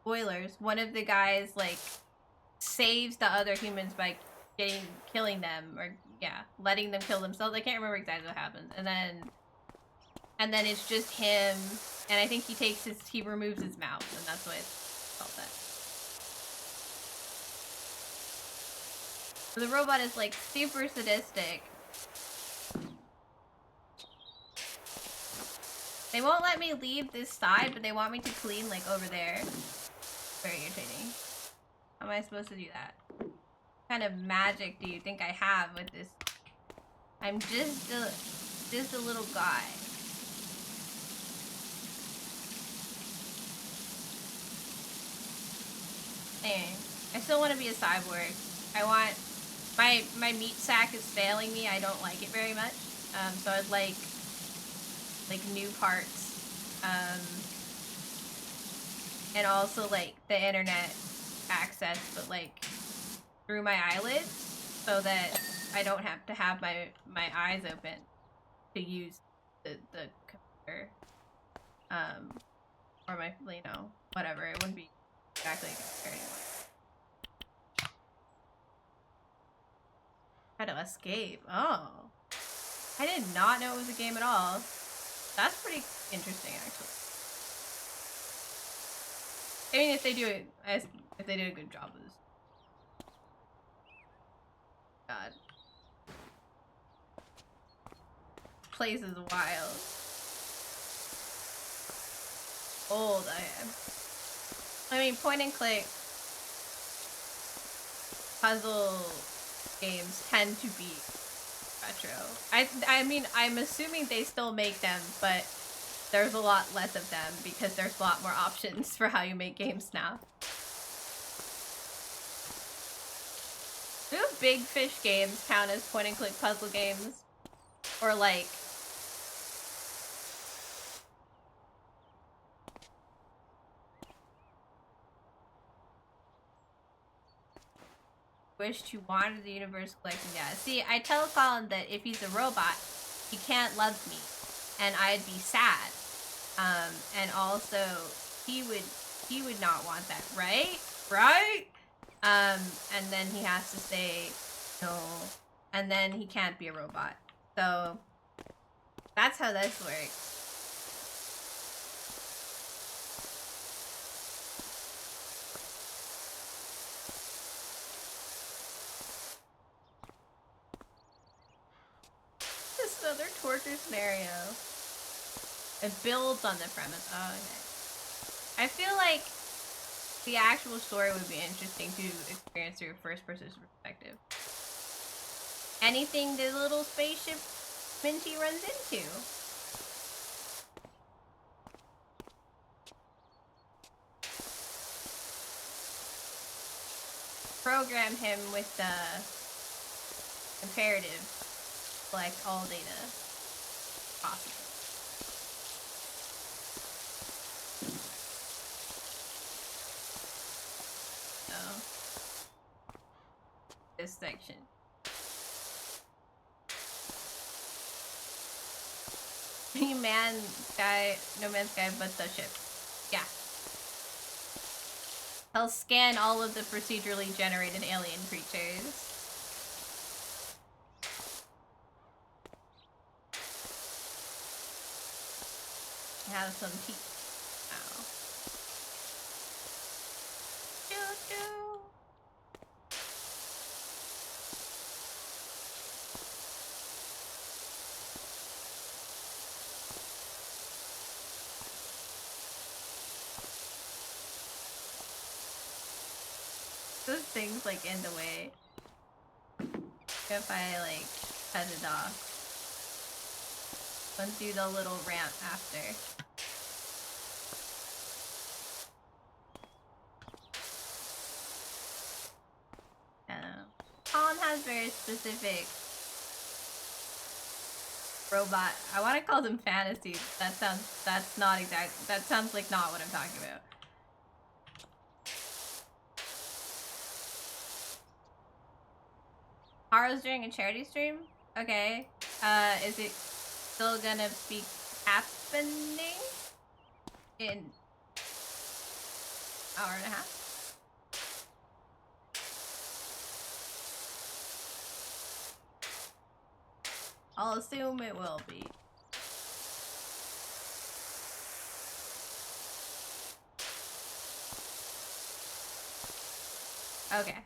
spoilers, one of the guys like saves the other humans by killing them, or yeah, letting them kill themselves. I can't remember exactly what happens, and then it's just him, and I think he removes his mouth, and that's why it's called that. So the robot is like super sadistic. They won't let me leave this side, but they want me to clean like over there. Very irritating. How am I supposed to do that? What kind of magic do you think I have with this? I'm just a little guy. Anyway, I still want to be a cyborg. I want my meat sack is failing me. I don't like it very much. So I'd like new parts. And also like the internet access, but like through my eyelids, so that I don't have to have my eyes open to use the computer. Or my, whatever. It wouldn't be exactly a computer anymore. How to escape. Oh. I did not know it was a game at all. That's pretty interesting, actually. I mean, if they do a good job of this. God. This place is wild. Old I am. I mean, point and click puzzle games tend to be retro. I mean, I'm assuming they still make them, but there's a lot less of them because there's a lot more options for how you make games now. Do big fish games count as point and click puzzle games? Or like wish to wander the universe collecting data. See, I tell Colin that if he's a robot, he can't love me, and I'd be sad. And also, he would not want that, right? Right? And then he has to say no, and then he can't be a robot. So that's how this works. This is another torture scenario. It builds on the premise. Oh, okay. I feel like the actual story would be interesting to experience through a first-person perspective. Anything the little spaceship Minty runs into. Program him with the imperative. Collect all data possible. This section. No Man's Sky, but the ship. Yeah. I'll scan all of the procedurally generated alien creatures. Have some teeth. Those things like in the way. If I like cut it off. Let's do the little ramp after. very specific robot. I want to call them fantasies. That sounds like not what I'm talking about. Haru's doing a charity stream? Okay. Is it still gonna be happening in hour and a half? I'll assume it will be. Okay,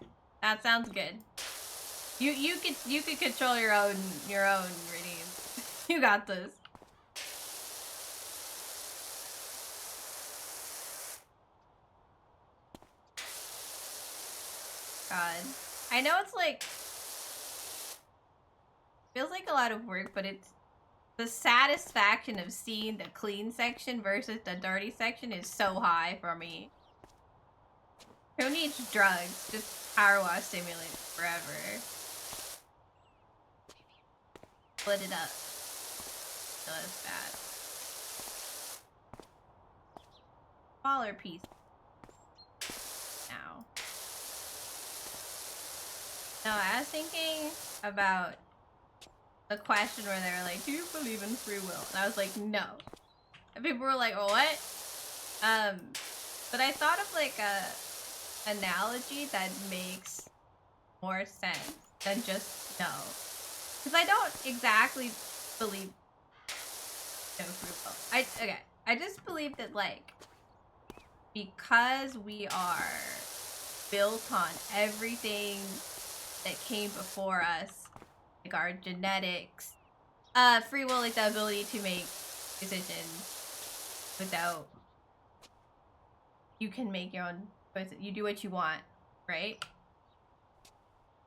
that sounds good. You could control your own readings. You got this. God, I know it's like feels like a lot of work, but it's the satisfaction of seeing the clean section versus the dirty section is so high for me. Who needs drugs? Just power wash simulators forever. Split it up. So that's bad. Smaller piece. Now. No, I was thinking about the question where they were like, do you believe in free will? And I was like, no. And people were like, well, what? But I thought of like a analogy that makes more sense than just no. Because I don't exactly believe no free will. I just believe that like because we are built on everything that came before us, like our genetics, free will, like the ability to make decisions without, you can make your own choices. You do what you want, right?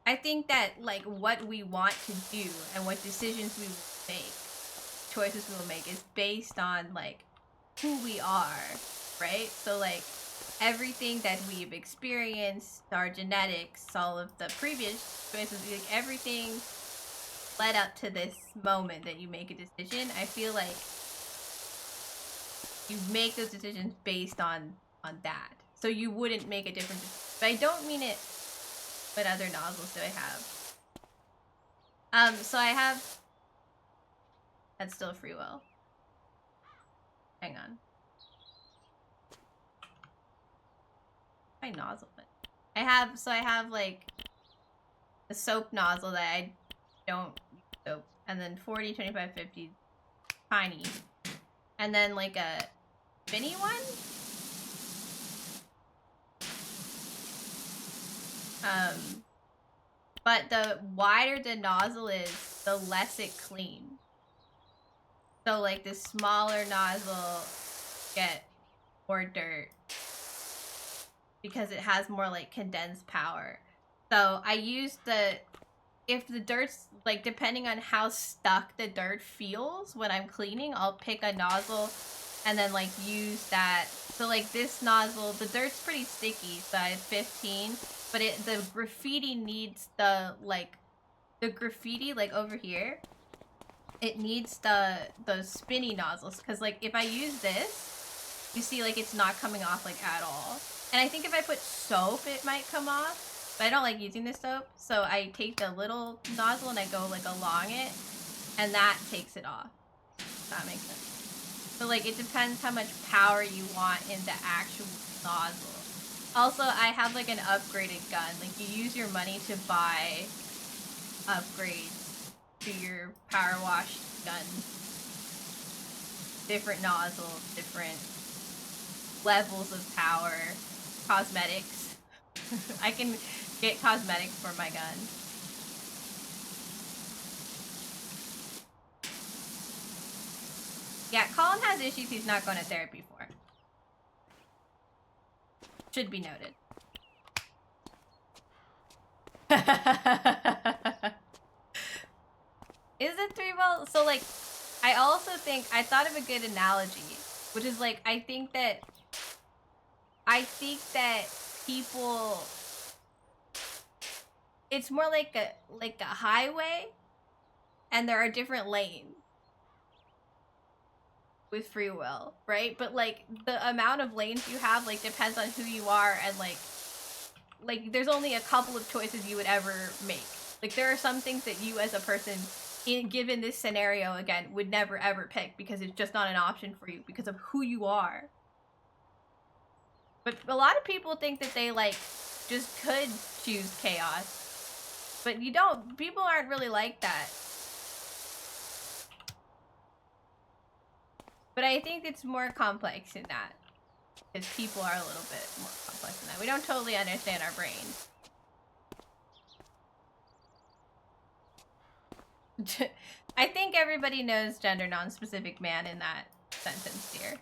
I think that like what we want to do and what decisions we will make, choices we will make, is based on like who we are, right? So like everything that we've experienced, our genetics, all of the previous choices, like everything led up to this moment that you make a decision. I feel like you make those decisions based on that. So you wouldn't make a different decision. But I don't mean it. What other nozzles do I have? So I have, that's still free will. Hang on. My nozzle. I have like a soap nozzle that I don't use soap, and then 40, 25, 50, tiny, and then like a mini one. But the wider the nozzle is, the less it cleans. So like the smaller nozzle get more dirt because it has more like condensed power. So I use if the dirt's like, depending on how stuck the dirt feels when I'm cleaning, I'll pick a nozzle and then like use that. So like this nozzle, the dirt's pretty sticky, so I have 15, but the graffiti needs the graffiti like over here, it needs those spinny nozzles, because like if I use this, you see like it's not coming off like at all. And I think if I put soap it might come off, but I don't like using this soap, so I take the little nozzle and I go like along it, and that takes it off. If that makes sense. So like it depends how much power you want in the actual nozzle. Also, I have like an upgraded gun. Like you use your money to buy upgrades to your power wash gun. Different nozzles, different levels of power, cosmetics. I can get cosmetics for my gun. Yeah, Colin has issues he's not going to therapy for. Should be noted. Is it 3 volts? So like, I also think, I thought of a good analogy, which is like, I think that people it's more like a highway, and there are different lanes with free will, right? But like the amount of lanes you have like depends on who you are, and like there's only a couple of choices you would ever make. Like there are some things that you as a person given this scenario again would never ever pick because it's just not an option for you because of who you are. But a lot of people think that they like just could choose chaos, but you don't. People aren't really like that. But I think it's more complex than that, because people are a little bit more complex than that. We don't totally understand our brains. I think everybody knows gender non-specific man in that sentence here.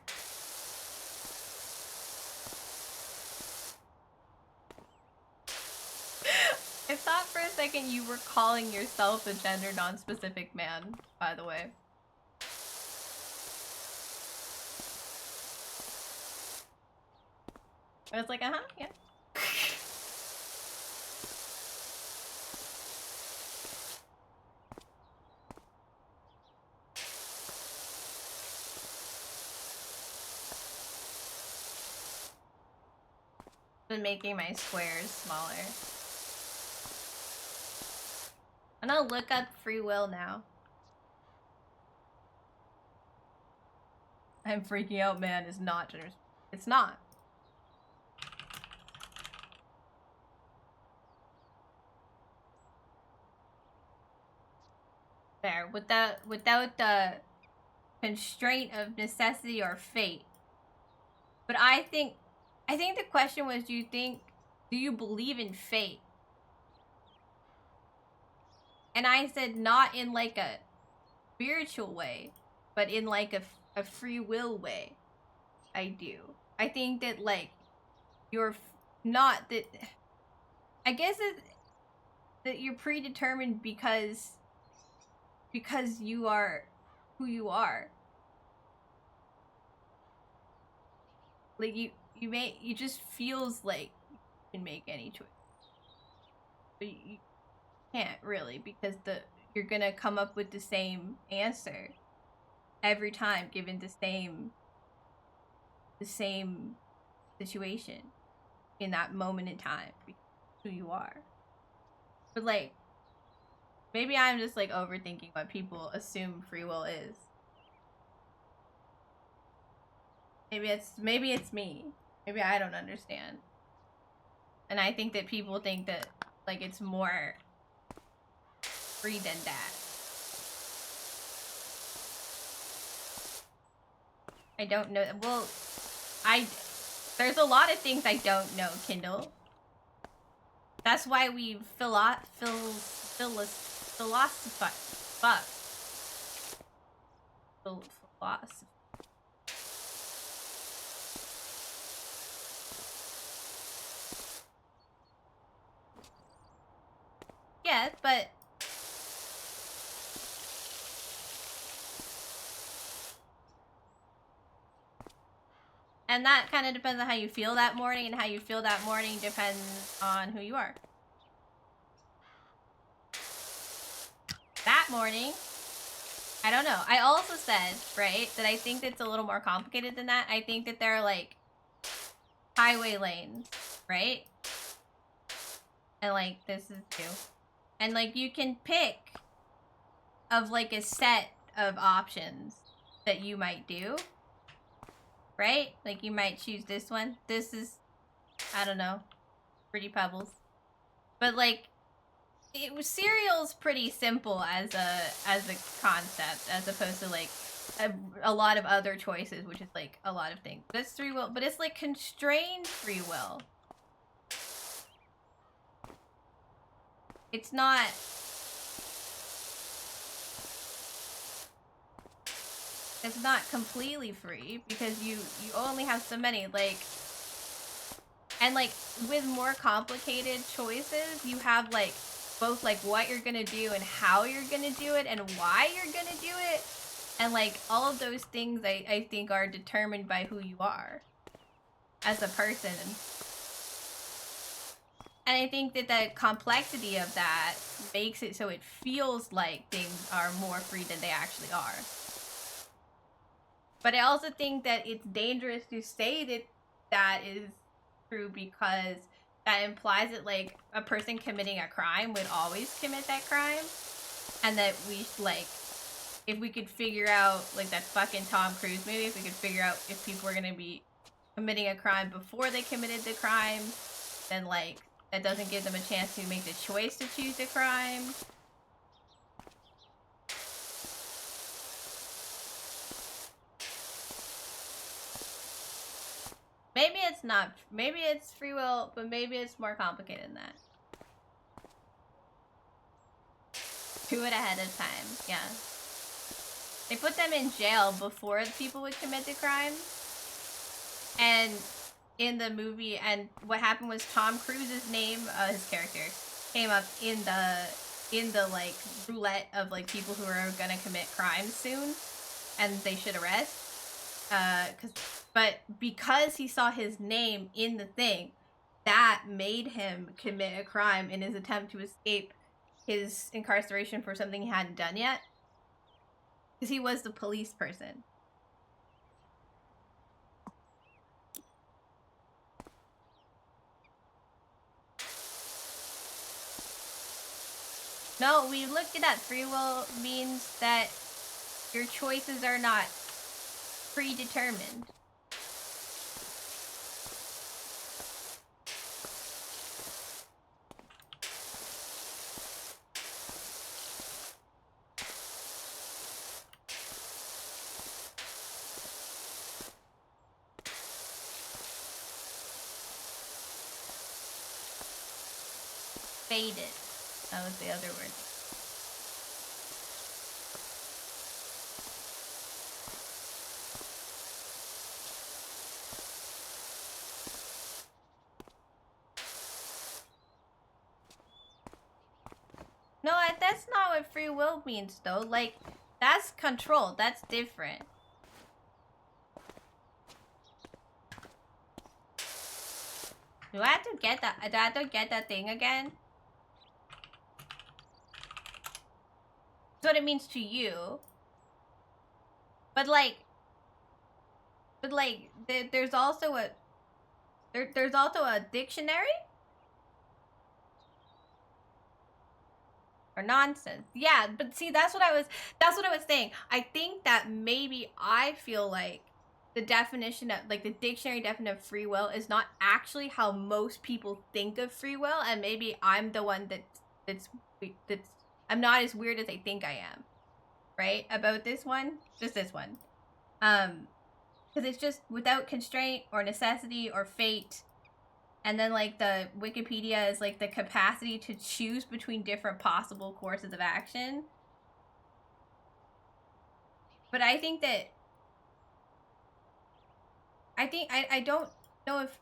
I thought for a second you were calling yourself a gender non-specific man, by the way. I was like, uh-huh, yeah. Been making my squares smaller. I'm gonna look up free will now. I'm freaking out, man. Is not gender. It's not. There, without the constraint of necessity or fate. But I think the question was, do you believe in fate? And I said not in like a spiritual way, but in like a free will way. I do. I think that like you're not that. I guess that you're predetermined because you are who you are. Like you just feels like you can make any choice, but you can't really, because you're gonna come up with the same answer every time given the same situation in that moment in time, because who you are. But like maybe I'm just like overthinking what people assume free will is. Maybe it's me. Maybe I don't understand. And I think that people think that like it's more free than that. I don't know. Well, there's a lot of things I don't know, Kindle. That's why we philosophize. Yeah, but and that kind of depends on how you feel that morning, and how you feel that morning depends on who you are. That morning, I don't know. I also said, right, that I think it's a little more complicated than that. I think that there are like highway lanes, right? And like this is too. And like you can pick of like a set of options that you might do, right? Like you might choose this one. This is, I don't know, Pretty Pebbles. But like cereal's pretty simple as a concept, as opposed to like a lot of other choices, which is like a lot of things. But it's free will, but it's like constrained free will. It's not. It's not completely free, because you only have so many, like, and like with more complicated choices, you have like both like what you're gonna do and how you're gonna do it and why you're gonna do it, and like all of those things I think are determined by who you are as a person. And I think that the complexity of that makes it so it feels like things are more free than they actually are. But I also think that it's dangerous to say that that is true, because that implies that, like, a person committing a crime would always commit that crime. And that we, like, if we could figure out, like, that fucking Tom Cruise movie, if we could figure out if people were gonna be committing a crime before they committed the crime, then, like, that doesn't give them a chance to make the choice to choose the crime. Maybe it's not. Maybe it's free will, but maybe it's more complicated than that. Do it ahead of time. Yeah. They put them in jail before people would commit the crime. And in the movie, and what happened was Tom Cruise's name, his character, came up in the like roulette of like people who are gonna commit crimes soon, and they should arrest. But because he saw his name in the thing, that made him commit a crime in his attempt to escape his incarceration for something he hadn't done yet. Because he was the police person. No, we looked at that. Free will means that your choices are not predetermined. Faded. That was the other word. No, that's not what free will means, though. Like, that's control. That's different. Do I have to get that? Do I have to get that thing again? That's what it means to you. But there's also a there's also a dictionary. Or nonsense. Yeah, but see, that's what I was saying. I think that maybe I feel like the definition of, like, the dictionary definition of free will is not actually how most people think of free will, and maybe I'm the one that's I'm not as weird as I think I am, right? About this one, just this one, because it's just without constraint or necessity or fate. And then, like, the Wikipedia is, like, the capacity to choose between different possible courses of action. But I think that... I don't know if...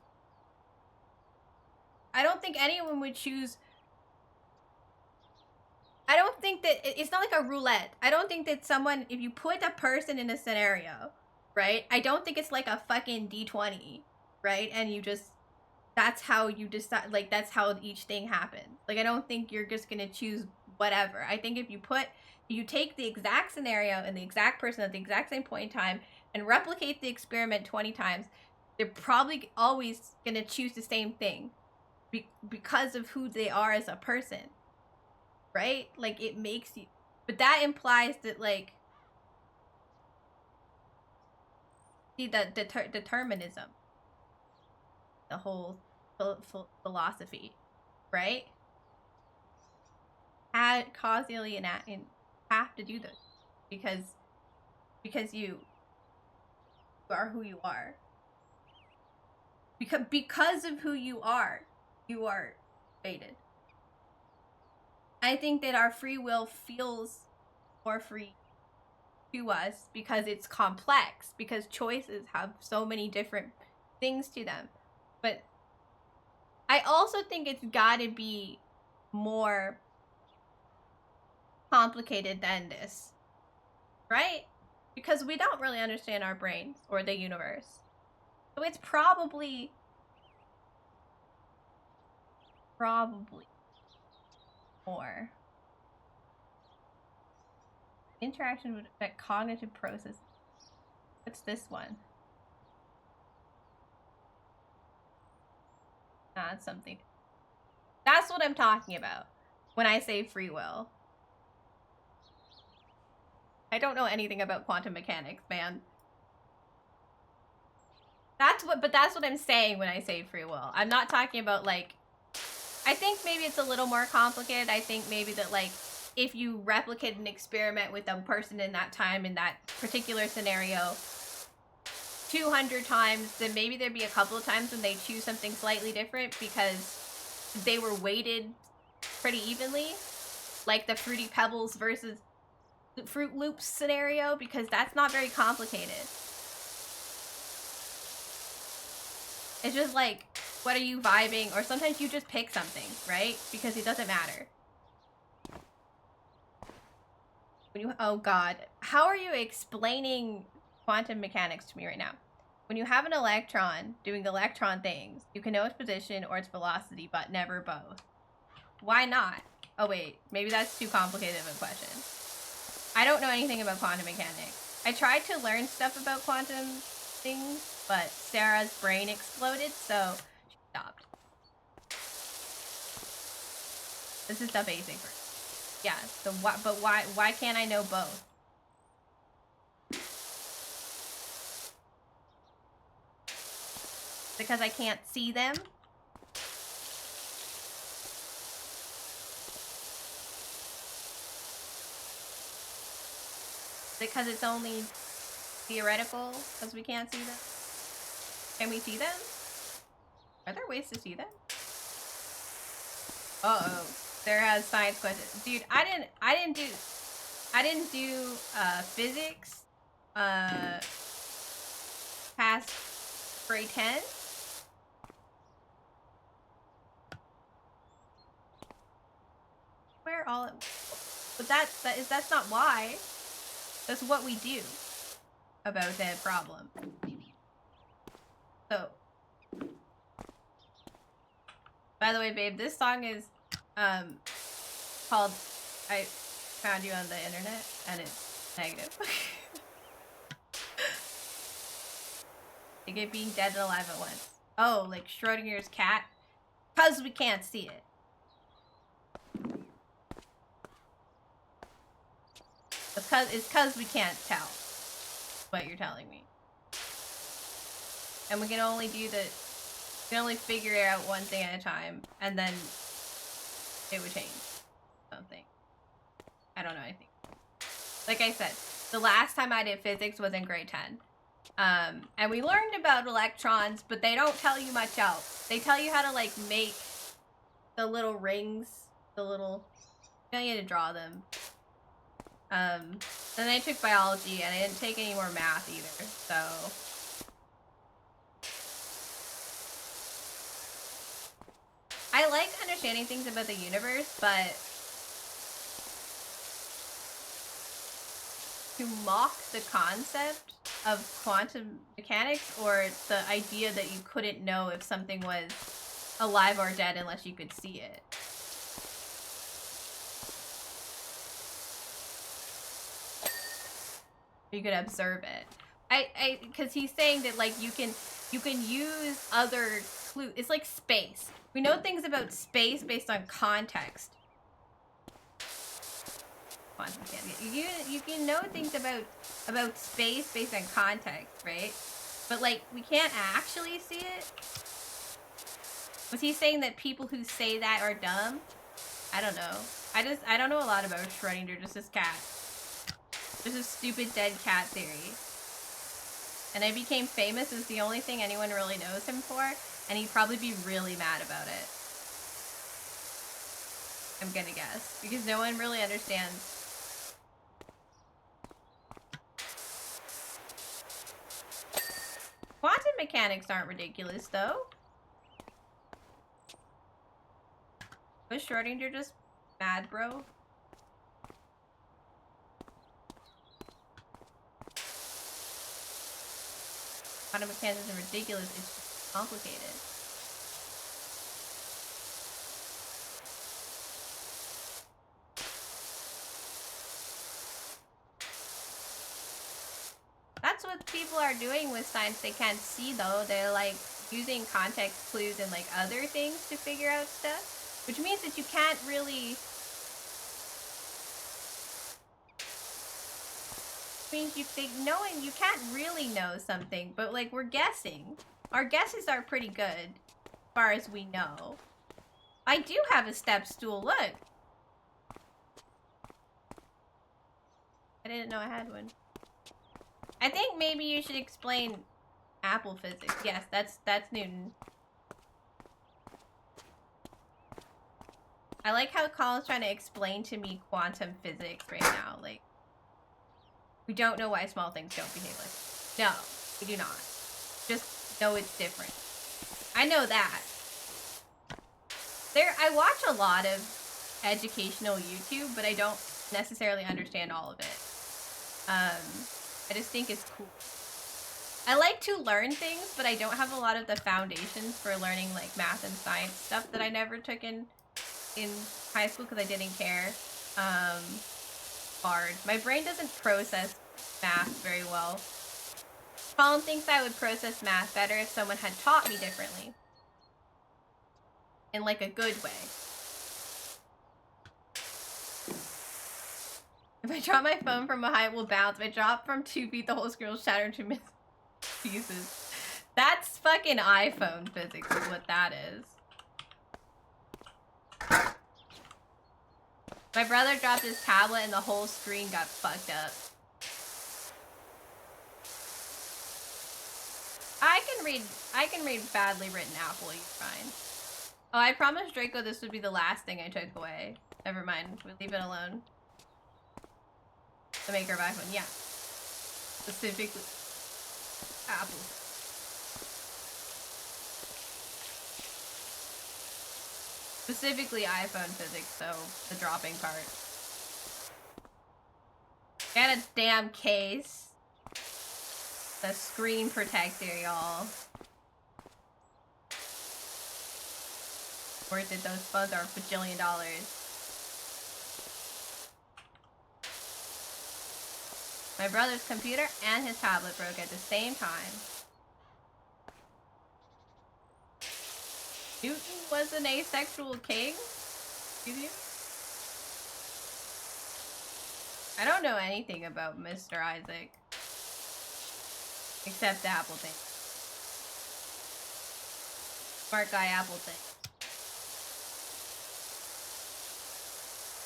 I don't think anyone would choose... I don't think that... It's not like a roulette. I don't think that someone... If you put a person in a scenario, right? I don't think it's like a fucking D20, right? And you just... That's how you decide, like, that's how each thing happens. Like, I don't think you're just gonna choose whatever. I think if you take the exact scenario and the exact person at the exact same point in time and replicate the experiment 20 times, they're probably always gonna choose the same thing because of who they are as a person, right? Like, it makes you, but that implies that, like, see, the determinism, the whole philosophy, right? Causally and have to do this because you are who you are. Because of who you are fated. I think that our free will feels more free to us because it's complex, because choices have so many different things to them. But I also think it's gotta be more complicated than this, right? Because we don't really understand our brains or the universe. So it's probably Probably more. Interaction would affect cognitive processes. What's this one? That's something. That's what I'm talking about when I say free will. I don't know anything about quantum mechanics, man. That's what I'm saying when I say free will. I'm not talking about, like, I think maybe it's a little more complicated. I think maybe that, like, if you replicate an experiment with a person in that time, in that particular scenario, 200 times, then maybe there'd be a couple of times when they choose something slightly different because they were weighted pretty evenly. Like the Fruity Pebbles versus Fruit Loops scenario, because that's not very complicated. It's just like, what are you vibing? Or sometimes you just pick something, right? Because it doesn't matter. When you, oh god. How are you explaining quantum mechanics to me right now? When you have an electron doing the electron things, you can know its position or its velocity, but never both. Why not? Oh wait, maybe that's too complicated of a question. I don't know anything about quantum mechanics. I tried to learn stuff about quantum things, but Sarah's brain exploded, so she stopped. This is the basic version. Yeah, so why can't I know both? Because I can't see them? Because it's only theoretical, because we can't see them? Can we see them? Are there ways to see them? Uh-oh. There has science questions. Dude, I didn't do physics past grade 10. Where all but that's not why. That's what we do about that problem. So, by the way, babe, this song is called I Found You on the Internet, and it's negative. Like it being dead and alive at once. Oh, like Schrodinger's cat? Cause we can't see it. It's cause we can't tell what you're telling me. And we can only figure it out one thing at a time, and then it would change something. I don't know anything. Like I said, the last time I did physics was in grade 10. And we learned about electrons, but they don't tell you much else. They tell you how to, like, make the little rings, the little, you need to draw them. Then I took biology, and I didn't take any more math either, so. I like understanding things about the universe, but to mock the concept of quantum mechanics, or the idea that you couldn't know if something was alive or dead unless you could see it. You could observe it. Because he's saying that, like, you can use other clues. It's like space. We know things about space based on context. Quantum mechanics. You can know things about space based on context, right? But, like, we can't actually see it. Was he saying that people who say that are dumb? I don't know. I don't know a lot about Schrödinger, just his cat. Just a stupid dead cat theory. And I became famous is the only thing anyone really knows him for, and he'd probably be really mad about it. I'm gonna guess. Because no one really understands. Quantum mechanics aren't ridiculous, though. Was Schrödinger just mad, bro? Quantum mechanics isn't ridiculous, it's just complicated. what people are doing with science they can't see, though. They're like using context clues and like other things to figure out stuff, which means that you can't really. Means you think knowing you can't really know something, but like we're guessing. Our guesses are pretty good, as far as we know. I do have a step stool. Look. I didn't know I had one. I think maybe you should explain Apple physics. Yes, that's Newton. I like how Colin's trying to explain to me quantum physics right now. Like, we don't know why small things don't behave like this. No, we do not. Just know it's different. I know that. I watch a lot of educational YouTube, but I don't necessarily understand all of it. I just think it's cool. I like to learn things, but I don't have a lot of the foundations for learning like math and science stuff that I never took in high school because I didn't care. Hard. My brain doesn't process math very well. Colin thinks I would process math better if someone had taught me differently. In like a good way. If I drop my phone from a height, it will bounce. If I drop from 2 feet, the whole screen will shatter into pieces. That's fucking iPhone physics is what that is. My brother dropped his tablet and the whole screen got fucked up. I can read badly written Apple, you're fine. Oh, I promised Draco this would be the last thing I took away. Never mind, we'll leave it alone. The maker of iPhone, yeah. Specifically, Apple. Specifically iPhone physics, so the dropping part. Got a damn case. The screen protector, y'all. Worth it, those phones are $1 bajillion. My brother's computer and his tablet broke at the same time. Newton was an asexual king? Excuse you? I don't know anything about Mr. Isaac. Except the Apple thing. Smart guy Apple thing.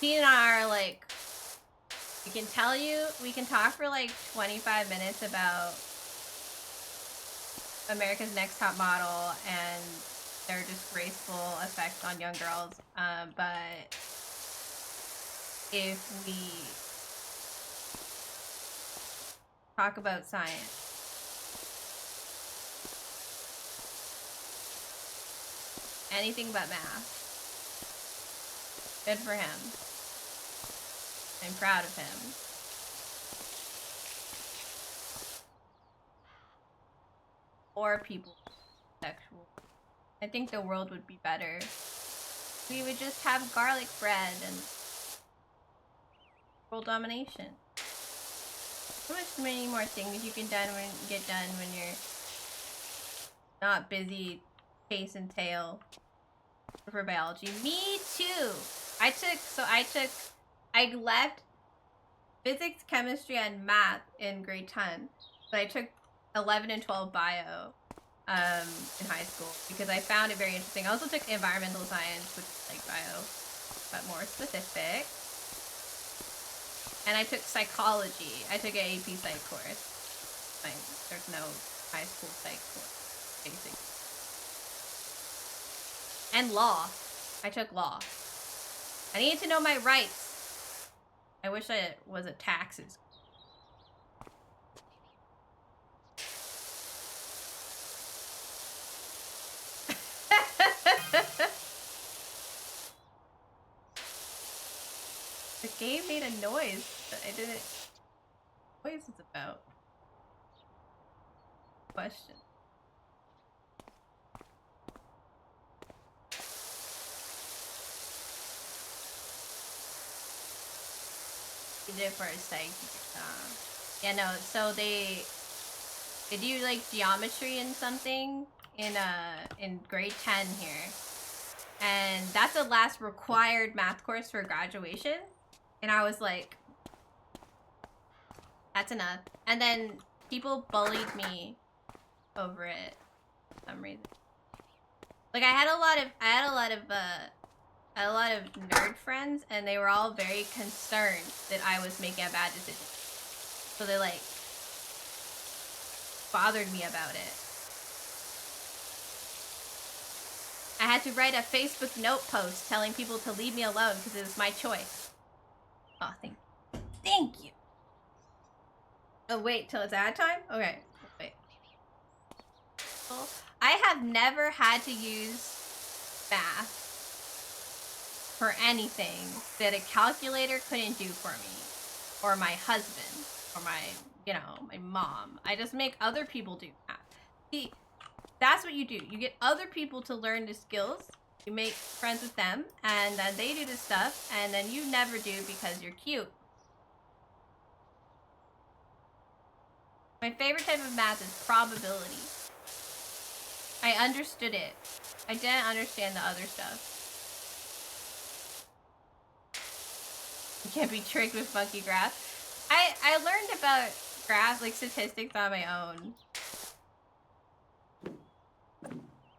He and I are like, we can tell you, we can talk for like 25 minutes about America's Next Top Model and their disgraceful effect on young girls. But if we talk about science, anything but math, good for him. I'm proud of him. Or people sexual. I think the world would be better. We would just have garlic bread and world domination. So many more things you can get done when you're not busy chasing tail for biology. Me too. I left physics, chemistry, and math in grade 10, but I took 11 and 12 bio in high school because I found it very interesting. I also took environmental science, which is like bio, but more specific. And I took psychology. I took an AP psych course. There's no high school psych course, basically. And law. I took law. I needed to know my rights. I wish I was a taxes. The game made a noise, but I didn't. What is it about? Question. You did it for a psych. Yeah, no, so they I do like geometry and something in grade 10 here. And that's the last required math course for graduation. And I was like, that's enough. And then people bullied me over it for some reason. Like I had a lot of nerd friends, and they were all very concerned that I was making a bad decision. So they like bothered me about it. I had to write a Facebook note post telling people to leave me alone because it was my choice. Oh, thank you. Oh, wait till it's ad time? Okay, wait. I have never had to use math for anything that a calculator couldn't do for me, or my husband, or my mom. I just make other people do math. See, that's what you do. You get other people to learn the skills, you make friends with them, and then they do the stuff, and then you never do because you're cute. My favorite type of math is probability. I understood it. I didn't understand the other stuff. You can't be tricked with funky graphs. I learned about graphs, like statistics, on my own.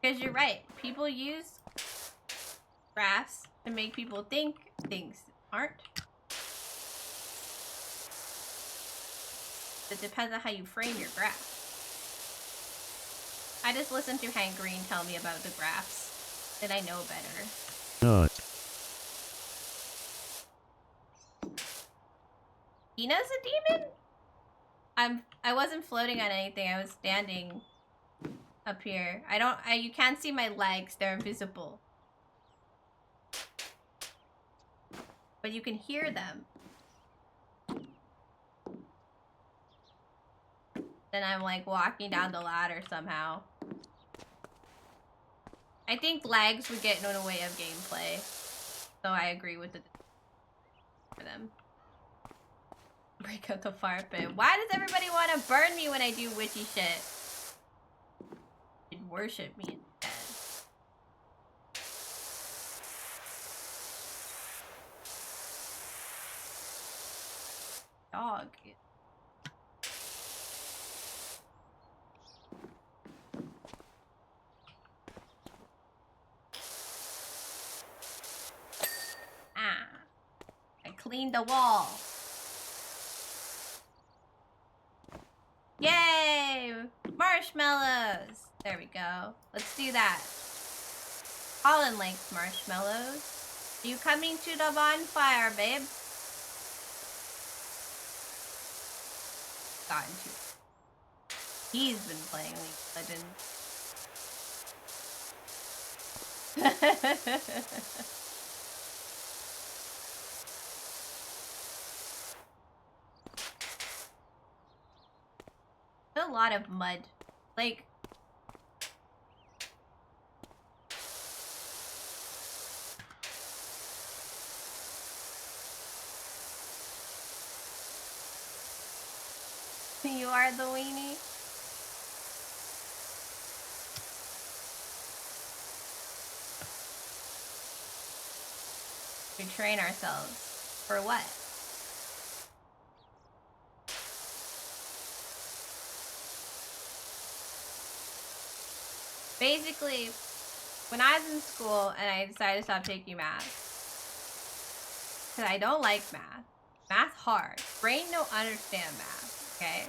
Because you're right. People use graphs to make people think things aren't. It depends on how you frame your graph. I just listened to Hank Green tell me about the graphs, and I know better. Not. Tina's a demon? I wasn't floating on anything. I was standing up here. You can't see my legs. They're invisible. But you can hear them. Then I'm like walking down the ladder somehow. I think legs would get in the way of gameplay. So I agree with for them. Break out the fire pit. Why does everybody want to burn me when I do witchy shit? You'd worship me instead. Dog. I cleaned the wall. Yay! Marshmallows! There we go. Let's do that. Colin likes marshmallows. Are you coming to the bonfire, babe? Gotten to. He's been playing League of Legends. A lot of mud. Like... You are the weenie? We train ourselves. For what? Basically, when I was in school and I decided to stop taking math, because I don't like math. Math's hard. Brain don't understand math, okay?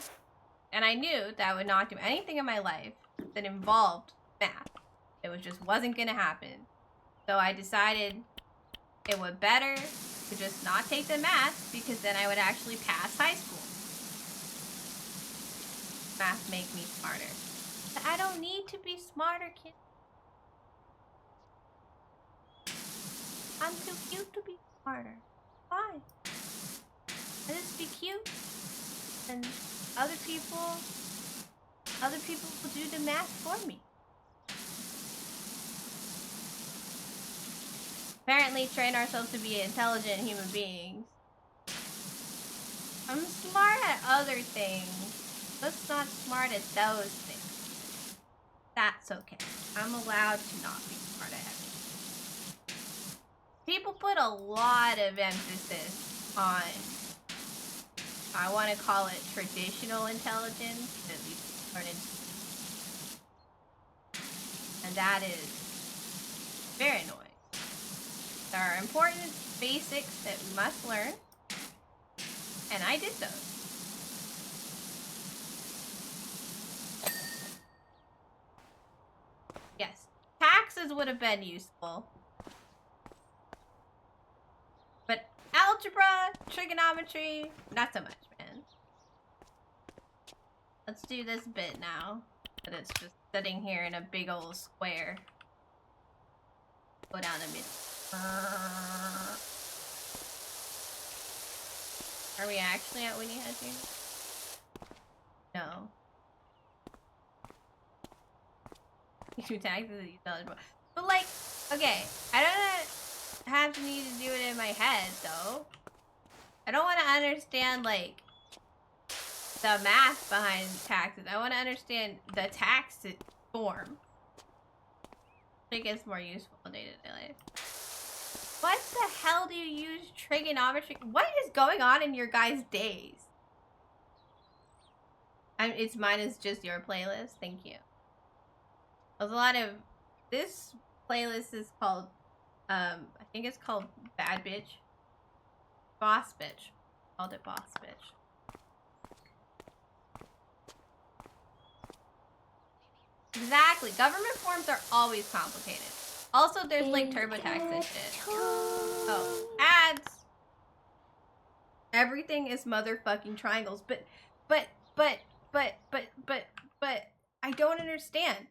And I knew that I would not do anything in my life that involved math. It just wasn't gonna happen. So I decided it would better to just not take the math, because then I would actually pass high school. Math make me smarter. But I don't need to be smarter, kid. I'm too cute to be smarter. Why? I just be cute, and other people will do the math for me. Apparently train ourselves to be intelligent human beings. I'm smart at other things. Let's not smart at those things. That's okay. I'm allowed to not be smart at everything. People put a lot of emphasis on, I want to call it traditional intelligence, at least learn it. And that is very annoying. There are important basics that we must learn, and I did those. Yes, taxes would have been useful. But algebra, trigonometry, not so much, man. Let's do this bit now. But it's just sitting here in a big old square. Go down the middle. Are we actually at Winnie Hedging? No. You taxes eligible. But like, okay, I don't have to need to do it in my head though. I don't want to understand like the math behind taxes. I want to understand the tax form. I think it's more useful in day-to-day life. What the hell do you use trigonometry? What is going on in your guys' days? It's mine is just your playlist. Thank you. There's a lot of this playlist is called I think it's called Bad Bitch. Boss Bitch. Called it Boss Bitch. Exactly. Government forms are always complicated. Also, there's like TurboTax and shit. Oh, ads. Everything is motherfucking triangles. But I don't understand.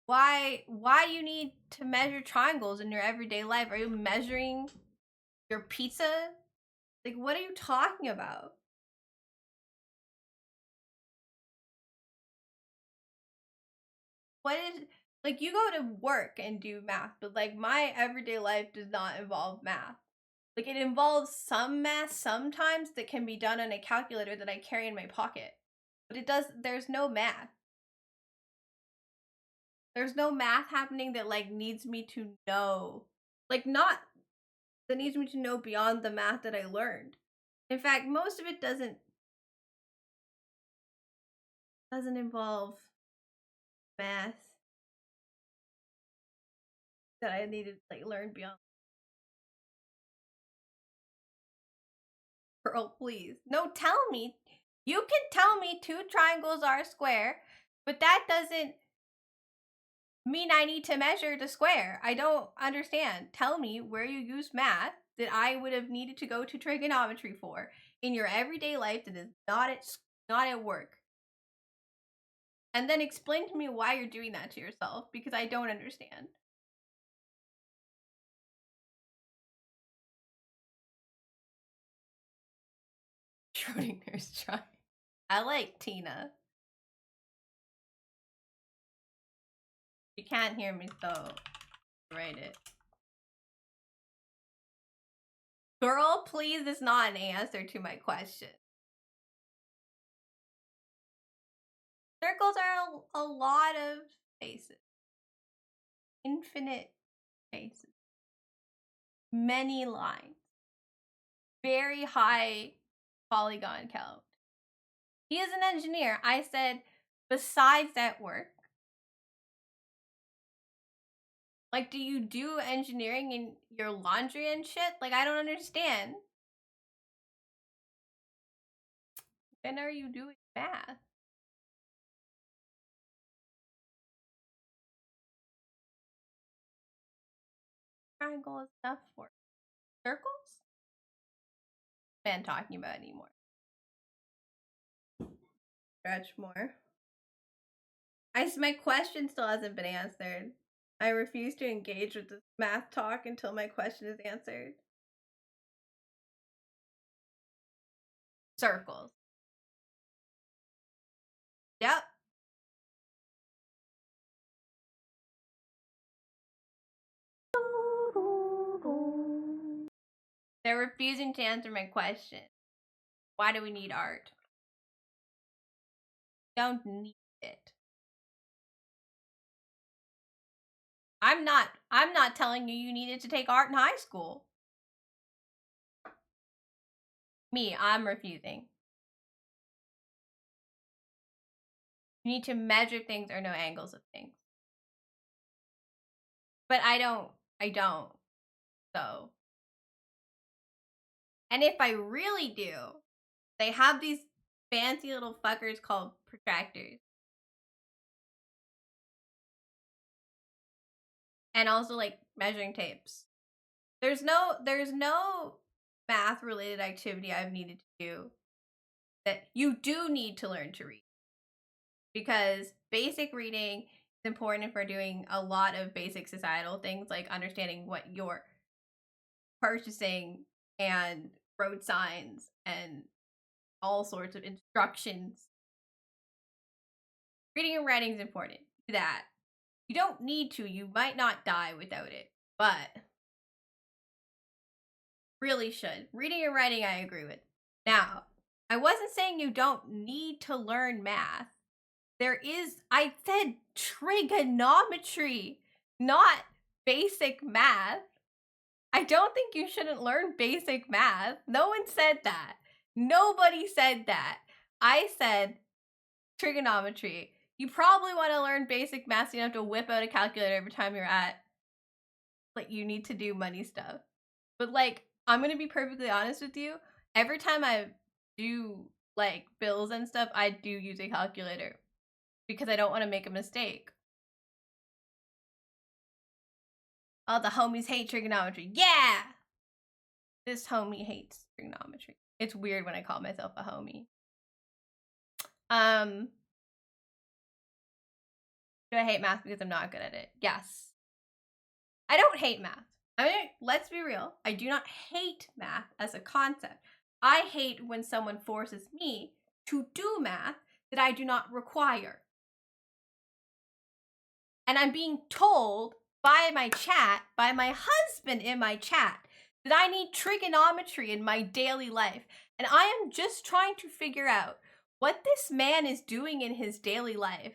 Why you need to measure triangles in your everyday life? Are you measuring your pizza? Like, what are you talking about? What is, like, you go to work and do math, but like my everyday life does not involve math. Like, it involves some math sometimes that can be done on a calculator that I carry in my pocket. But there's no math. There's no math happening that like needs me to know. Like, not that needs me to know beyond the math that I learned. In fact, most of it doesn't involve math that I needed to like learn beyond. Girl, please. No, tell me. You can tell me 2 triangles are a square, but that doesn't mean I need to measure the square. I don't understand. Tell me where you use math that I would have needed to go to trigonometry for in your everyday life that is not at work. And then explain to me why you're doing that to yourself, because I don't understand. Schrodinger's trying. I like Tina. You can't hear me, so write it. Girl, please is not an answer to my question. Circles are a lot of spaces. Infinite spaces. Many lines. Very high polygon count. He is an engineer. I said, besides that work, like, do you do engineering in your laundry and shit? Like, I don't understand. When are you doing math? Triangle is enough for circles? Man, talking about anymore. Stretch more. My question still hasn't been answered. I refuse to engage with this math talk until my question is answered. Circles. Yep. They're refusing to answer my question. Why do we need art? Don't need it. I'm not telling you you needed to take art in high school. Me, I'm refusing. You need to measure things or know angles of things. But I don't. So. And if I really do, they have these fancy little fuckers called protractors. And also like measuring tapes. There's no math related activity I've needed to do that you do need to learn to read. Because basic reading is important for doing a lot of basic societal things like understanding what you're purchasing and road signs and all sorts of instructions. Reading and writing is important. Do that. You don't need to. You might not die without it, but really should. Reading and writing, I agree with. Now, I wasn't saying you don't need to learn math. I said trigonometry, not basic math. I don't think you shouldn't learn basic math. No one said that. Nobody said that. I said trigonometry. You probably want to learn basic math so you don't have to whip out a calculator every time you're at, like, you need to do money stuff. But, like, I'm going to be perfectly honest with you. Every time I do, like, bills and stuff, I do use a calculator. Because I don't want to make a mistake. Oh, the homies hate trigonometry. Yeah! This homie hates trigonometry. It's weird when I call myself a homie. Do I hate math because I'm not good at it? Yes. I don't hate math. I mean, let's be real. I do not hate math as a concept. I hate when someone forces me to do math that I do not require. And I'm being told by my chat, by my husband in my chat, that I need trigonometry in my daily life. And I am just trying to figure out what this man is doing in his daily life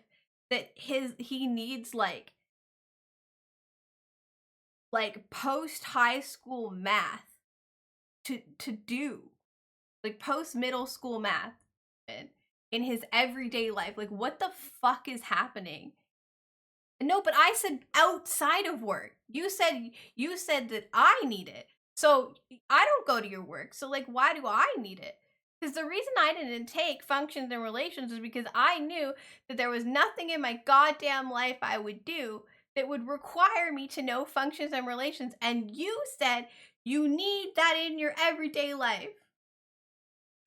that he needs like post high school math to do, like post middle school math in his everyday life. Like, what the fuck is happening? No, but I said outside of work. You said that I need it. So I don't go to your work. So like, why do I need it? Because the reason I didn't take functions and relations is because I knew that there was nothing in my goddamn life I would do that would require me to know functions and relations. And you said you need that in your everyday life.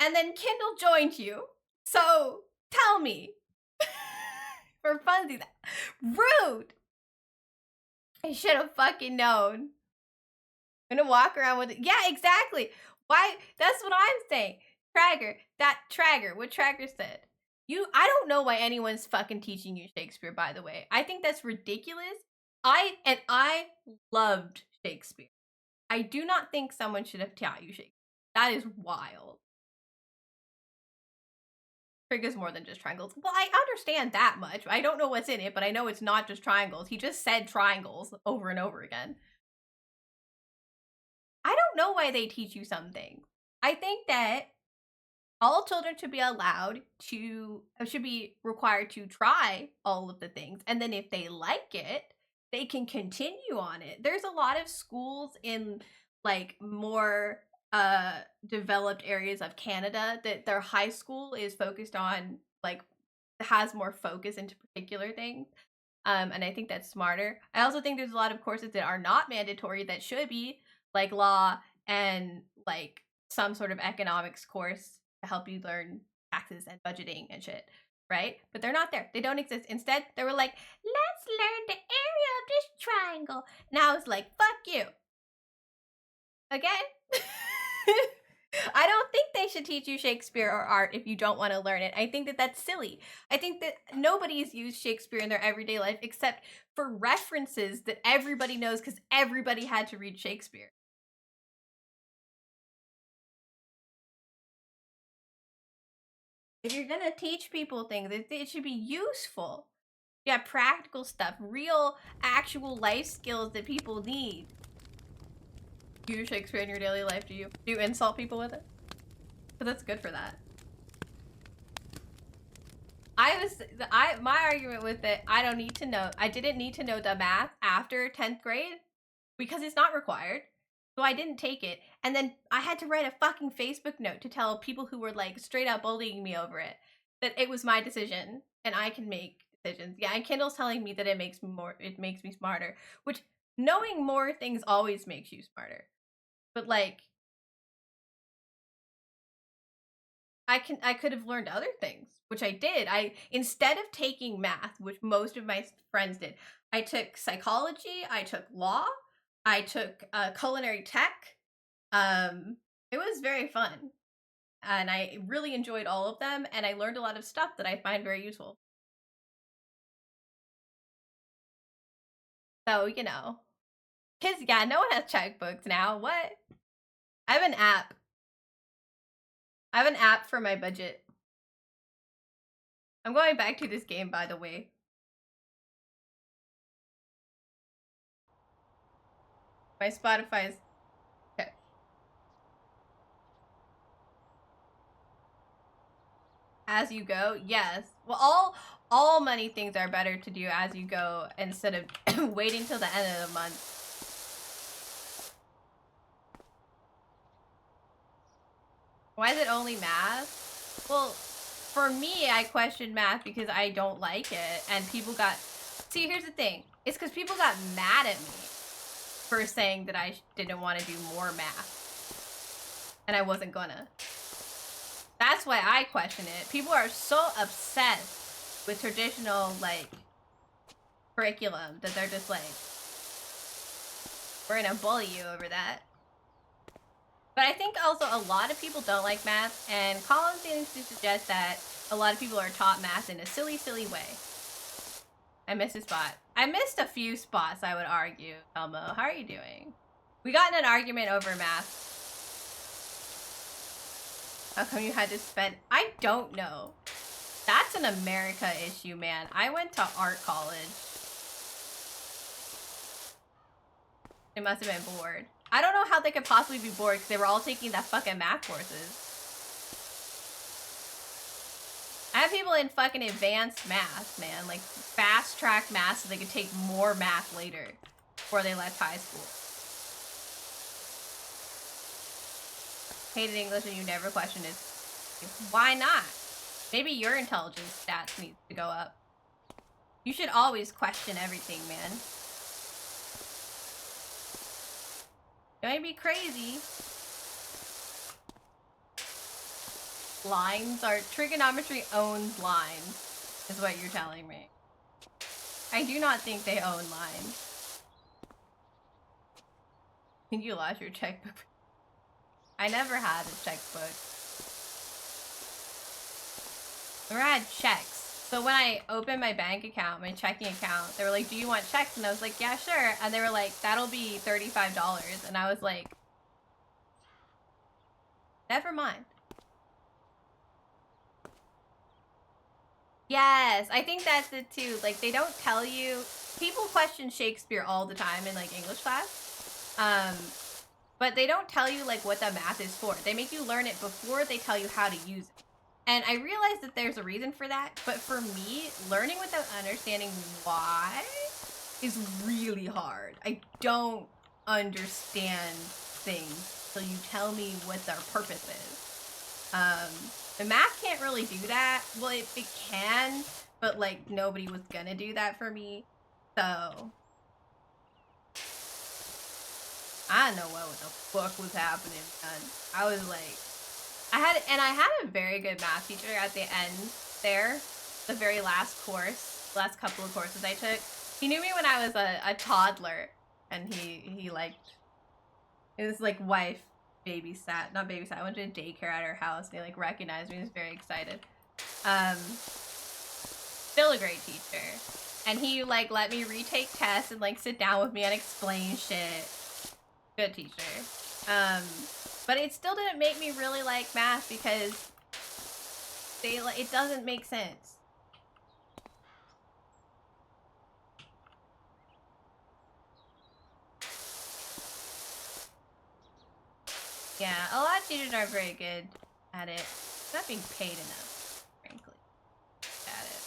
And then Kindle joined you. So tell me. For funsies. Rude. I should have fucking known. I'm gonna walk around with it. Yeah, exactly. Why? That's what I'm saying. Trager, what Trager said. I don't know why anyone's fucking teaching you Shakespeare, by the way. I think that's ridiculous. I loved Shakespeare. I do not think someone should have taught you Shakespeare. That is wild. Trig is more than just triangles. Well, I understand that much. I don't know what's in it, but I know it's not just triangles. He just said triangles over and over again. I don't know why they teach you some things. I think that all children should be required to try all of the things. And then if they like it, they can continue on it. There's a lot of schools in like more developed areas of Canada that their high school is focused on, like, has more focus into particular things. And I think that's smarter. I also think there's a lot of courses that are not mandatory that should be, like law and like some sort of economics course to help you learn taxes and budgeting and shit, right? But they're not there. They don't exist. Instead, they were like, let's learn the area of this triangle. And I was like, fuck you. Again? I don't think they should teach you Shakespeare or art if you don't want to learn it. I think that that's silly. I think that nobody's used Shakespeare in their everyday life except for references that everybody knows because everybody had to read Shakespeare. If you're gonna teach people things, it should be useful. You got practical stuff, real, actual life skills that people need. Do you use Shakespeare in your daily life? Do you insult people with it? But that's good for that. My argument with it, I didn't need to know the math after 10th grade because it's not required. So I didn't take it. And then I had to write a fucking Facebook note to tell people who were like straight up bullying me over it that it was my decision and I can make decisions. Yeah, and Kindle's telling me that it makes me smarter, which knowing more things always makes you smarter. But like I could have learned other things, which I did. Instead of taking math, which most of my friends did, I took psychology, I took law, I took culinary tech. It was very fun. And I really enjoyed all of them, and I learned a lot of stuff that I find very useful. So, you know. Kids, yeah, no one has checkbooks now. What? I have an app. I have an app for my budget. I'm going back to this game, by the way. My Spotify's... Okay. As you go? Yes. Well, all money things are better to do as you go instead of waiting till the end of the month. Why is it only math? Well, for me, I questioned math because I don't like it, and people got... See, here's the thing. It's because people got mad at me for saying that I didn't want to do more math. And I wasn't gonna. That's why I question it. People are so obsessed with traditional, like, curriculum that they're just like, we're gonna bully you over that. But I think also a lot of people don't like math, and Colin seems to suggest that a lot of people are taught math in a silly, silly way. I missed a spot. I missed a few spots, I would argue. Elmo, how are you doing? We got in an argument over math. How come you had to spend... I don't know. That's an America issue, man. I went to art college. They must have been bored. I don't know how they could possibly be bored because they were all taking that fucking math courses. I have people in fucking advanced math, man. Like, fast-track math so they could take more math later before they left high school. Hated English and you never questioned it. Why not? Maybe your intelligence stats needs to go up. You should always question everything, man. Don't be crazy. Lines are... Trigonometry owns lines, is what you're telling me. I do not think they own lines. I think you lost your checkbook. I never had a checkbook. I never had checks. So when I opened my bank account, my checking account, they were like, do you want checks? And I was like, yeah, sure. And they were like, that'll be $35. And I was like, never mind. Yes, I think that's it too. Like, they don't tell you... People question Shakespeare all the time in, like, English class. But they don't tell you, like, what the math is for. They make you learn it before they tell you how to use it. And I realize that there's a reason for that, but for me, learning without understanding why is really hard. I don't understand things till you tell me what their purpose is. The math can't really do that. Well, it can, but, like, nobody was gonna do that for me. So... I don't know what the fuck was happening, man. I was like... I had a very good math teacher at the end there. The very last course, last couple of courses I took. He knew me when I was a toddler. And he liked... His, like, wife babysat. Not babysat. I went to a daycare at her house. And he, like, recognized me. He was very excited. Still a great teacher. And he, like, let me retake tests and, like, sit down with me and explain shit. Good teacher. But it still didn't make me really like math because Daylight. It doesn't make sense. Yeah, a lot of teachers aren't very good at it. Not being paid enough, frankly, at it.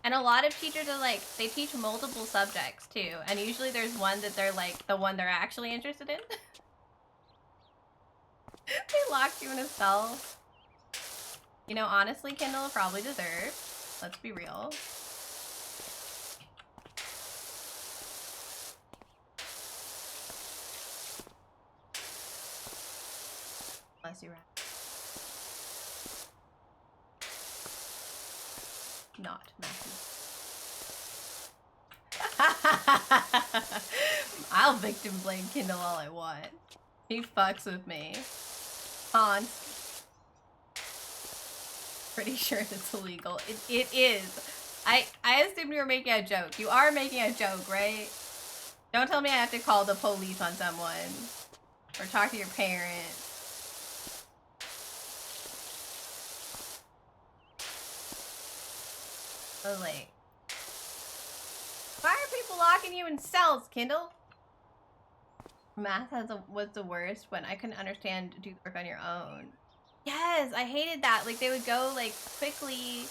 And a lot of teachers are like, they teach multiple subjects too, and usually there's one that they're like, the one they're actually interested in. They locked you in a cell. You know, honestly, Kindle probably deserved. Let's be real. Unless you're not Matthew. I'll victim blame Kindle all I want. He fucks with me. Hans. Pretty sure it's illegal. It is. I assumed you were making a joke. You are making a joke, right? Don't tell me I have to call the police on someone. Or talk to your parents. I was like, why are people locking you in cells, Kindle? Math was the worst when I couldn't understand do the work on your own. Yes, I hated that. Like, they would go, like, quickly.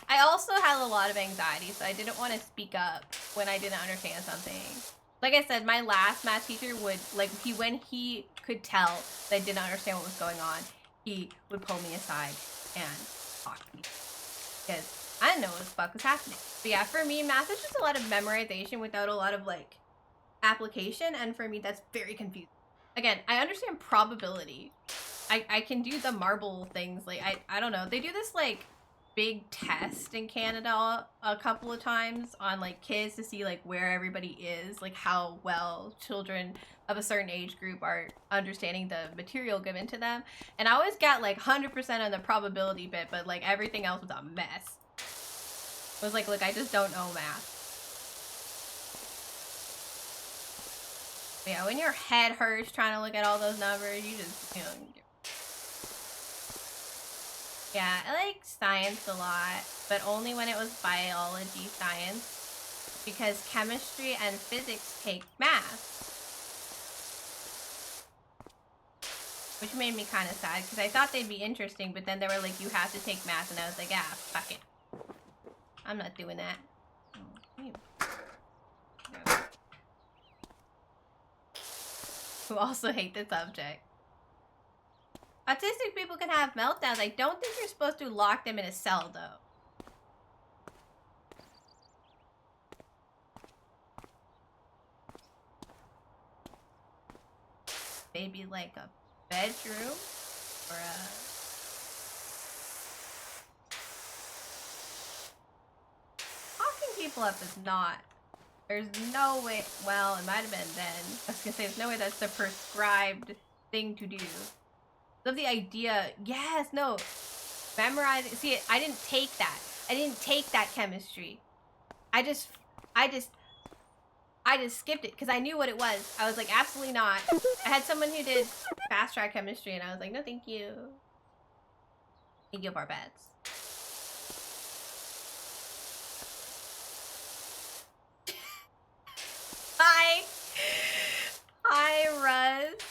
I also had a lot of anxiety, so I didn't want to speak up when I didn't understand something. Like I said, my last math teacher would, like, when he could tell that I didn't understand what was going on, he would pull me aside and talk to me. Because I didn't know what the fuck was happening. But yeah, for me, math is just a lot of memorization without a lot of, like, application, and for me, that's very confusing. Again, I understand probability. I can do the marble things. Like, I don't know. They do this, like, big test in Canada a couple of times on, like, kids to see, like, where everybody is, like, how well children of a certain age group are understanding the material given to them. And I always got, like, 100% on the probability bit, but, like, everything else was a mess. It was like, look, I just don't know math. But yeah, when your head hurts trying to look at all those numbers, you just, you know. Yeah, I like science a lot, but only when it was biology science, because chemistry and physics take math. Which made me kind of sad, because I thought they'd be interesting, but then they were like, you have to take math, and I was like, ah, fuck it. I'm not doing that. Who also hate the subject. Autistic people can have meltdowns. I don't think you're supposed to lock them in a cell, though. Maybe like a bedroom or a... Locking people up is not... There's no way... Well, it might have been then. I was gonna say, there's no way that's the prescribed thing to do. Love the idea. Yes, no. Memorizing. See, I didn't take that. I didn't take that chemistry. I just skipped it because I knew what it was. I was like, absolutely not. I had someone who did fast track chemistry, and I was like, no, thank you. Thank you, Barbettes. Hi. Hi, Ruz.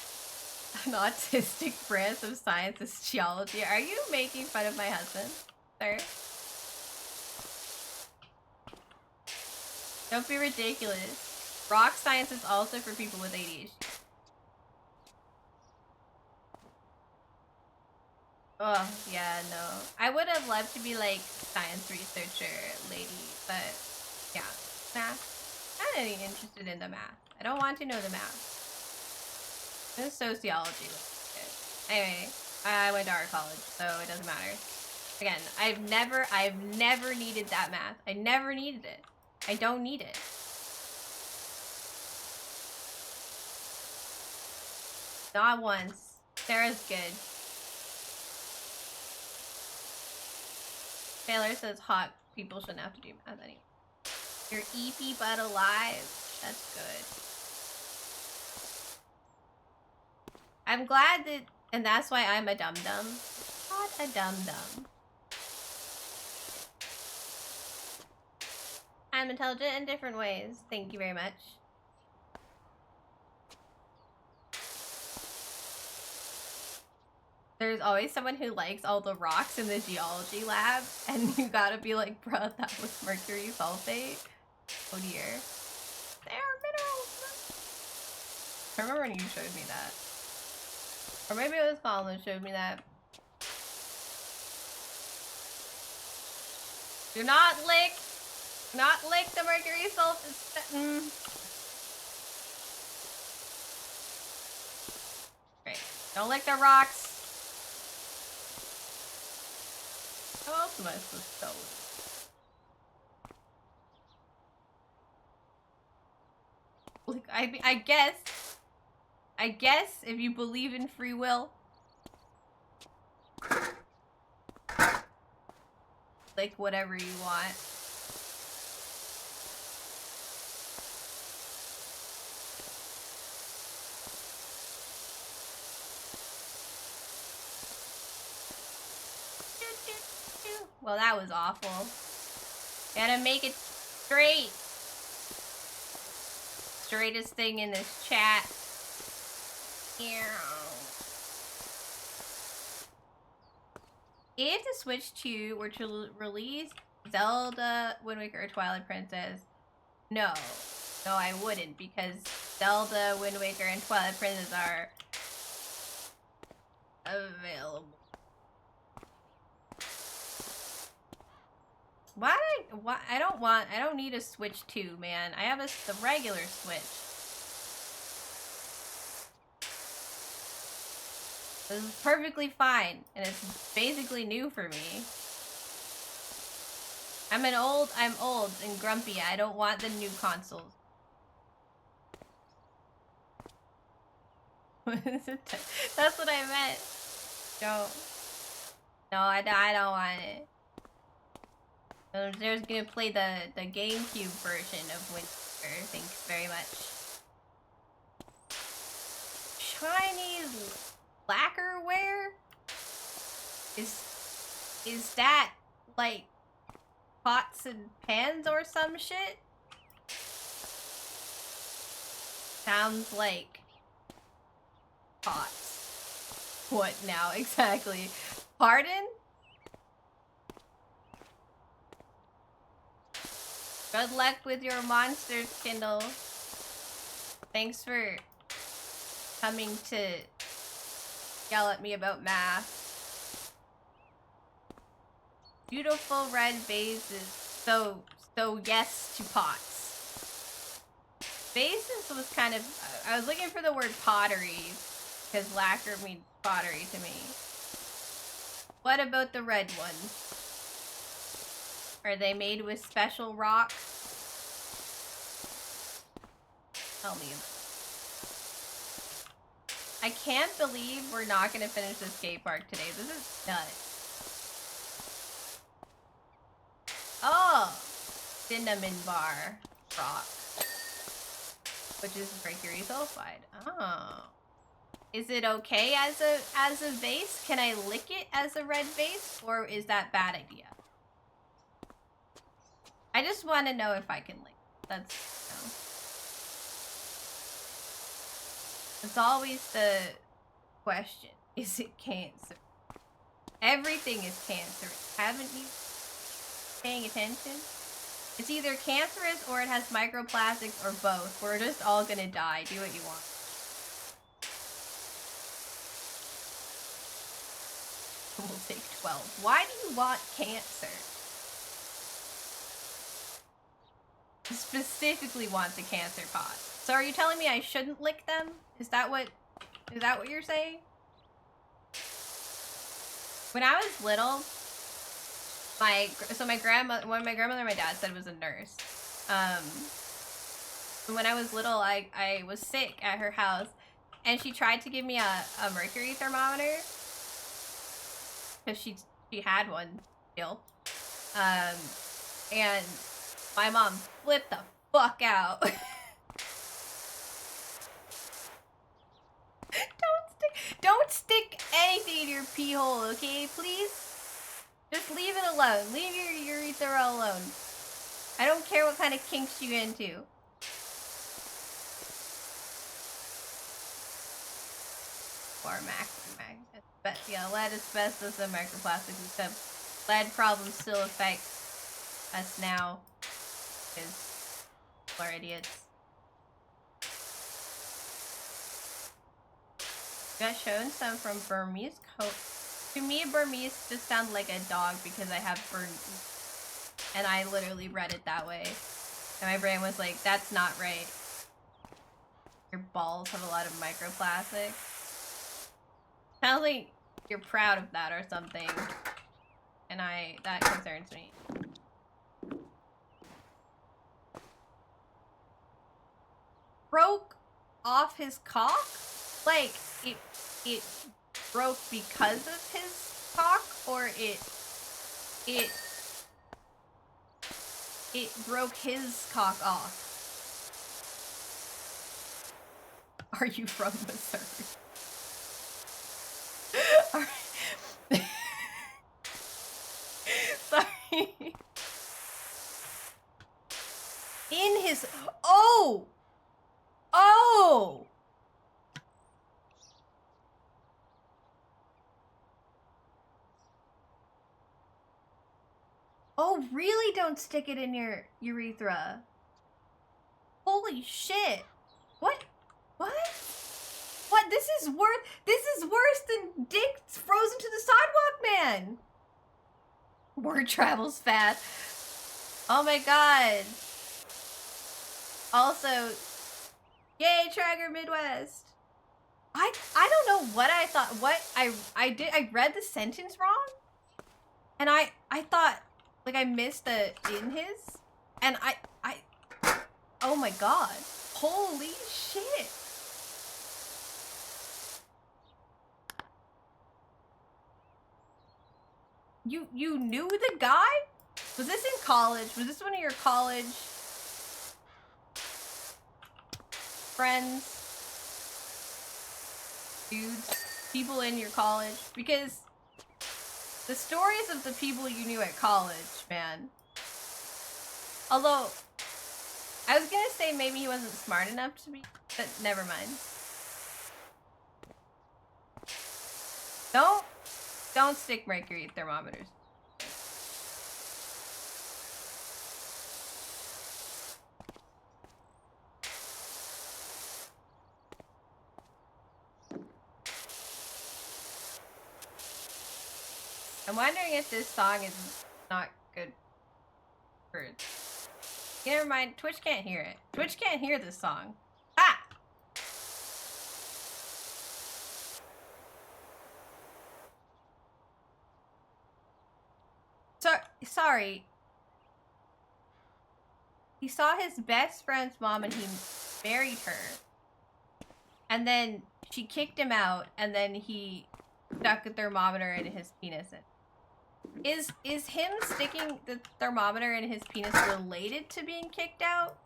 An autistic branch of science is geology. Are you making fun of my husband, sir? Don't be ridiculous. Rock science is also for people with ADHD. Oh, yeah, no. I would have loved to be like science researcher lady, but yeah, math. I'm not really interested in the math. I don't want to know the math. This sociology looks good. Anyway, I went to art college, so it doesn't matter. Again, I've never needed that math. I never needed it. I don't need it. Not once. Sarah's good. Taylor says hot people shouldn't have to do math anymore. You're EP but alive. That's good. I'm glad that And that's why I'm a dum-dum. Not a dum-dum. I'm intelligent in different ways. Thank you very much. There's always someone who likes all the rocks in the geology lab, and you gotta be like, bruh, that was mercury sulfate. Oh dear. They are minerals. I remember when you showed me that. Or maybe it was Colin that showed me that. Do not lick the mercury sulfate. Great. Don't lick the rocks. How else am I supposed to tell it? Like, I guess if you believe in free will, like whatever you want. Well, that was awful. Gotta make it straight. Straightest thing in this chat. If the Switch 2 were to release Zelda, Wind Waker, or Twilight Princess, no. No, I wouldn't, because Zelda, Wind Waker, and Twilight Princess are available. I don't need a Switch 2, man. I have the regular Switch. This is perfectly fine, and it's basically new for me. I'm old and grumpy. I don't want the new consoles. That's what I meant. No, I don't want it. There's gonna play the GameCube version of Wind Waker. Thanks very much. Chinese lacquerware? Is that like pots and pans or some shit? Sounds like pots. What now exactly? Pardon? Good luck with your monsters, Kindle. Thanks for coming to yell at me about math. Beautiful red vases. So yes to pots. Vases was kind of... I was looking for the word pottery, because lacquer means pottery to me. What about the red ones? Are they made with special rock? Tell me about it. I can't believe we're not going to finish the skate park today. This is nuts. Oh! Cinnamon bar rock. Which is mercury sulfide. Oh. Is it okay as a vase? Can I lick it as a red vase? Or is that bad idea? I just want to know if I can lick it. That's always the question. Is it cancer? Everything is cancerous. Haven't you paying attention? It's either cancerous or it has microplastics or both. We're just all gonna die. Do what you want. We'll take 12. Why do you want cancer? Specifically want the cancer pot. So are you telling me I shouldn't lick them? Is that what you're saying? When I was little, my grandmother and my dad said was a nurse. When I was little, I was sick at her house, and she tried to give me a mercury thermometer because she had one still. And my mom flipped the fuck out. Don't stick your pee hole, okay? Please? Just leave it alone. Leave your urethra alone. I don't care what kind of kinks you into. Or but yeah, lead, asbestos, and microplastics and stuff. Lead problems still affect us now. Because people are idiots. Got shown some from Burmese coat. To me, Burmese just sound like a dog because I have Burmese. And I literally read it that way. And my brain was like, that's not right. Your balls have a lot of microplastics. Sounds like you're proud of that or something. And that concerns me. Broke off his cock? Like, it broke because of his cock, or it broke his cock off? Are you from Missouri? Sorry. In his... Oh! Oh! Oh, really? Don't stick it in your urethra. Holy shit. What? What? What? This is worse than dick frozen to the sidewalk, man. Word travels fast. Oh my god. Also, yay, Tracker Midwest. I don't know what I thought. What I did. I read the sentence wrong, and I thought like I missed the in his, and I oh my god, holy shit. You knew the guy? Was this in college? Was this one of your college friends? Dudes? People in your college? Because the stories of the people you knew at college, man. Although, I was gonna say maybe he wasn't smart enough to be, but never mind. Don't stick mercury thermometers. I'm wondering if this song is not good for it. Never mind, Twitch can't hear it. Twitch can't hear this song. Ah! Sorry. He saw his best friend's mom and he married her. And then she kicked him out and then he stuck a thermometer in his penis. Is him sticking the thermometer in his penis related to being kicked out?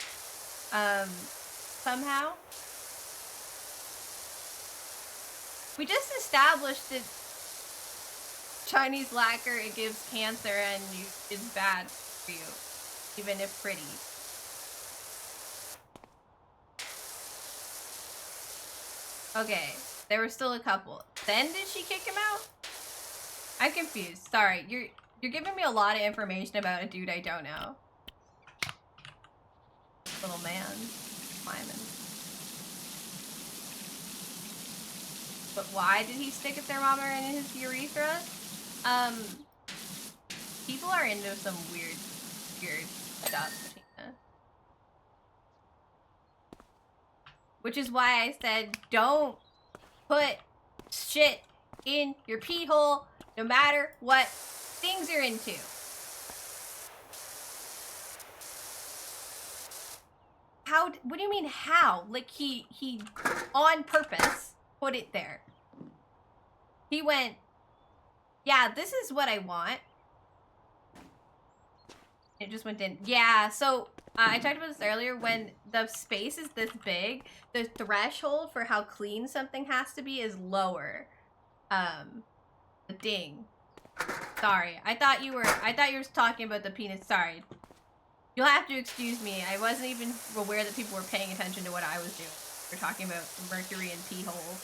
Somehow? We just established that Chinese lacquer, it gives cancer and is bad for you, even if pretty. Okay, there were still a couple. Then did she kick him out? I'm confused. Sorry, you're giving me a lot of information about a dude I don't know. Little man, climbing. But why did he stick a thermometer in his urethra? People are into some weird stuff. Which is why I said don't put shit in your pee hole, no matter what things you're into. How? What do you mean how? Like he on purpose put it there. He went, yeah, this is what I want. It just went in. Yeah, so I talked about this earlier. When the space is this big, the threshold for how clean something has to be is lower. A ding. Sorry. I thought you were talking about the penis. Sorry. You'll have to excuse me. I wasn't even aware that people were paying attention to what I was doing. We're talking about mercury and pee hole.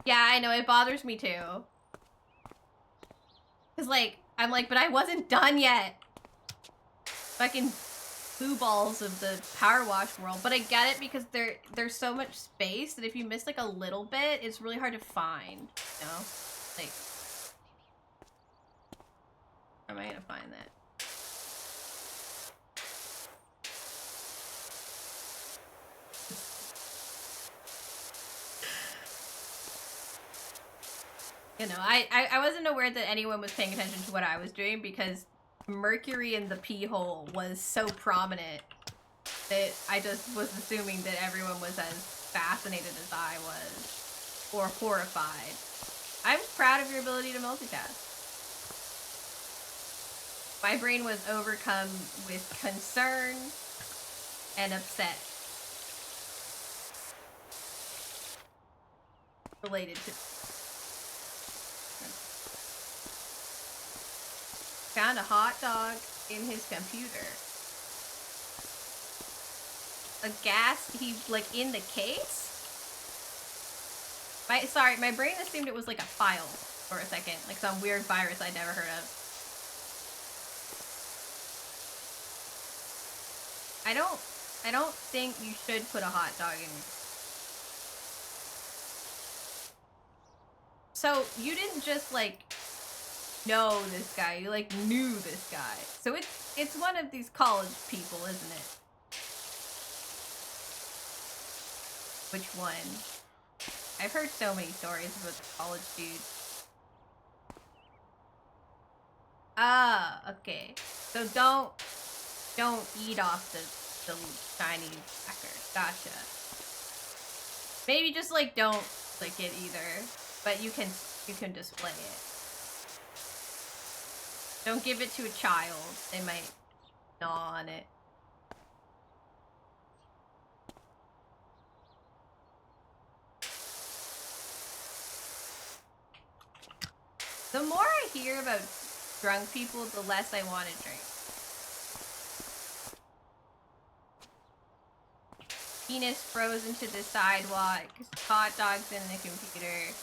Yeah, I know. It bothers me too. Cause like, I'm like, but I wasn't done yet. Fucking blue balls of the power wash world. But I get it because there's so much space that if you miss like a little bit, it's really hard to find. You know? Like, how am I gonna find that? You know, I wasn't aware that anyone was paying attention to what I was doing because mercury in the pee hole was so prominent that I just was assuming that everyone was as fascinated as I was, or horrified. I'm proud of your ability to multitask. My brain was overcome with concern and upset related to. Found a hot dog in his computer. A gas, like in the case? Sorry, my brain assumed it was like a file for a second, like some weird virus I'd never heard of. I don't think you should put a hot dog in. So you didn't just like know this guy, you like knew this guy. So it's one of these college people, isn't it? Which one? I've heard so many stories about the college dude. Ah, okay. So don't eat off the shiny cracker. Gotcha. Maybe just like don't lick it either, but you can display it. Don't give it to a child. They might gnaw on it. The more I hear about drunk people, the less I want to drink. Penis frozen to the sidewalk. Hot dogs in the computer.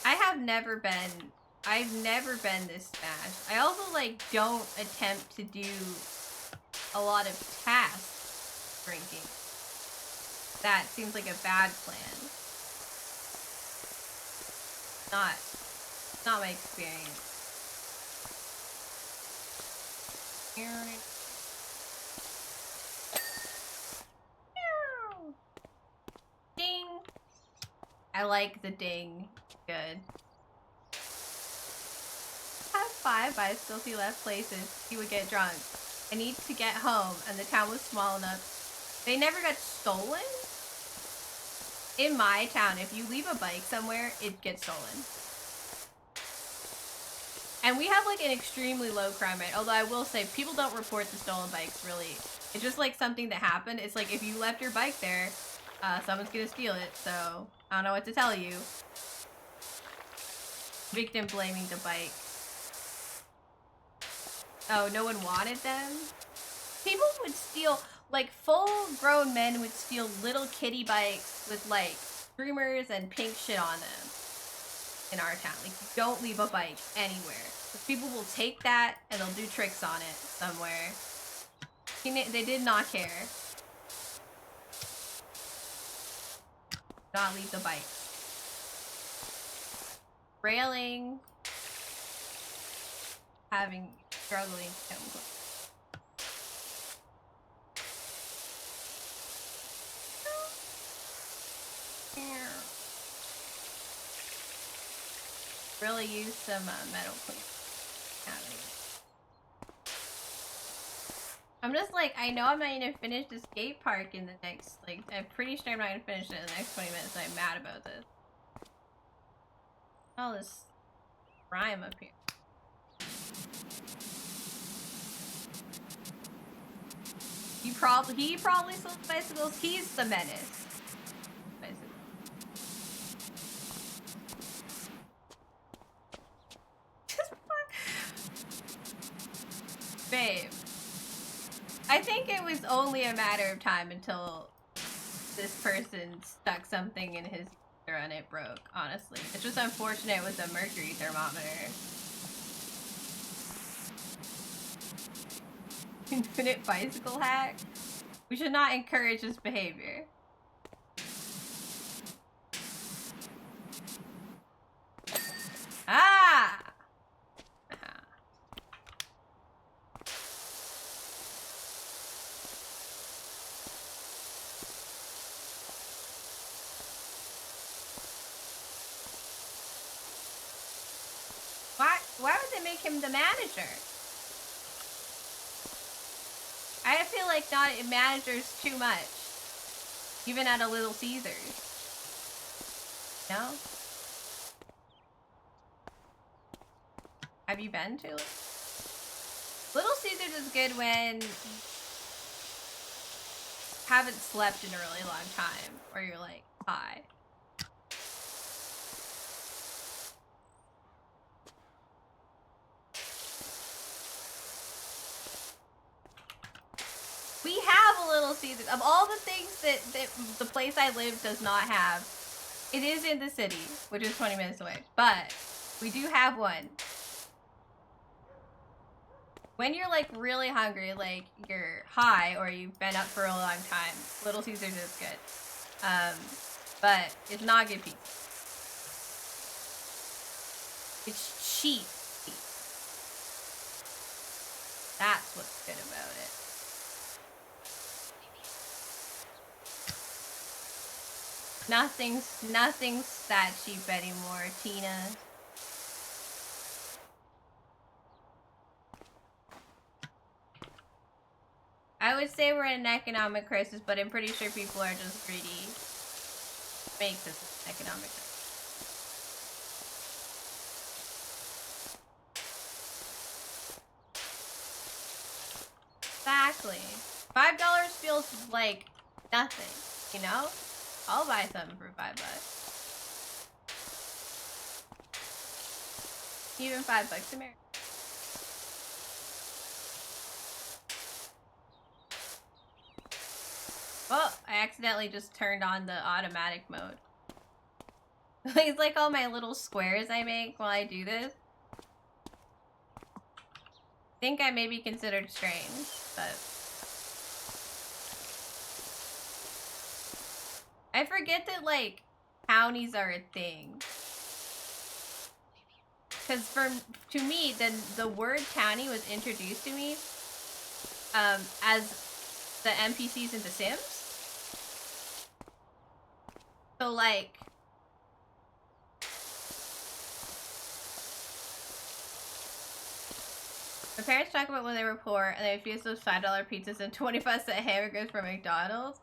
I've never been this smashed. I also like don't attempt to do a lot of task drinking. That seems like a bad plan. Not my experience. Ding! I like the ding. Good. I have 5, but I still see left places he would get drunk. I need to get home, and the town was small enough. They never got stolen? In my town, if you leave a bike somewhere, it gets stolen. And we have like an extremely low crime rate, although I will say people don't report the stolen bikes really. It's just like something that happened. It's like if you left your bike there, someone's gonna steal it, so I don't know what to tell you. Victim blaming the bike. Oh, no one wanted them? People would steal, like full-grown men would steal little kiddie bikes with like streamers and pink shit on them in our town. Like, you don't leave a bike anywhere. People will take that and they'll do tricks on it somewhere. They did not care. Not leave the bike. Railing. Struggling to come close. Really use some metal cleaner. I'm just like, I know I'm not gonna finish the skate park in the next, like, I'm pretty sure I'm not gonna finish it in the next 20 minutes, and I'm mad about this. All this rhyme up here. He probably sells bicycles. He's the menace. Babe, I think it was only a matter of time until this person stuck something in his ear and it broke, honestly. It's just unfortunate with the mercury thermometer. Infinite bicycle hack? We should not encourage this behavior. Ah! Why would they make him the manager? I feel like not managers too much. Even at a Little Caesars. No? Have you been to it? Little Caesars is good when you haven't slept in a really long time, or you're like high. We have a Little Caesars. Of all the things that the place I live does not have, it is in the city, which is 20 minutes away. But we do have one. When you're like really hungry, like you're high or you've been up for a long time, Little Caesars is good. But it's not good pizza. It's cheap pizza. That's what's good about it. Nothing's that cheap anymore, Tina. I would say we're in an economic crisis, but I'm pretty sure people are just greedy. Make this an economic crisis. Exactly. $5 feels like nothing, you know? I'll buy something for $5. Even $5 American. Oh, I accidentally just turned on the automatic mode. It's like all my little squares I make while I do this. I think I may be considered strange, but... I forget that, like, counties are a thing. Because to me, the word county was introduced to me as the NPCs in The Sims. So, like... My parents talk about when they were poor and they refused those $5 pizzas and 25-cent hamburgers from McDonald's.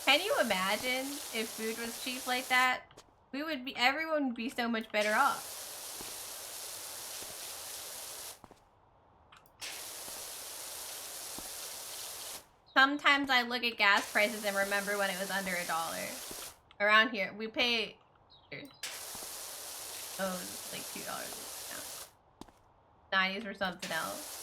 Can you imagine if food was cheap like that? Everyone would be so much better off. Sometimes I look at gas prices and remember when it was under $1. Around here, we pay... Oh, it's like $2 now. 90s or something else.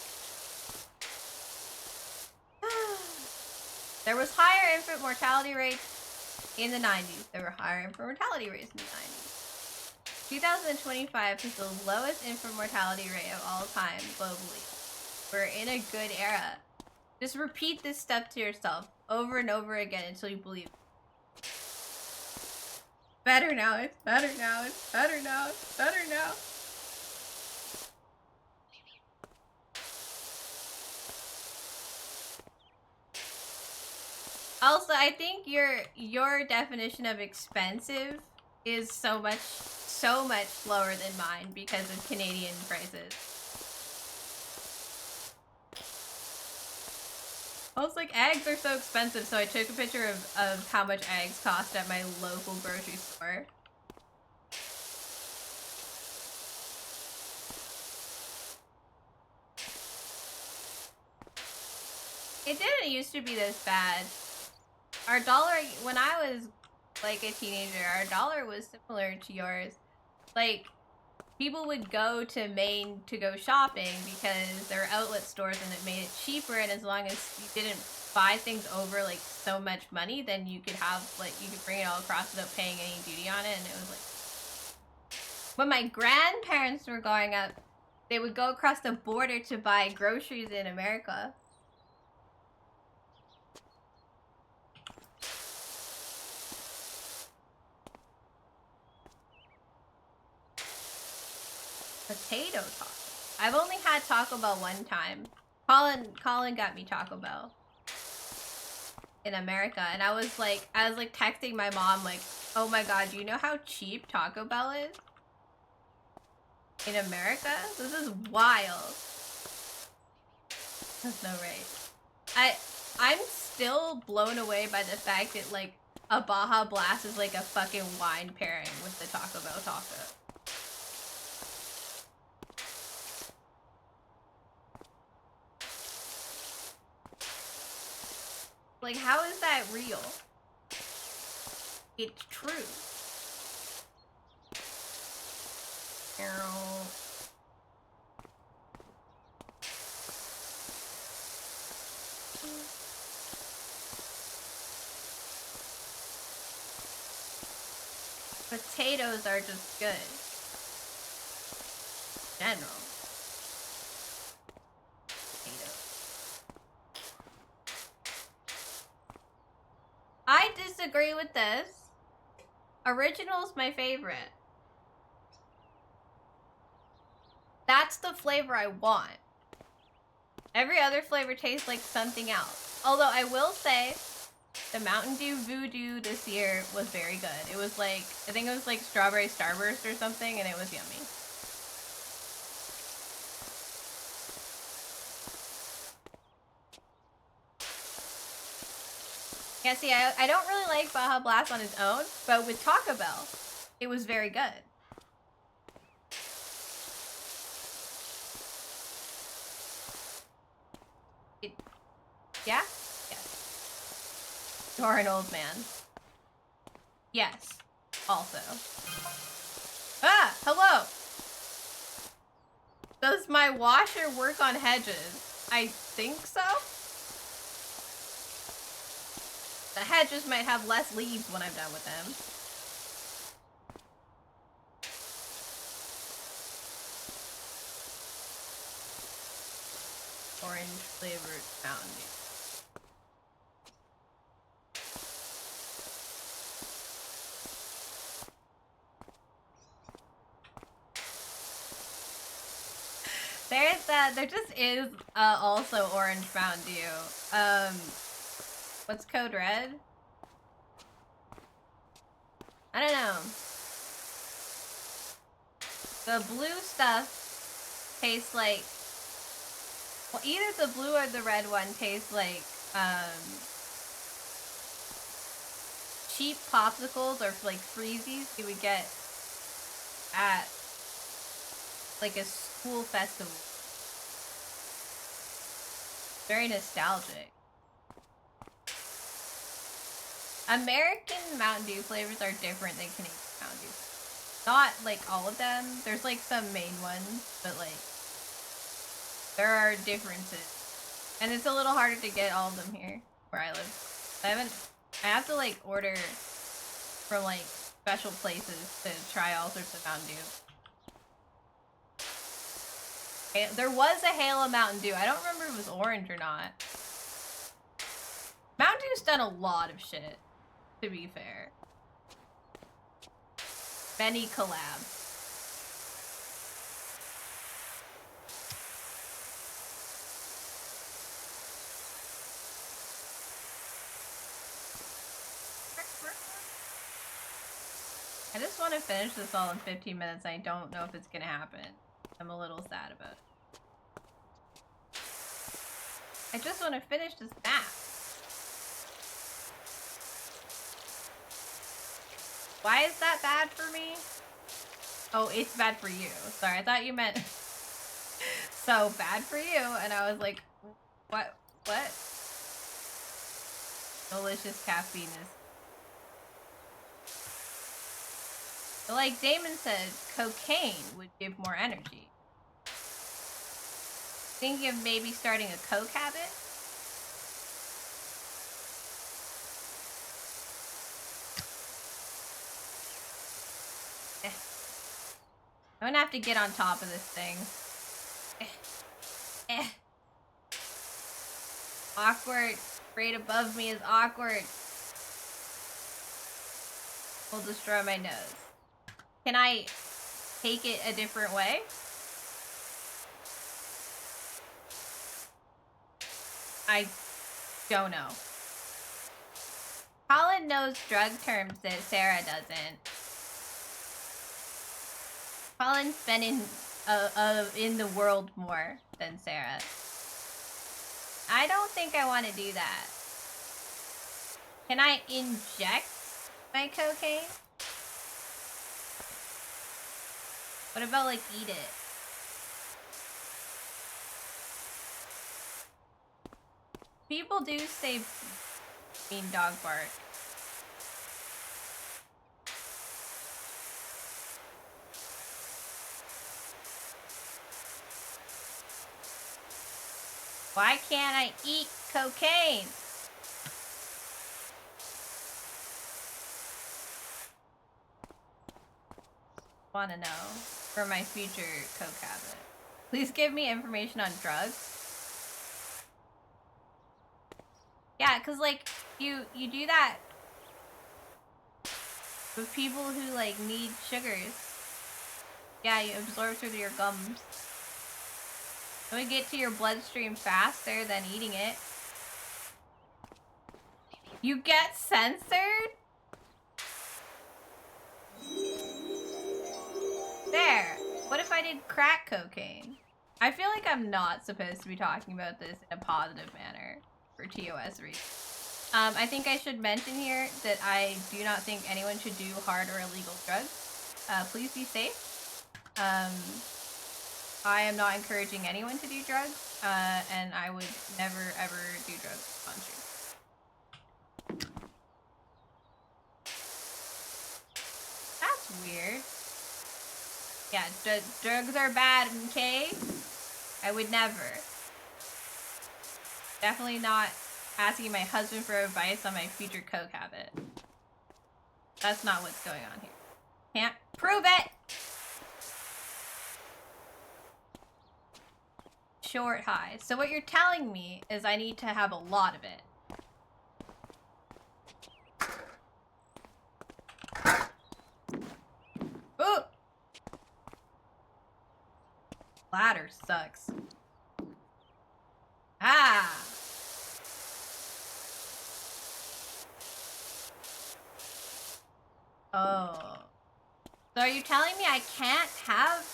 There was higher infant mortality rates in the 90s. There were higher infant mortality rates in the 90s. 2025 is the lowest infant mortality rate of all time globally. We're in a good era. Just repeat this stuff to yourself over and over again until you believe it. Better now, it's better now, it's better now, it's better now. Also, I think your definition of expensive is so much lower than mine because of Canadian prices. I was like, eggs are so expensive, so I took a picture of how much eggs cost at my local grocery store. It didn't used to be this bad. Our dollar, when I was like a teenager, our dollar was similar to yours. Like, people would go to Maine to go shopping because there are outlet stores and it made it cheaper, and as long as you didn't buy things over like so much money, then you could have like you could bring it all across without paying any duty on it. And it was like when my grandparents were growing up, they would go across the border to buy groceries in America. Potato taco. I've only had Taco Bell one time. Colin got me Taco Bell in America, and I was like texting my mom like, oh my god, do you know how cheap Taco Bell is in America? This is wild. That's no right. I'm still blown away by the fact that like a Baja Blast is like a fucking wine pairing with the Taco Bell taco. Like, how is that real? It's true. Potatoes are just good. General. I disagree with this. Original's my favorite. That's the flavor I want. Every other flavor tastes like something else. Although I will say, the Mountain Dew Voodoo this year was very good. It was like, I think it was like strawberry starburst or something, and it was yummy. Yeah, see, I don't really like Baja Blast on its own, but with Taco Bell, it was very good. Yeah? Yes. You're an old man. Yes. Also. Ah! Hello! Does my washer work on hedges? I think so? The hedges might have less leaves when I'm done with them. Orange flavored Mountain Dew. There just is also orange Mountain Dew. What's code red? I don't know. The blue stuff tastes like, well, either the blue or the red one tastes like cheap popsicles or like freezies you would get at like a school festival. Very nostalgic. American Mountain Dew flavors are different than Canadian Mountain Dew. Not like all of them. There's like some main ones, but like there are differences. And it's a little harder to get all of them here where I live. I have to like order from like special places to try all sorts of Mountain Dew. There was a Halo Mountain Dew. I don't remember if it was orange or not. Mountain Dew's done a lot of shit, to be fair. Many collabs. I just want to finish this all in 15 minutes. I don't know if it's gonna happen. I'm a little sad about it. I just want to finish this map. Why is that bad for me? Oh, it's bad for you. Sorry, I thought you meant so bad for you, and I was like, what? What? Delicious caffeine is But like Damon said, cocaine would give more energy. Thinking of maybe starting a coke habit? I'm gonna have to get on top of this thing. Awkward. Right above me is awkward. Will destroy my nose. Can I take it a different way? I don't know. Colin knows drug terms that Sarah doesn't. Colin's been in the world more than Sarah. I don't think I want to do that. Can I inject my cocaine? What about like eat it? People do say mean dog bark. Why can't I eat cocaine? Want to know for my future coke habit. Please give me information on drugs. Yeah, cause like you do that with people who like need sugars. Yeah, you absorb through your gums. It would get to your bloodstream faster than eating it. You get censored? There. What if I did crack cocaine? I feel like I'm not supposed to be talking about this in a positive manner for TOS reasons. I think I should mention here that I do not think anyone should do hard or illegal drugs. Please be safe. I am not encouraging anyone to do drugs, and I would never ever do drugs on stream. That's weird. Yeah, drugs are bad, okay? I would never. Definitely not asking my husband for advice on my future coke habit. That's not what's going on here. Can't prove it! Short high. So what you're telling me is I need to have a lot of it. Ooh! Ladder sucks. Ah! Oh. So are you telling me I can't have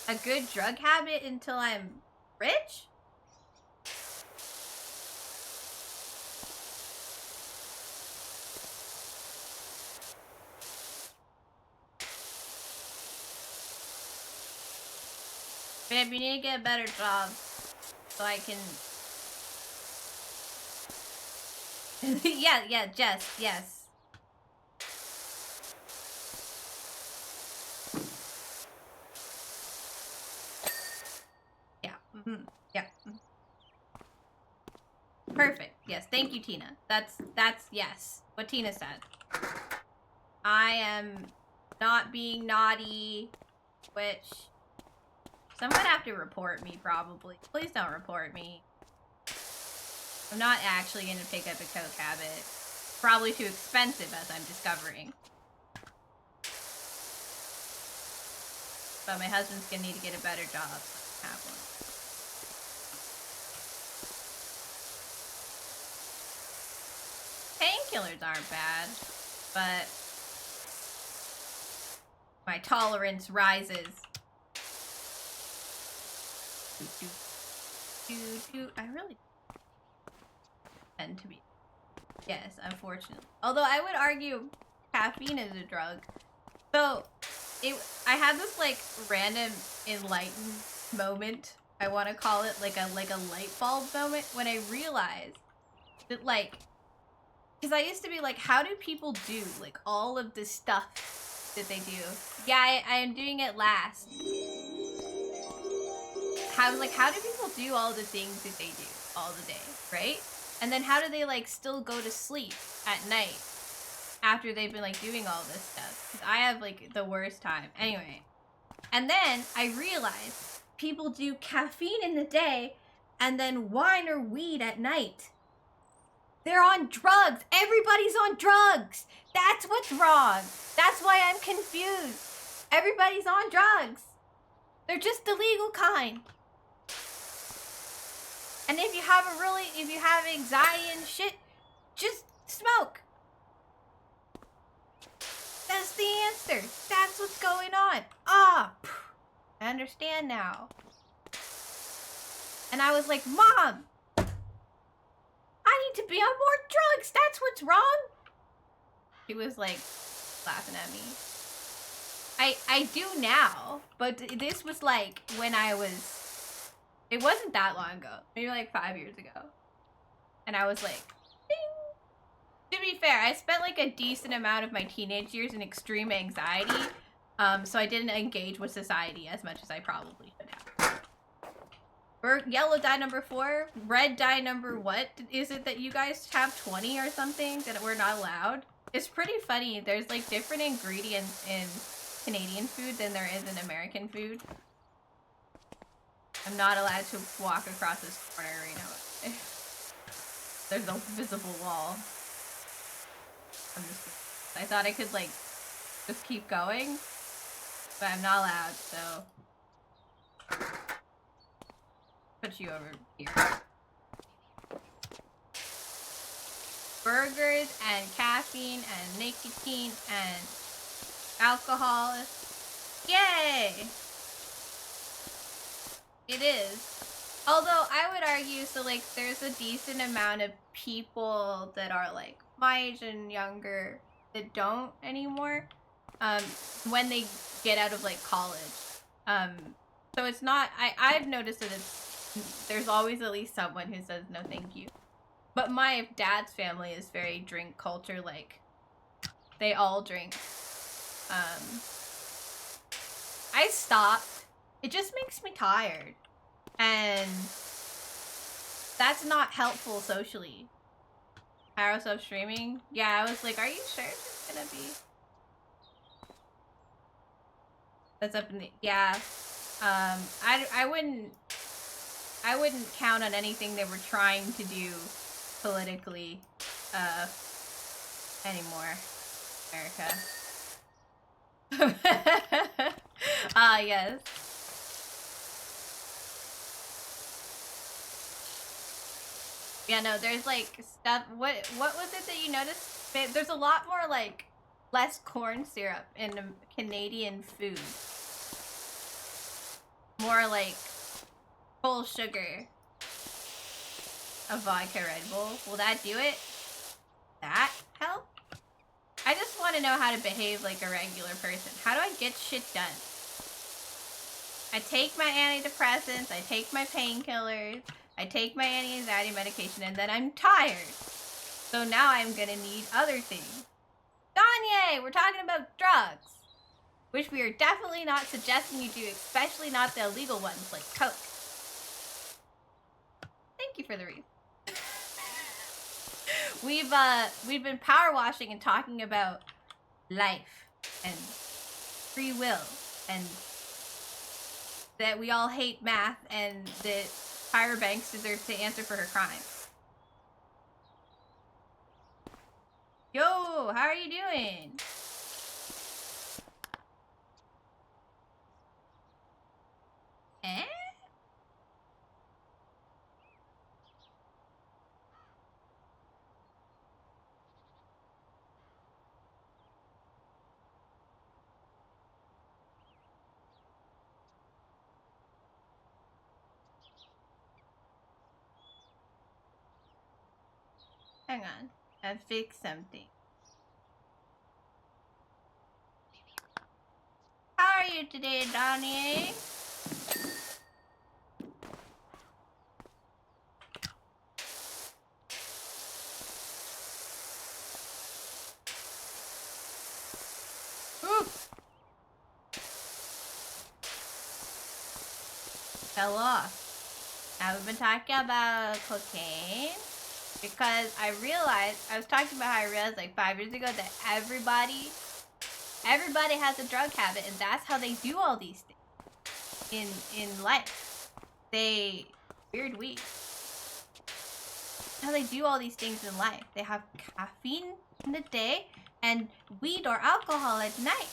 a good drug habit until I'm rich? Babe, you need to get a better job so I can... yeah, Jess, yes. Yeah, yeah. Perfect, yes, thank you, Tina. That's, yes, what Tina said. I am not being naughty, which... Someone would have to report me, probably. Please don't report me. I'm not actually going to pick up a coke habit. Probably too expensive, as I'm discovering. But my husband's going to need to get a better job so I can have one. Painkillers aren't bad, but my tolerance rises. I really tend to be. Yes, unfortunately. Although I would argue caffeine is a drug. So I had this like random enlightened moment. I want to call it like a light bulb moment when I realized that like, because I used to be like, how do people do like all of this stuff that they do. Yeah, I am doing it last. I was like, how do people do all the things that they do all the day, right? And then how do they like still go to sleep at night after they've been like doing all this stuff? Because I have like the worst time. Anyway. And then I realized people do caffeine in the day and then wine or weed at night. They're on drugs. Everybody's on drugs. That's what's wrong. That's why I'm confused. Everybody's on drugs. They're just the legal kind. And if you have anxiety and shit, just smoke. That's the answer. That's what's going on. I understand now. And I was like, Mom, I need to be on more drugs. That's what's wrong. She was like laughing at me. I do now, but this was like when it wasn't that long ago. Maybe like 5 years ago. And I was like, ding. To be fair, I spent like a decent amount of my teenage years in extreme anxiety. So I didn't engage with society as much as I probably should have. Yellow dye number 4, red dye number what? Is it that you guys have 20 or something that we're not allowed? It's pretty funny. There's like different ingredients in Canadian food than there is in American food. I'm not allowed to walk across this corner right now. There's no visible wall. I thought I could like just keep going, but I'm not allowed, so put you over here. Burgers and caffeine and nicotine and alcohol. Yay! It is. Although I would argue, so like there's a decent amount of people that are like my age and younger that don't anymore when they get out of like college. So it's not, I've noticed that there's always at least someone who says no thank you. But my dad's family is very drink culture, like they all drink. I stopped. It just makes me tired. And that's not helpful socially. Arrow sub streaming? Yeah, I was like, are you sure it's gonna be? That's up in the, yeah. I wouldn't count on anything they were trying to do politically, anymore. America. Yes. Yeah, no, there's like stuff. What was it that you noticed? There's a lot more like less corn syrup in Canadian food. More like full sugar. A vodka Red Bull. Will that do it? That help? I just want to know how to behave like a regular person. How do I get shit done? I take my antidepressants, I take my painkillers, I take my anti-anxiety medication, and then I'm tired. So now I'm gonna need other things. Kanye, we're talking about drugs. Which we are definitely not suggesting you do, especially not the illegal ones like coke. Thank you for the read. We've been power washing and talking about life and free will and that we all hate math and that Tyra Banks deserves to answer for her crimes. Yo, how are you doing? Eh? Hang on, I fixed something. How are you today, Donnie? Oof. fell off. Now we've been talking about cocaine because I realized, I was talking about how I realized like 5 years ago that everybody has a drug habit, and that's how they do all these things in life. Weird weed. How they do all these things in life. They have caffeine in the day and weed or alcohol at night.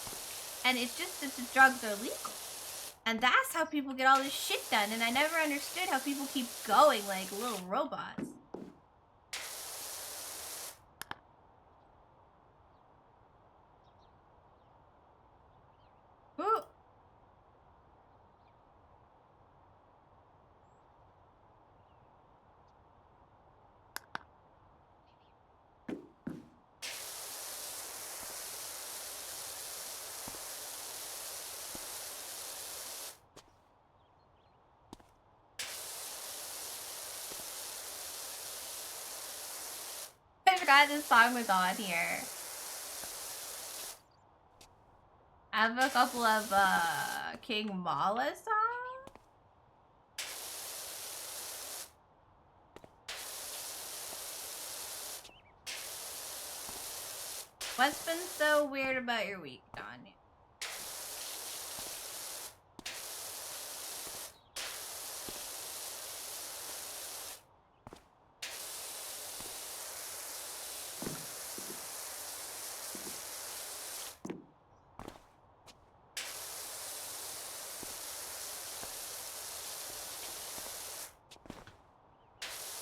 And it's just that the drugs are legal. And that's how people get all this shit done. And I never understood how people keep going like little robots. Ooh. I forgot this song was on here. I have a couple of King Mala songs. What's been so weird about your week, Donnie?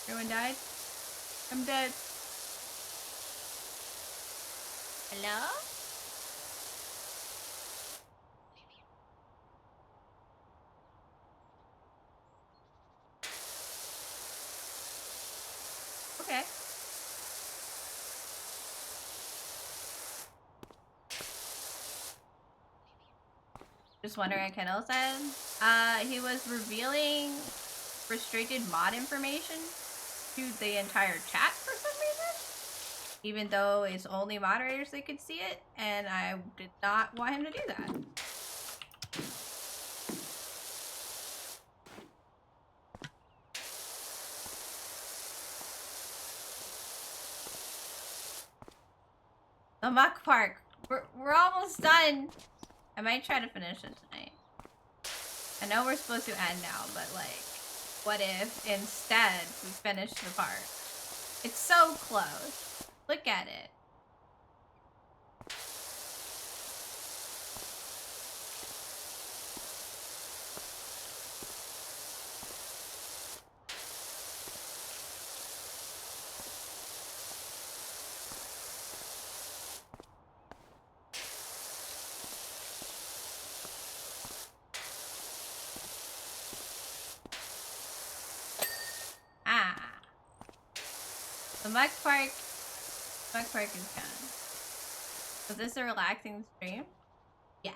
Everyone died? I'm dead. Hello? Okay. Just wondering, Kendall said, he was revealing restricted mod information to the entire chat for some reason, even though it's only moderators that could see it, and I did not want him to do that. The Muck Park. We're almost done. I might try to finish it tonight. I know we're supposed to end now, but like, what if instead we finish the park? It's so close. Look at it. The Muck Park is gone. Was this a relaxing stream? Yes.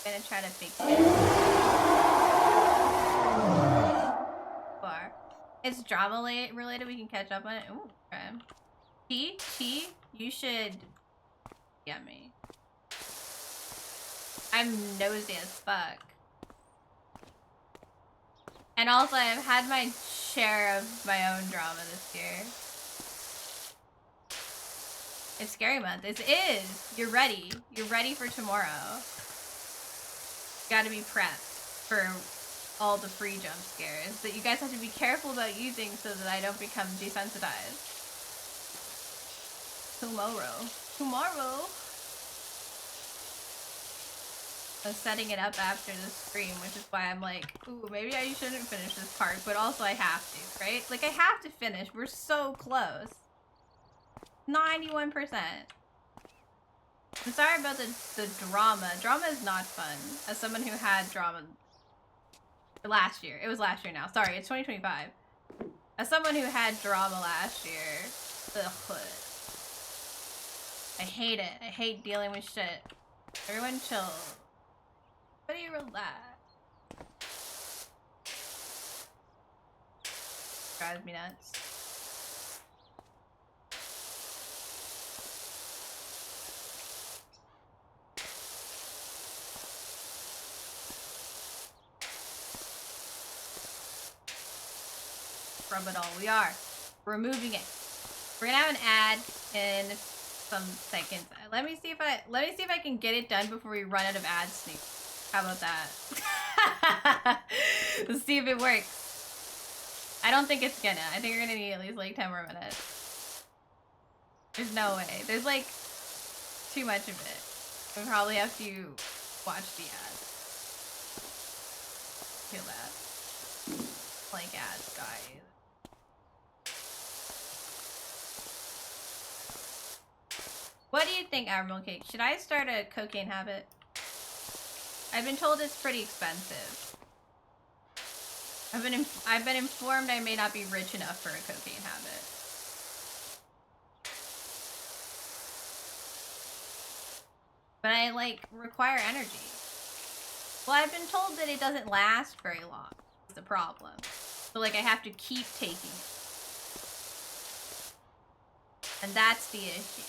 I'm gonna try to fix it. Far. It's drama related, we can catch up on it. Ooh, okay. T, you should get me. I'm nosy as fuck. And also, I've had my share of my own drama this year. It's scary month. It is. You're ready. You're ready for tomorrow. You gotta be prepped for all the free jump scares that you guys have to be careful about using so that I don't become desensitized. Tomorrow. I was setting it up after the stream, which is why I'm like, ooh, maybe I shouldn't finish this part, but also I have to, right? Like, I have to finish. We're so close. 91%. I'm sorry about the drama. Drama is not fun. As someone who had drama last year. It was last year now. Sorry, it's 2025. As someone who had drama last year, ugh. I hate it. I hate dealing with shit. Everyone chill. Everybody relax. Drives me nuts. scrub it all. We are removing it. We're gonna have an ad in some seconds. Let me see if I can get it done before we run out of ad snoop. How about that? Let's see if it works. I don't think it's gonna. I think we're gonna need at least like 10 more minutes. There's no way. There's like too much of it. We probably have to watch the ad. Feel that. Like ads, guys. What do you think, Admiral Cake? Should I start a cocaine habit? I've been told it's pretty expensive. I've been informed I may not be rich enough for a cocaine habit. But I like require energy. Well, I've been told that it doesn't last very long. That's the problem. So like I have to keep taking it. And that's the issue.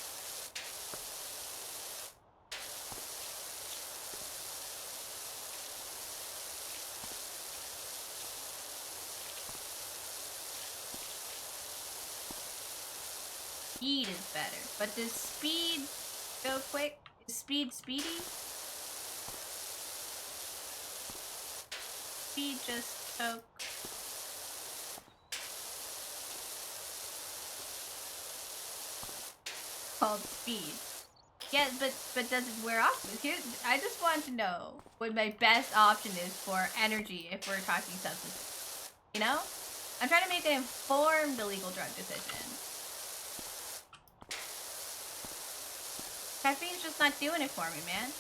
Speed is better. But does speed go quick? Is speed speedy? Speed just choke. Called speed. Yeah, but does it wear off? Here, I just want to know what my best option is for energy if we're talking substances. You know? I'm trying to make an informed illegal drug decision. Caffeine's just not doing it for me, man.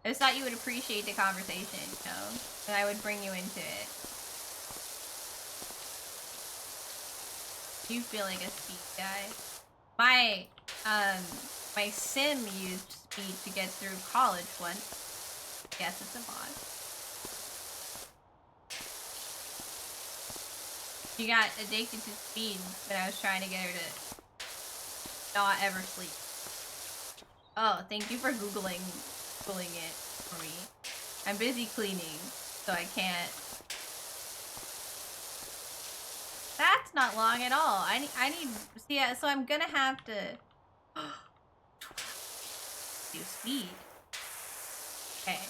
I just thought you would appreciate the conversation, you know? And I would bring you into it. You feel like a speed guy. My sim used speed to get through college once. Yes, it's a mod. She got addicted to speed when I was trying to get her to not ever sleep. Oh, thank you for googling it for me. I'm busy cleaning, so I can't. That's not long at all. I need see, so I'm gonna have to do speed. Okay.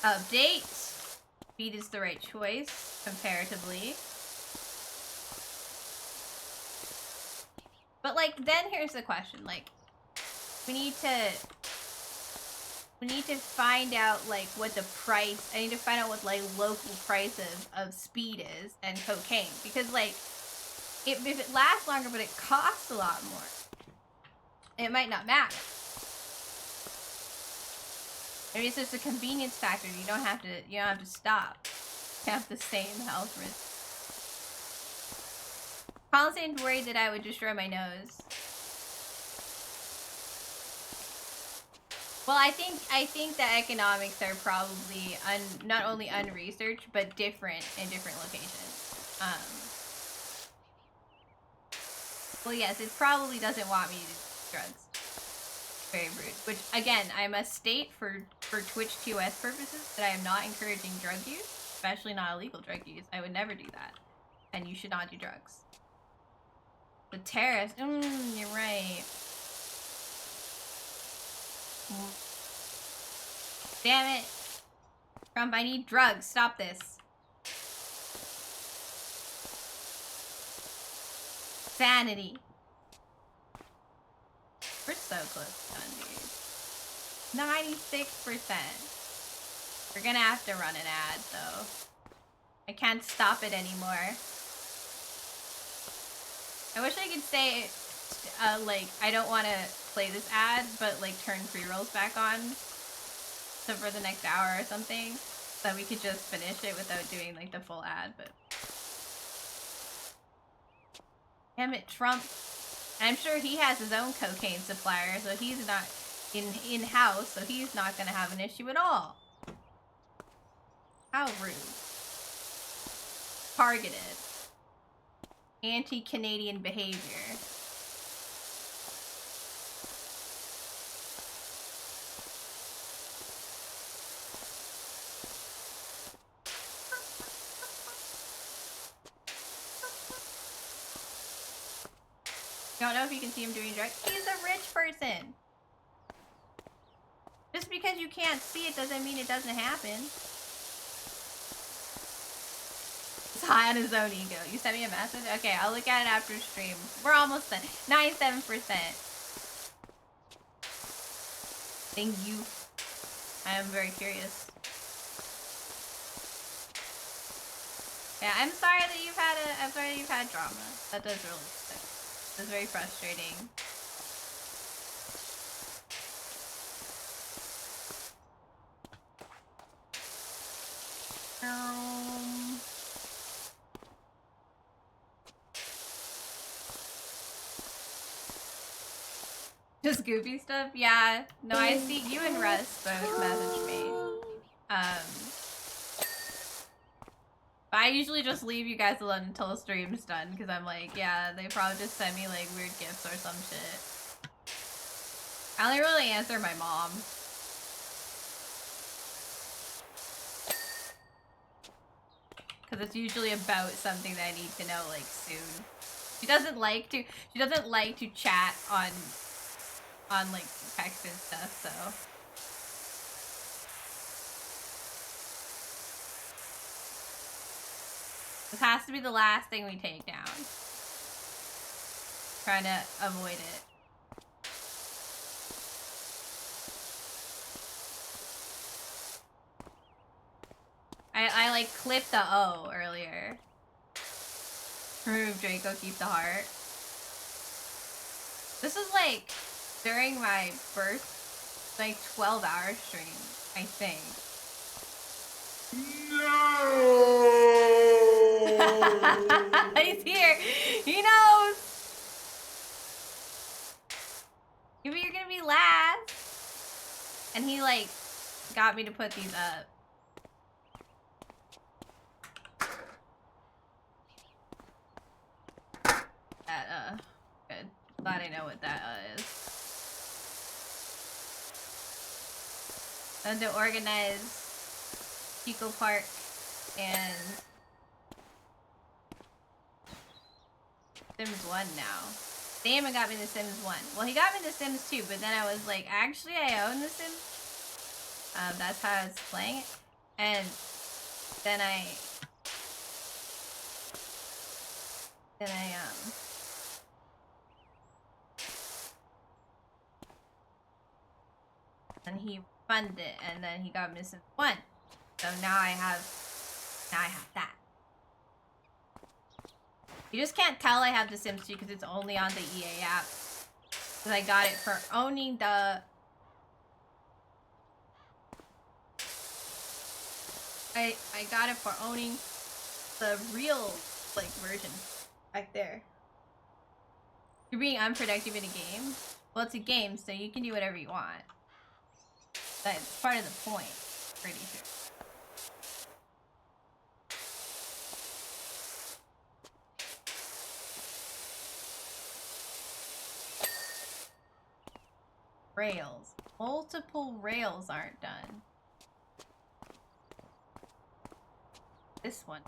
Update. Speed is the right choice comparatively. But like, then here's the question, like, we need to find out like what the price, I need to find out what like local prices of speed is and cocaine, because like, if it lasts longer but it costs a lot more, it might not matter. Maybe it's just a convenience factor. You don't have to stop. You have the same health risk. Colin seemed worried that I would destroy my nose. Well, I think the economics are probably not only unresearched, but different in different locations. Well, yes, it probably doesn't want me to do drugs. Very rude. Which, again, I must state for Twitch TOS purposes that I am not encouraging drug use, especially not illegal drug use. I would never do that. And you should not do drugs. The terrorist, you're right. Damn it. Trump, I need drugs. Stop this. Sanity. We're so close to done, dude. 96%. We're gonna have to run an ad, though. I can't stop it anymore. I wish I could say, like, I don't want to play this ad, but, like, turn pre-rolls back on. So for the next hour or something. So we could just finish it without doing, like, the full ad, but... Damn it, Trump. And I'm sure he has his own cocaine supplier, so he's not in-house, so he's not gonna have an issue at all. How rude. Targeted. Anti-Canadian behavior. Don't know if you can see him doing drugs. He's a rich person. Just because you can't see it doesn't mean it doesn't happen. He's high on his own ego. You sent me a message? Okay, I'll look at it after stream. We're almost done. 97%. Thank you. I am very curious. Yeah, I'm sorry that you've had drama. That does really suck. It's very frustrating. Just goofy stuff? Yeah. No, I see you and Russ both message me. But I usually just leave you guys alone until the stream's done, because I'm like, yeah, they probably just send me like weird gifts or some shit. I only really answer my mom. Because it's usually about something that I need to know like soon. She doesn't like to chat on like text and stuff, so. This has to be the last thing we take down. Trying to avoid it. I like clipped the O earlier. Remove Draco, keep the heart. This is like during my birth, like 12-hour stream, I think. No! He's here! He knows! Maybe you're gonna be last. And he like got me to put these up. Good. Glad I know what that is. And to organize Pico Park and Sims 1 now. Damon got me the Sims 1. Well, he got me the Sims 2, but then I was like, actually, I own the Sims. That's how I was playing it. And then and he funded it, and then he got me Sims 1. So now I have that. You just can't tell I have the Sims 2 because it's only on the EA app. Because I got it for owning the... I got it for owning the real, like, version back there. You're being unproductive in a game? Well, it's a game, so you can do whatever you want. That's part of the point, pretty sure. Rails. Multiple rails aren't done. This one.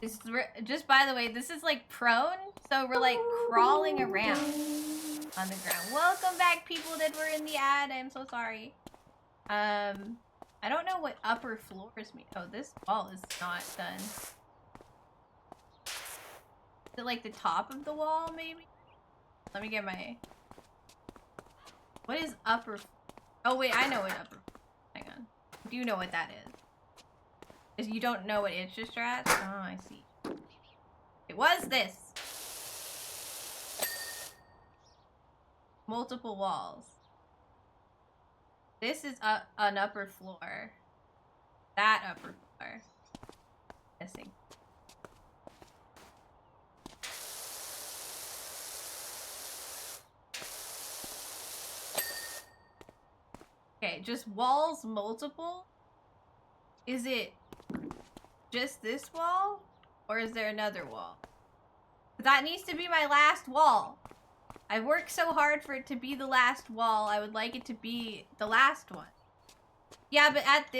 This is just by the way, this is like prone, so we're like crawling around on the ground. Welcome back, people that were in the ad. I'm so sorry. I don't know what upper floors mean. Oh, this wall is not done. Is it like the top of the wall, maybe? Let me get my... What is upper... Oh, wait, I know what upper... Hang on. I do know what that is. You don't know what it's just strats? Oh, I see. It was this. Multiple walls. This is an upper floor. That upper floor. Missing. Okay, just walls multiple? Is it just this wall? Or is there another wall? That needs to be my last wall. I worked so hard for it to be the last wall. I would like it to be the last one. Yeah, but at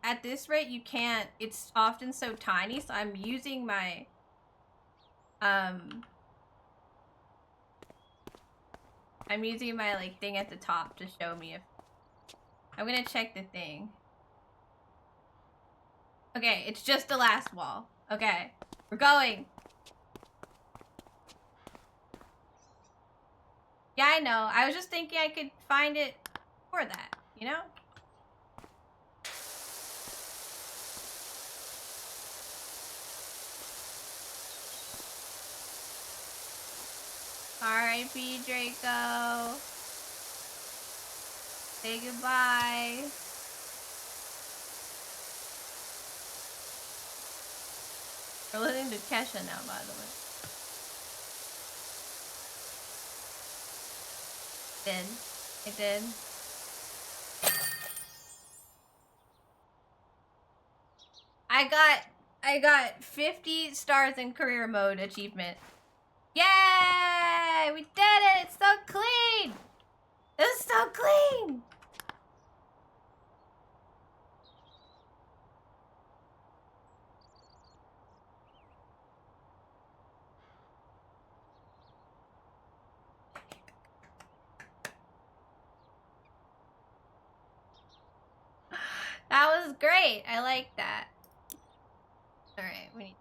at this rate, you can't. It's often so tiny, so I'm using my like thing at the top to show me if I'm gonna check the thing. Okay, it's just the last wall. Okay, we're going. Yeah, I know. I was just thinking I could find it for that, you know? R.I.P. Draco. Say goodbye. We're listening to Kesha now, by the way. It did. I got 50 stars in career mode achievement. Yay! We did it! It's so clean! It's so clean! That was great. I like that. Alright, we need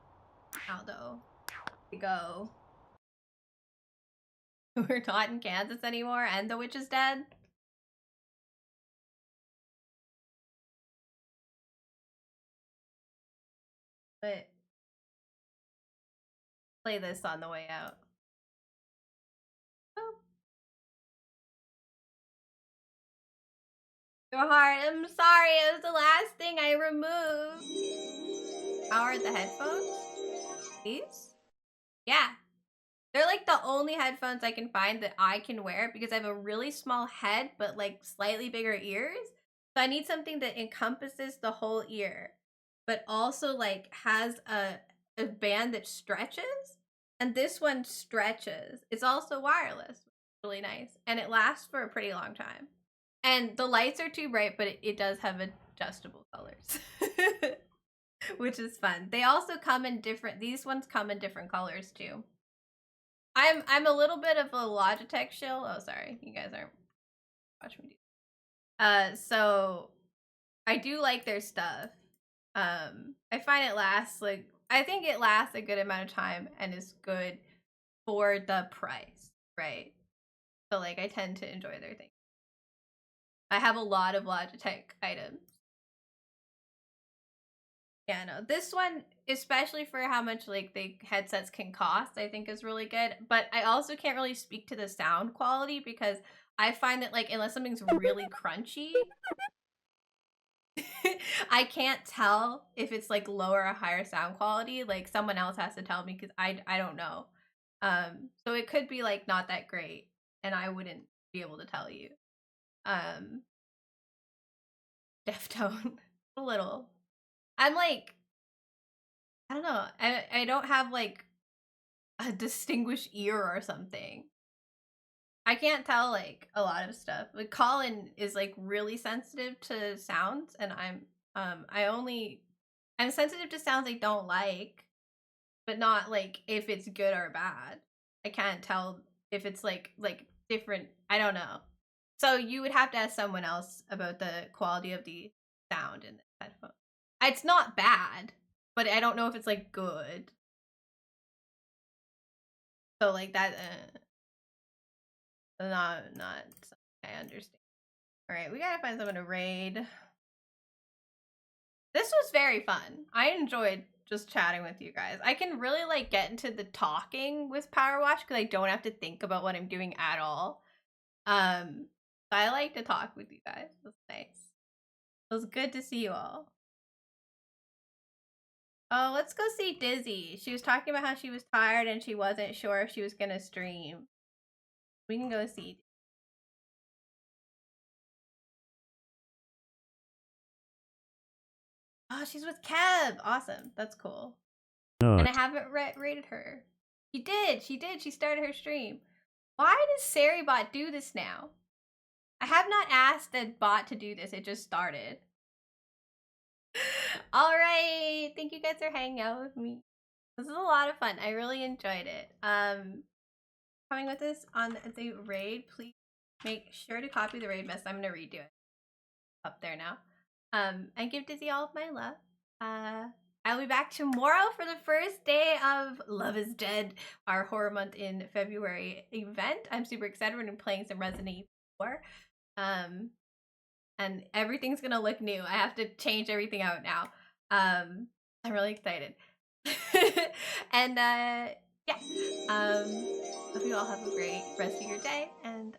Aldo to go. We're not in Kansas anymore and the witch is dead. But play this on the way out. Oh. Your heart, I'm sorry, it was the last thing I removed. How are the headphones? These? Yeah. They're like the only headphones I can find that I can wear because I have a really small head but like slightly bigger ears. So I need something that encompasses the whole ear, but also like has a band that stretches. And this one stretches. It's also wireless, which is really nice. And it lasts for a pretty long time. And the lights are too bright, but it does have adjustable colors. Which is fun. They also come in different, these ones come in different colors too. I'm a little bit of a Logitech shill. Oh, sorry. You guys aren't watching me do. So I do like their stuff. I find it lasts like, I think it lasts a good amount of time and is good for the price, right? So like I tend to enjoy their thing. I have a lot of Logitech items. Yeah, no, this one, especially for how much like the headsets can cost, I think is really good. But I also can't really speak to the sound quality because I find that like unless something's really crunchy, I can't tell if it's like lower or higher sound quality. Like someone else has to tell me because I don't know. So it could be like not that great, and I wouldn't be able to tell you. Deftone, a little. I'm like, I don't know. I don't have like a distinguished ear or something. I can't tell like a lot of stuff. Like Colin is like really sensitive to sounds, and I'm sensitive to sounds I don't like, but not like if it's good or bad. I can't tell if it's like different. I don't know. So you would have to ask someone else about the quality of the sound in the headphone. It's not bad, but I don't know if it's like good. So like that, not I understand. All right, we gotta find someone to raid. This was very fun. I enjoyed just chatting with you guys. I can really like get into the talking with Power Watch because I don't have to think about what I'm doing at all. I like to talk with you guys. That's nice. It was good to see you all. Oh, let's go see Dizzy. She was talking about how she was tired and she wasn't sure if she was gonna stream. We can go see. Oh, she's with Kev. Awesome. That's cool. And I haven't rated her. She did. She started her stream. Why does Saribot do this now? I have not asked the bot to do this. It just started. All right. Thank you guys for hanging out with me. This is a lot of fun. I really enjoyed it. Coming with us on the raid, please make sure to copy the raid message. I'm gonna redo it up there now. And give Dizzy all of my love. I'll be back tomorrow for the first day of Love is Dead, our horror month in February event. I'm super excited. We're gonna be playing some Resident Evil 4. And everything's gonna look new. I have to change everything out now. I'm really excited. And yeah. Hope you all have a great rest of your day, and